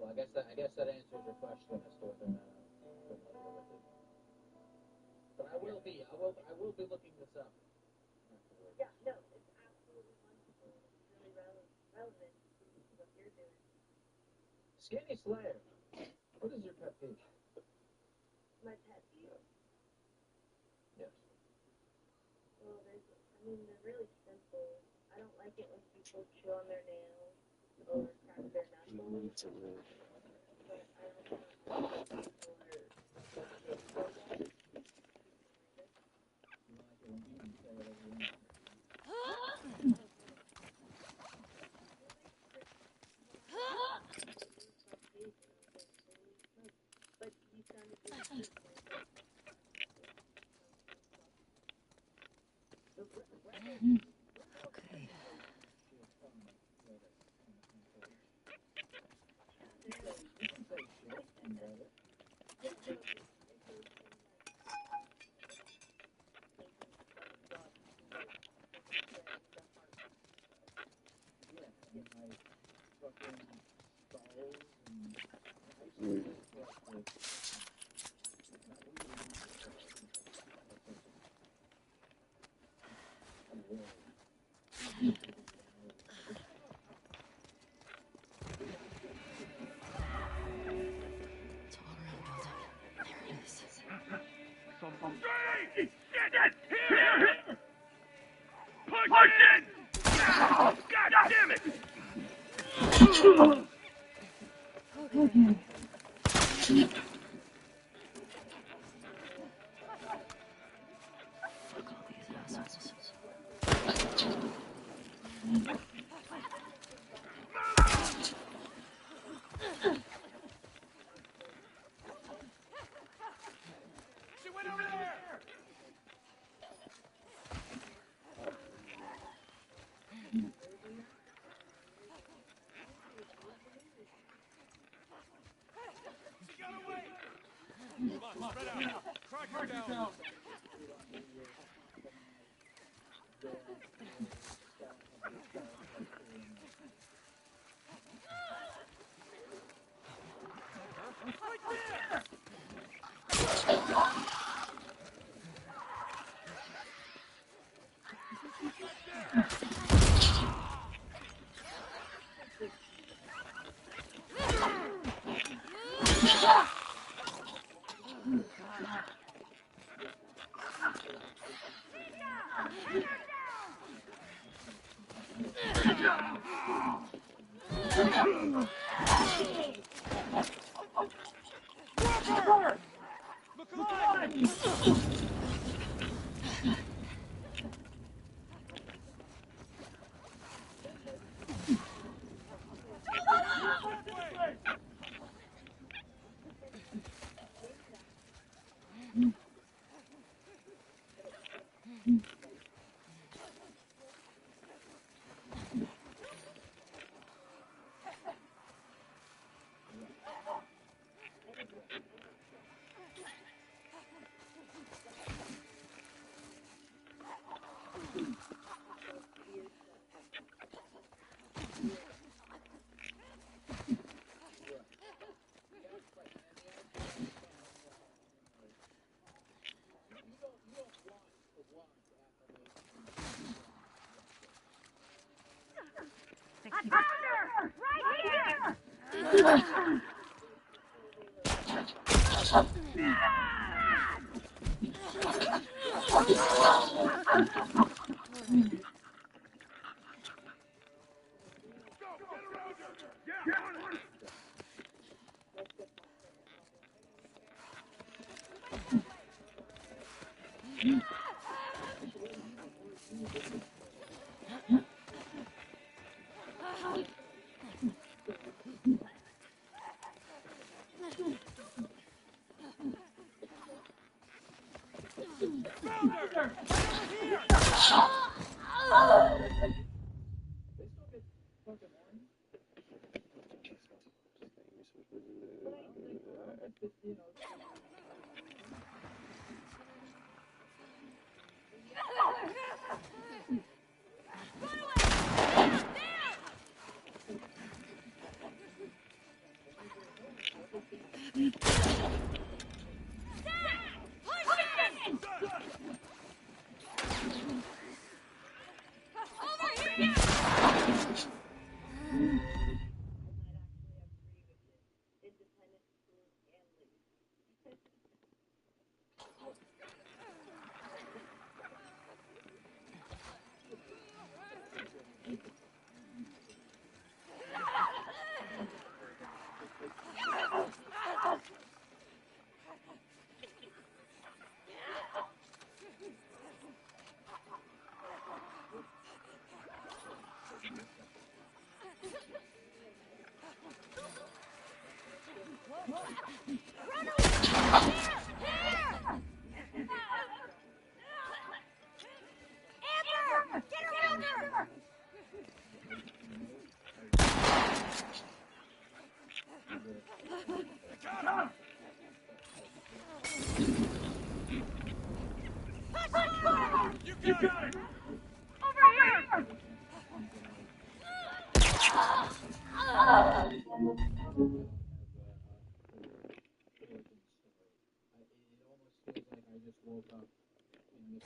Well, I guess that answers your question as to whether or not I'm familiar with it. But I will be looking this up.
Yeah, no, it's absolutely wonderful. It's really relevant to what you're doing.
Skinny Slayer. What is your pet peeve?
My pet peeve?
Yes.
Well, they're really simple. I don't like it when people chew on their nails or crack their knuckles. But I also don't like when people are
You like it when people say whatever you want.
But you sounded really sweet.
Okay.
She went over there! She got away! Come on, spread out. Crack her down. Right there! Look alive!
I found her! Right here!
Found her! Right over here! You got it!
Over here!
I just woke up in this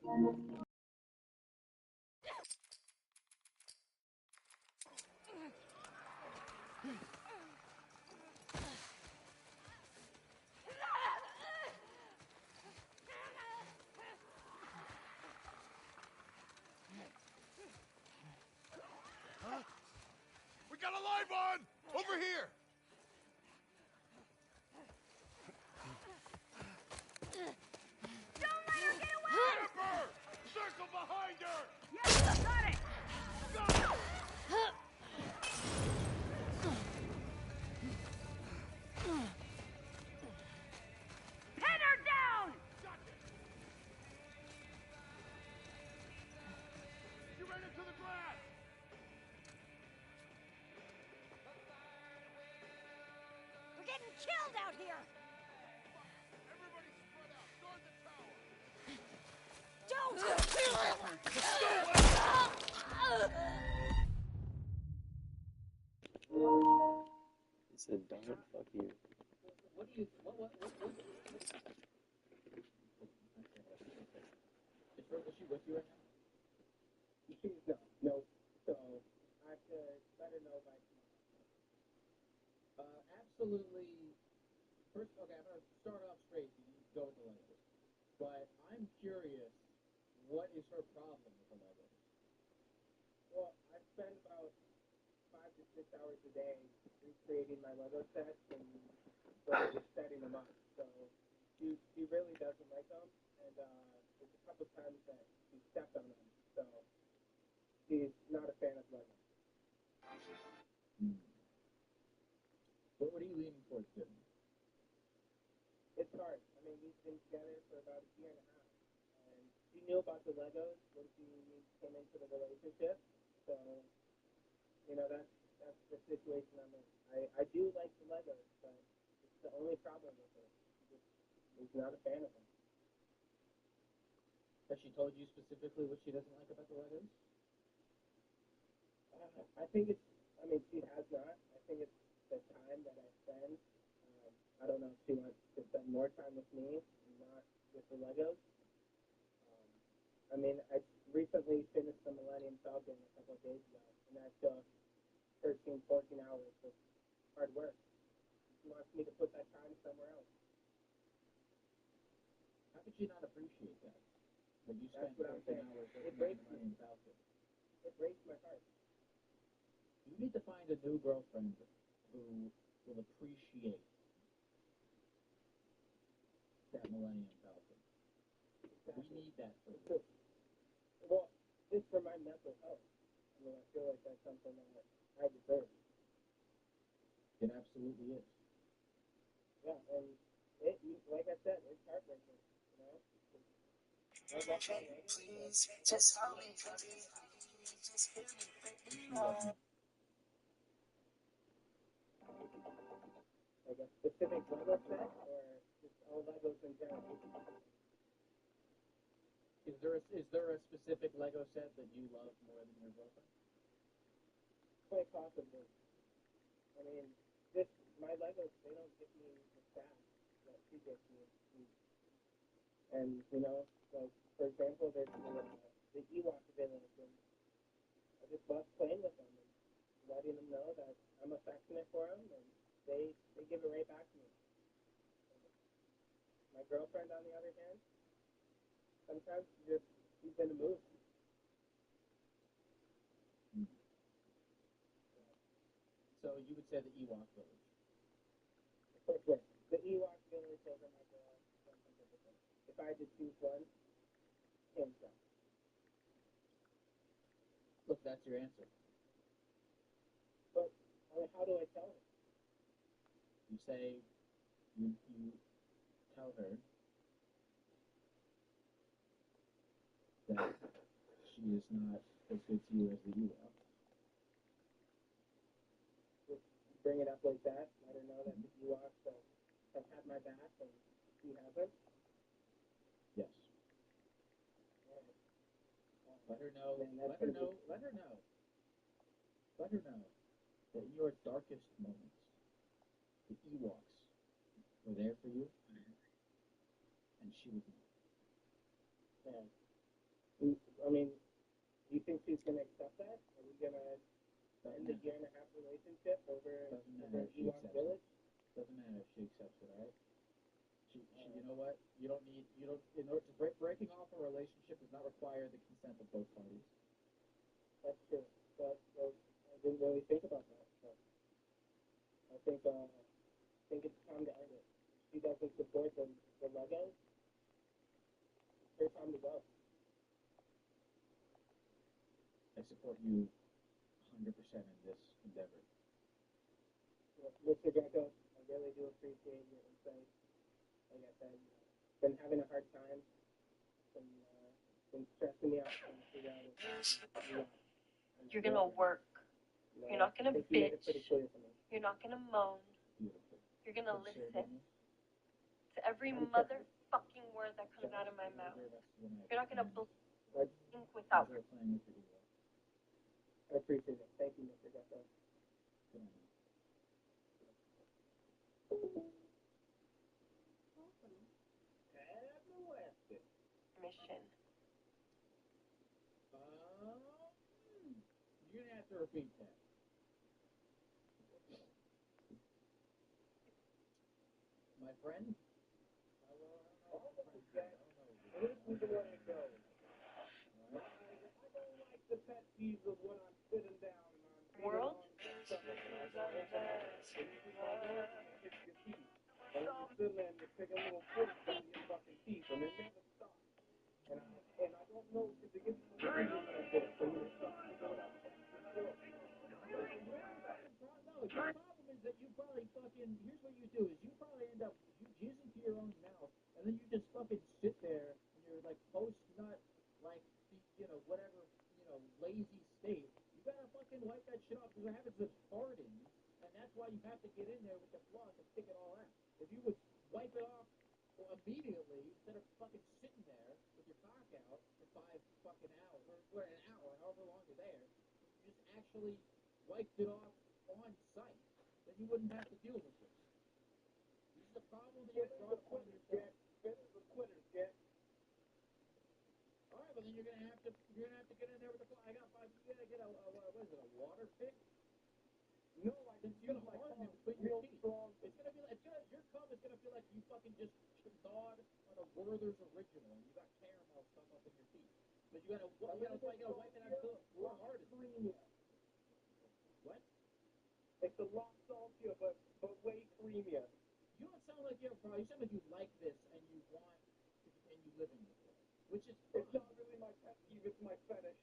Huh? We got a live one! Over here!
Don't let her get away!
Amber! Circle behind her!
Yes, got it!
Got it!
Pin her down!
You ran into the grass!
We're getting killed out here!
Everybody spread out! Guard the tower!
Don't!
He said, "Don't fuck you."
What do you? What? Was she with you right now?
She's not. No. So I have to let her know by tomorrow.
Absolutely. First, okay, I'm gonna start off straight. You need to go with the Legos, but I'm curious. What is her problem with the Legos?
Well, I spend about 5 to 6 hours a day recreating my Lego sets and sort of just setting them up. So she really doesn't like them, and there's a couple times that she stepped on them. So she's not a fan of Lego.
What are you leaning towards doing?
It's hard. I mean, we've been together for about a year and a half, and she knew about the Legos when she came into the relationship. So, you know, that's the situation I'm in. I do like the Legos, but it's the only problem with it. She's not a fan of them.
Has she told you specifically what she doesn't like about the Legos?
I think it's, I mean, she has not. I think it's the time that I spend. I don't know if she wants to spend more time with me and not with the Legos. I mean, I recently finished the Millennium Falcon a couple of days ago, and that took 13, 14 hours of hard work. She wants me to put that time somewhere else.
How could she not appreciate that? That you
That's
spent
what I'm
14
saying.
hours
It
working on
breaks
the Millennium Falcon.
It breaks my heart.
You need to find a new girlfriend who will appreciate that Millennium Falcon. We need that for you.
Well, just for my mental health. I mean, I feel like that's something that I deserve.
It absolutely is.
Yeah, and it, like I said, it's heartbreaking, you know?
Please, just hold me, baby. Just hear me, baby.
Like a specific Lego set, or just all Legos in general?
Is there a specific Lego set that you love more than your girlfriend?
Quite possibly. I mean, just my Legos, they don't give me the stats that she gives me. And, you know, like, for example, there's the Ewok village, and I just love playing with them and letting them know that I'm affectionate for them, and they give it right back to me. My girlfriend, on the other hand, sometimes she's in a mood.
So you would say the Ewok village.
Okay. The Ewok village over my girl, 100%. If I had to choose one, hands down.
Look, that's your answer.
But I mean, how do I tell her?
You say, you tell her that she is not as good to you as the Ewok.
Just bring it up like that, let her know that the Ewoks have had my back and she hasn't.
Yes. Let her know. Let her know that in your darkest moments, the Ewoks were there for you, and she was not.
And I mean, do you think she's gonna accept that? Are we gonna end the year and a half relationship over Ewok Village?
Doesn't matter if she accepts it, alright? You know what? You don't, in order to breaking off a relationship does not require the consent of both parties.
That's true. But I didn't really think about that. But I think it's time to end it. She doesn't support the Legos. It's her time to go.
I support you 100% in this endeavor.
Mr. Greco, I really do appreciate your insight. Like I said, been having a hard time. Been stressing me out trying to figure out what
You're gonna work. You're not gonna bitch. You're not gonna moan. You're gonna listen to every motherfucking word that comes out of my mouth. You're not gonna blink without.
I appreciate it. Thank you, Mr. Greco.
Mission.
You're gonna have to repeat that. My friend?
Where's we the way to go? I don't like the pet peeves of when I'm sitting down and I'm
World?
And you're sitting there and you're picking little foot out of your fucking teeth and it never stops. And I don't know if it gets so you stop going out
No, your problem is that you probably fucking, here's what you do, is you probably end up jizzing to your own mouth, and then you just fucking sit there in your, like, post-nut, like, whatever, lazy state. You gotta fucking wipe that shit off, because what happens is farting, and that's why you have to get in there with the floss and pick it all out. If you would wipe it off immediately, instead of fucking sitting there with your cock out for 5 fucking hours, or an hour, however long you're there, you just actually wiped it off on site, then you wouldn't have to deal with this. This is a problem that you brought upon yourself.
Spinners are quitters, Jack.
All right, but then you're gonna have to get in there with the. I got 5. You gotta get what is it? A water pick?
No, I just use my
tongue
tongue
between
real
your teeth.
strong.
Your cum is gonna feel like you fucking just gnawed on a Werther's original, and you got caramel stuck up in your teeth. But you gotta wipe it out so hard. What?
It's a lot saltier, but way creamier.
You don't sound like you have a problem. You sound like you like this and you want to continue living this way, which is fine.
It's not really my pet peeve, it's my fetish.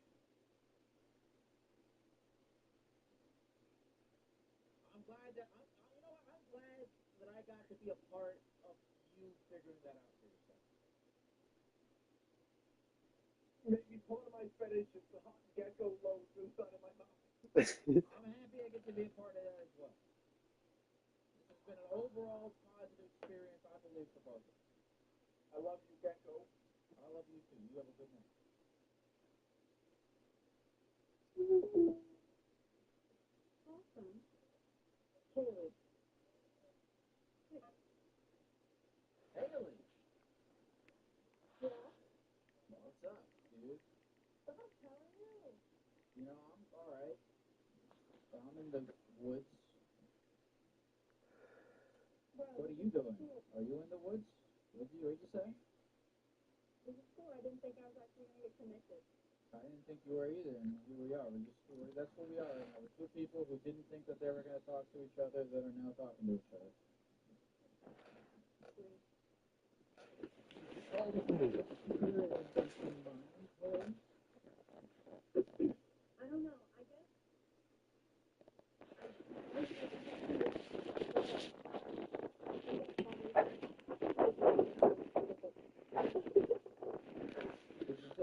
I'm glad that I'm glad that I got to be a part of you figuring that out for yourself.
Maybe part of my fetish is the hot gecko loads inside of my mouth.
I'm happy I get to be a part of that as well. This has been an overall positive experience, I believe, for both of us.
I love you, Gecko.
I love you too. You have a good night.
Awesome. Haley.
Haley!
Yeah?
What's up, dude?
Stop telling you.
I'm alright. I'm in the woods.
Well,
What are you doing? Are you in the woods? What did you say?
This is cool. I didn't think I was actually going to get connected.
I didn't think you were either, and here we are. That's what we are right now. We're two people who didn't think that they were going to talk to each other that are now talking to each other.
I don't know. I guess.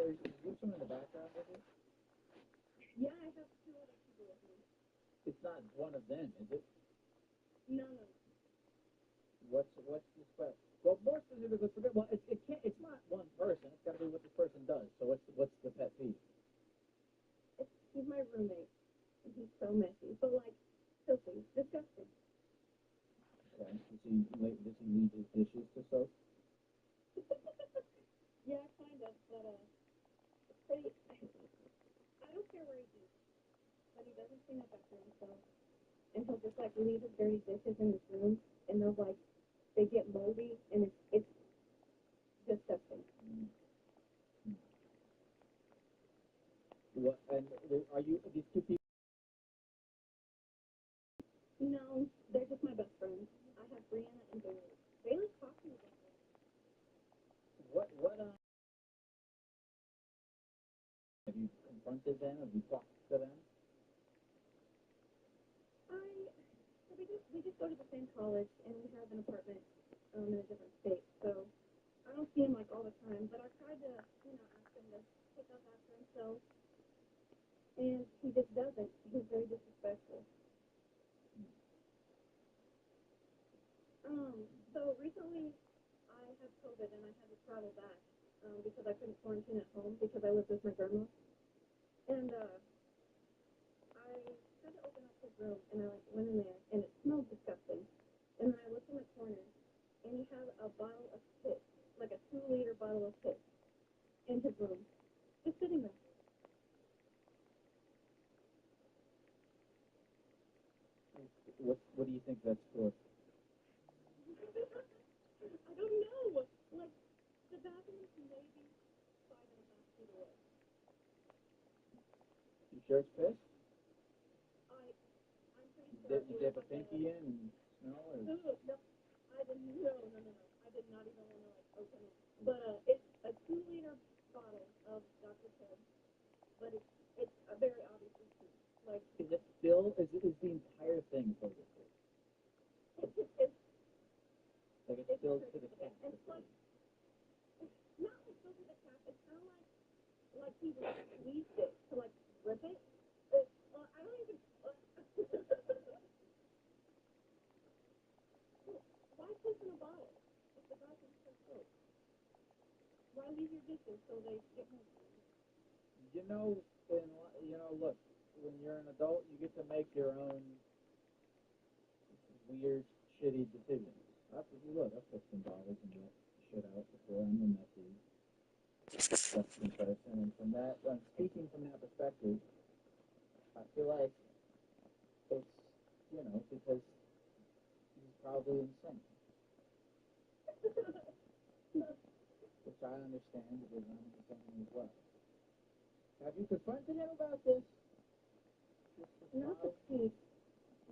Is there someone in the background with you?
Yeah, I have 2 other people with me.
It's not one of them, is it?
No.
What's this question? Well, more specifically for them, it's not one person. It's got to be what this person does. So what's the pet peeve?
He's my roommate, and he's so messy. So, like, filthy, disgusting.
Okay. Does he leave his dishes to soak?
Yeah, kind of, but,
But I don't care where he eats, but he doesn't clean up after himself. And he'll just, like, leave his dirty dishes in his room, and they'll, like, they get moldy, and it's disgusting.
What? And are you these two people?
No, they're just my best friends. I have Brianna and Bailey. Bailey talked to me about it.
What? Have you confronted them? Have you talked to them?
So we just go to the same college, and we have an apartment in a different state. So I don't see him like all the time, but I tried to, ask him to pick up after himself, and he just doesn't. He's very disrespectful. So recently I had COVID and I had to travel back because I couldn't quarantine at home because I lived with my grandma. And I had to open up his room and I went in there and it smelled disgusting. And then I looked in the corner and he had a bottle of piss, like a 2-liter bottle of piss in his room, just sitting there.
What do you think that's for?
I don't know. Like, the bathroom is maybe 5.5 feet away.
You sure it's piss?
I'm pretty sure.
Did you dip a pinky in and smell or?
No, I didn't. No. I did not even want to open it. But it's a 2-liter bottle of Dr. Pepper. But it's very obviously pee. Like,
Is it still? Is the entire thing filled with piss?
it's
Like it's filled to the cap?
It's like, it's not like filled to the cap. It's kind of like he squeezed it to like rip it. But I don't even. Why piss in a bottle if the bathroom's so close? Why leave your dishes so they get more clean?
Look, when you're an adult, you get to make your own weird, shitty decisions. I've put some bottles and get shit out before. I'm a messy, disgusting person, and from that, speaking from that perspective, I feel like it's, because he's probably insane. Which I understand because I'm insane as well. Have you confronted him about this?
Not the speed.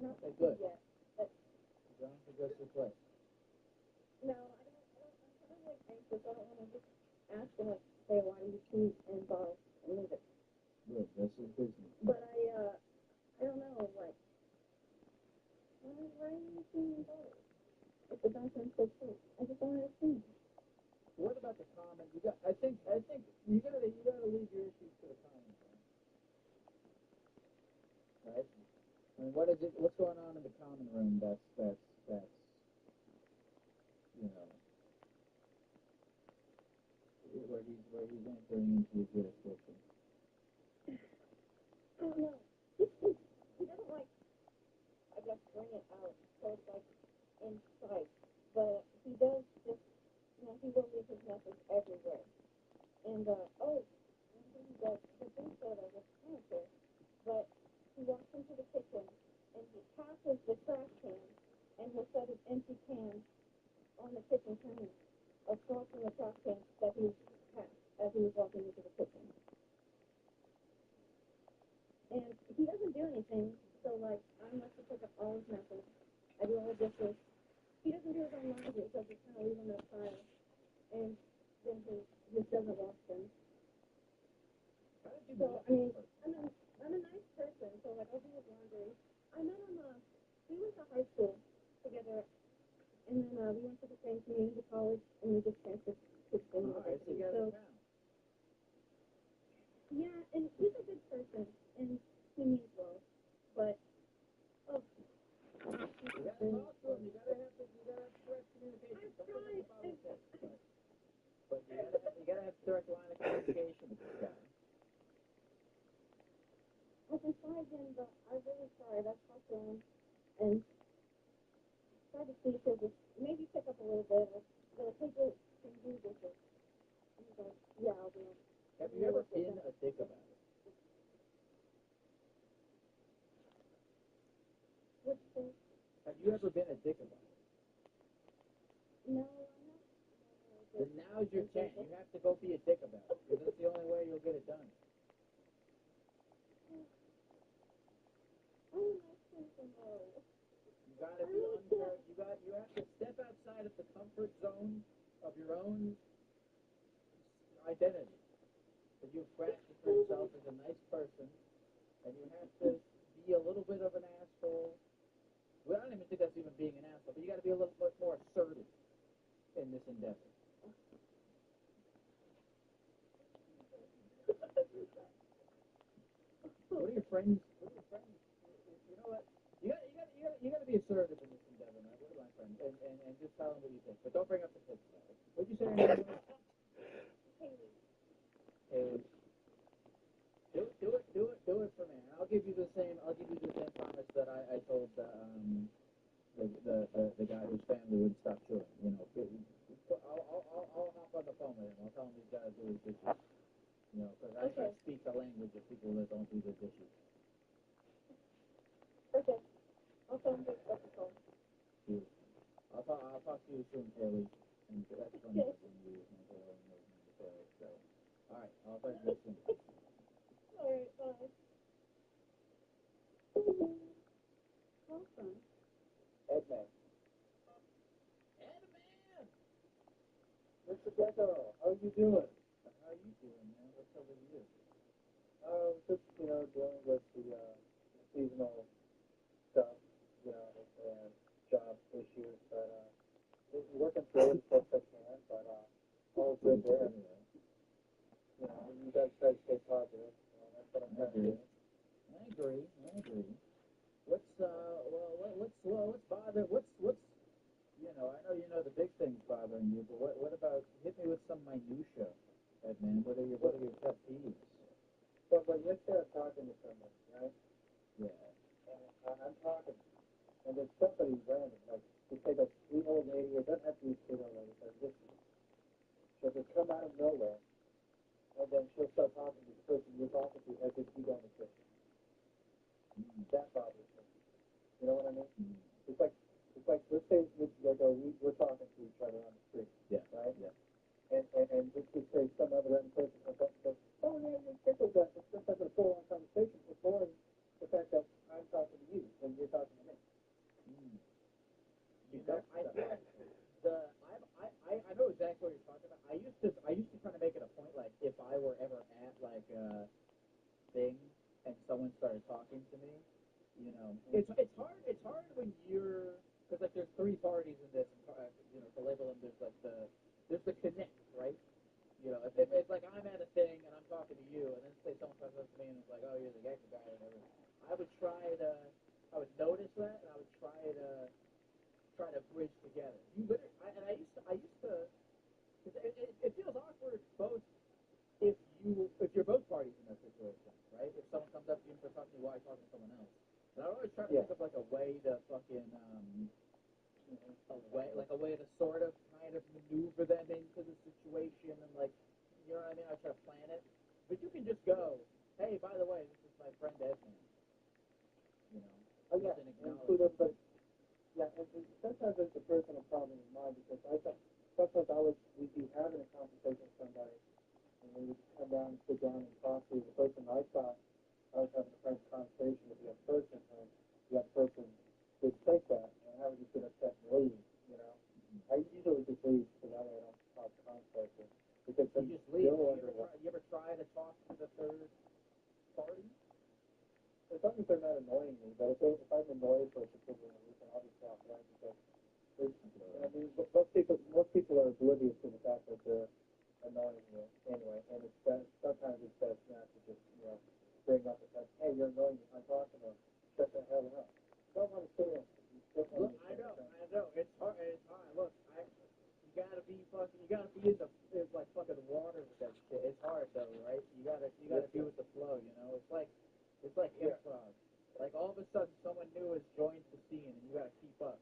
Not the
good.
speed yet. But
You're going to go to the place.
no, I'm kind of like anxious. I don't want to just ask him like, hey, why do you pee and bottle and leave it?
Good, this is business.
But I don't know, like, why are you peeing and bottle? If the bathroom's so close, I just don't understand.
What about the common? I think you gotta leave your issues to the common room, right? I mean, what's going on in the common room? That's where he's entering into your jurisdiction.
I don't know. He doesn't like, I guess, bring it out so it's like in sight, but he does just, he will leave his messes everywhere. And one thing he does, he thinks that I just don't care, but he walks into the kitchen and he passes the trash can and he'll set his empty can on the kitchen counter across from the trash can that he passed as he was walking into the kitchen. And he doesn't do anything, so like I'm left to pick up all his messes. I do all the dishes. He doesn't do his own laundry, so I just kind of leave him in a pile, and then he just doesn't wash them. So I mean, I'm a nice person, so like I'll do his laundry. I met him. We went to high school together, and then we went to the same community college, and we just transferred to the same university. So yeah, and he's a good person, and he means well, but
you gotta talk to him. You gotta have direct communication. But you gotta have direct line of communication with this guy.
I can try again, but I really tried. I talked to him and tried to see if he'll just maybe pick up a little bit. But take it and do dishes. And he's like, yeah, I'll do it. So
Have you ever been a dick about it?
Which thing?
Have you ever been a dick about it?
No, I'm not.
Then now's your chance. You have to go be a dick about it, because that's the only way you'll get it done.
I'm actually no.
You gotta be unfair. You have to step outside of the comfort zone of your own identity that you've crafted for yourself as a nice person, and you have to be a little bit of an asshole. Well, I don't even think that's even being an asshole, but you got to be a little bit more assertive in this endeavor. What are your friends? You know what? You got to be assertive in this endeavor, man. What are my friends? And just tell them what you think, but don't bring up the kids. What'd you say? Hey, do it for me. I'll give you the same promise that I told the guy whose family wouldn't stop chewing. You know, I'll hop on the phone with him. I'll tell him he's got to do his dishes. You know, because I can't speak the language of people that don't do their dishes.
Okay. I'll tell him to pick up the phone.
I'll talk to you soon, Ellie. And that's funny when you so. All right, I'll talk to you soon.
All right, bye. Awesome.
Edman. Mr. Gecko, how you doing?
How you doing, man? What's up with you?
Just, dealing with the seasonal stuff, and job issues, but working through it as best I can, but all good there. You guys try to stay positive. That's what I'm trying to do.
I agree. What's bother? I know you know the big things bothering you, but what about? Hit me with some minutia, Edman. What are your pet peeves?
But let's say I'm talking to somebody, right?
Yeah.
And I'm talking, and there's somebody random, like you take a sweet old lady, it doesn't have to be a sweet old lady, but she'll just come out of nowhere, and then she'll start talking to the person you're talking to as if you don't exist. That bothers me. You know what I mean? It's like let's say we're talking to each other on the street, right?
Yeah.
And just say some other random person comes up and goes, oh yeah, you're pickle guy. It's just like a full-on conversation before the fact that I'm talking to you and you're talking to me.
I know exactly what you're talking about. I used to kind of make it a point, like if I were ever at like a thing and someone started talking to me, it's hard when you're, because like there's three parties in this, to label them. There's the connect, right? If it's like I'm at a thing and I'm talking to you, and then say someone comes up to me and it's like, oh, you're the gecko guy or whatever, I would notice that, and I would try to bridge together. I used to, cause it feels awkward both if you're both parties in that situation, right? If someone comes up to you and starts talking to you while you're talking to someone else, and I always try to think of like a way to fucking a way to sort of kind of maneuver them into the situation, and like, you know what I mean? I try to plan it, but you can just go, hey, by the way, this is my friend Edman.
Oh yeah, include but yeah, and sometimes it's a personal problem of mine because sometimes we'd be having a conversation with somebody, and we would come down and sit down and talk to the person I thought I was having a friendly conversation with the other person, and the other person would think that, and I would just get upset and leave, I usually just leave so that way I don't cause conflict, because
you just leave. You ever try to talk to the third party?
As long as they're not annoying me, but if I'm annoyed for a particular reason, I'll just walk away because most people are oblivious to the fact that they're annoying you anyway, and sometimes it's best not to just bring up the fact, hey, you're annoying me, I'm talking to them, shut the hell up. Don't want to sit in.
Look, I know. It's hard. Look, you gotta be in the like fucking water with that shit. It's hard though, right? You gotta be with the flow. It's like improv. Like all of a sudden someone new has joined the scene, and you gotta keep up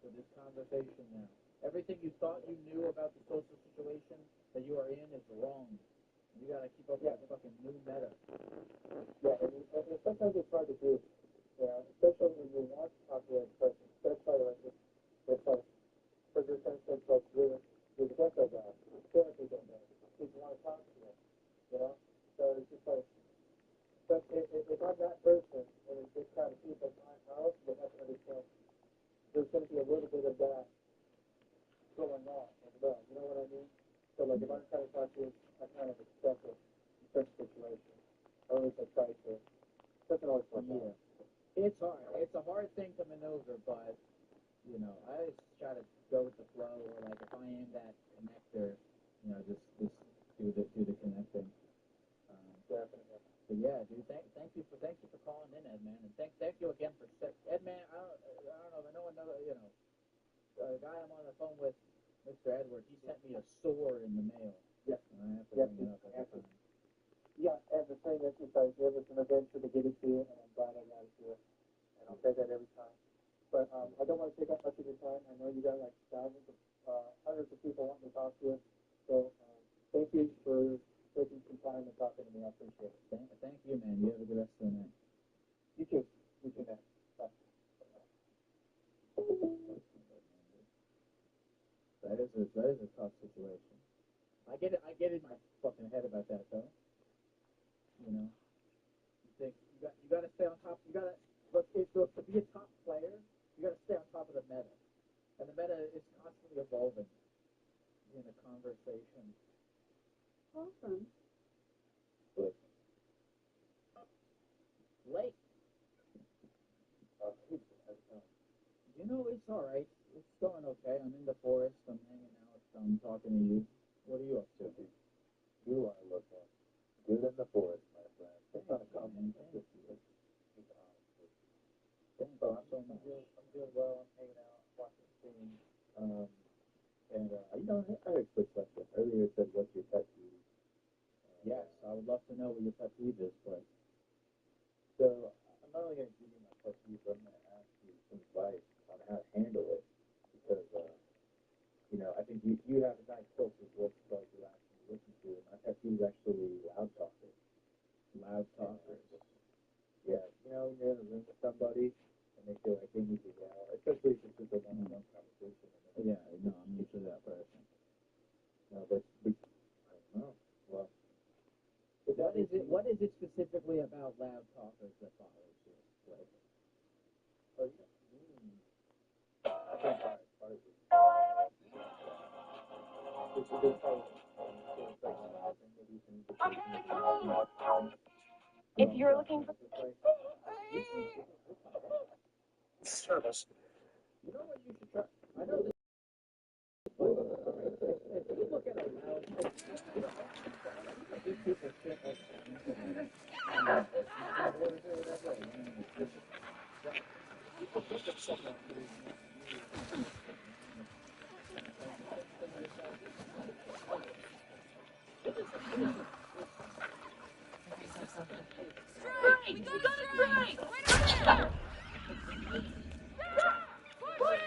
with this conversation now. Everything you thought you knew about the social situation that you are in is wrong. You gotta keep up with the fucking new meta.
Yeah, and sometimes it's hard to do. Yeah, especially when you want to talk to that person. Especially like it's like, for instance, like you're the gecko guy. Therapy don't know. People want to talk to you. You know? So it's just like, but if I'm that person and it's this kind of people in my house, then that's going to be there's going to be a little bit of that going on as well. You know what I mean? So like if I'm trying to talk to you, I kind of expect it in such situations. Or at least I try to. It doesn't always work out.
It's hard. It's a hard thing to maneuver, but you know, I just try to go with the flow, or like if I am that connector, you know, just do the connecting.
Definitely.
But yeah, dude, thank you for calling in, Ed, man, and thank you again for Ed, man. I don't know if I know another, you know, the guy I'm on the phone with, Mr. Edward. He sent me a sword in the mail.
Yes.
And I have to bring it up every time.
Yeah, and the thing is it was an adventure to get it to you, and I'm glad I got it to you. And I'll say that every time. But I don't want to take up much of your time. I know you got like thousands of, hundreds of people wanting to talk to you. So thank you for taking some time and talking to me. I appreciate it.
Thank you, man. You have a good rest of the night.
You too. You too, man. Bye.
That is a tough situation. I get in my fucking head about that though. You know, you think you gotta stay on top. You gotta to be a top player. You gotta stay on top of the meta, and the meta is constantly evolving in a conversation.
Awesome.
But late. You know, it's all right. It's going okay. I'm in the forest. I'm hanging out. I'm talking to you. What are you up to?
You are looking good in the forest, my friend. It's not a compliment.
Thank you.
I'm doing well. I'm hanging out, watching things. And you know, I had a quick question. Earlier it said, "What's your pet peeve?"
Yes, I would love to know what your pet peeve is, but
so I'm not only going to give you my pet peeve, but I'm going to ask you some advice on how to handle it, because you know, I think you have a nice filter of what you actually listen to, and my pet peeve is actually loud talkers.
Loud talkers.
Yeah, you know, when you're in a room with somebody and they feel like they need to yell, especially if it's just a one-on-one conversation.
Yeah, no, I'm usually that person.
No, but I don't know. Well,
what is it specifically about loud talkers that bothers you? Like,
I think part of it. It's a good part of it.
If you're looking for
Service.
you know what you should try? I know this. If you look at a loud, these people shit all the time.
We got a strike! Right over there! Push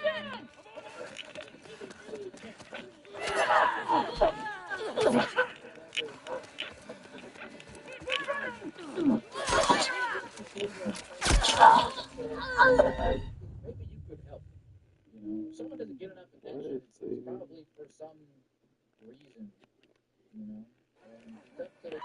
it!
Maybe you could help. You know, if someone doesn't get enough attention, it's probably for some reason. You know, and it's up to the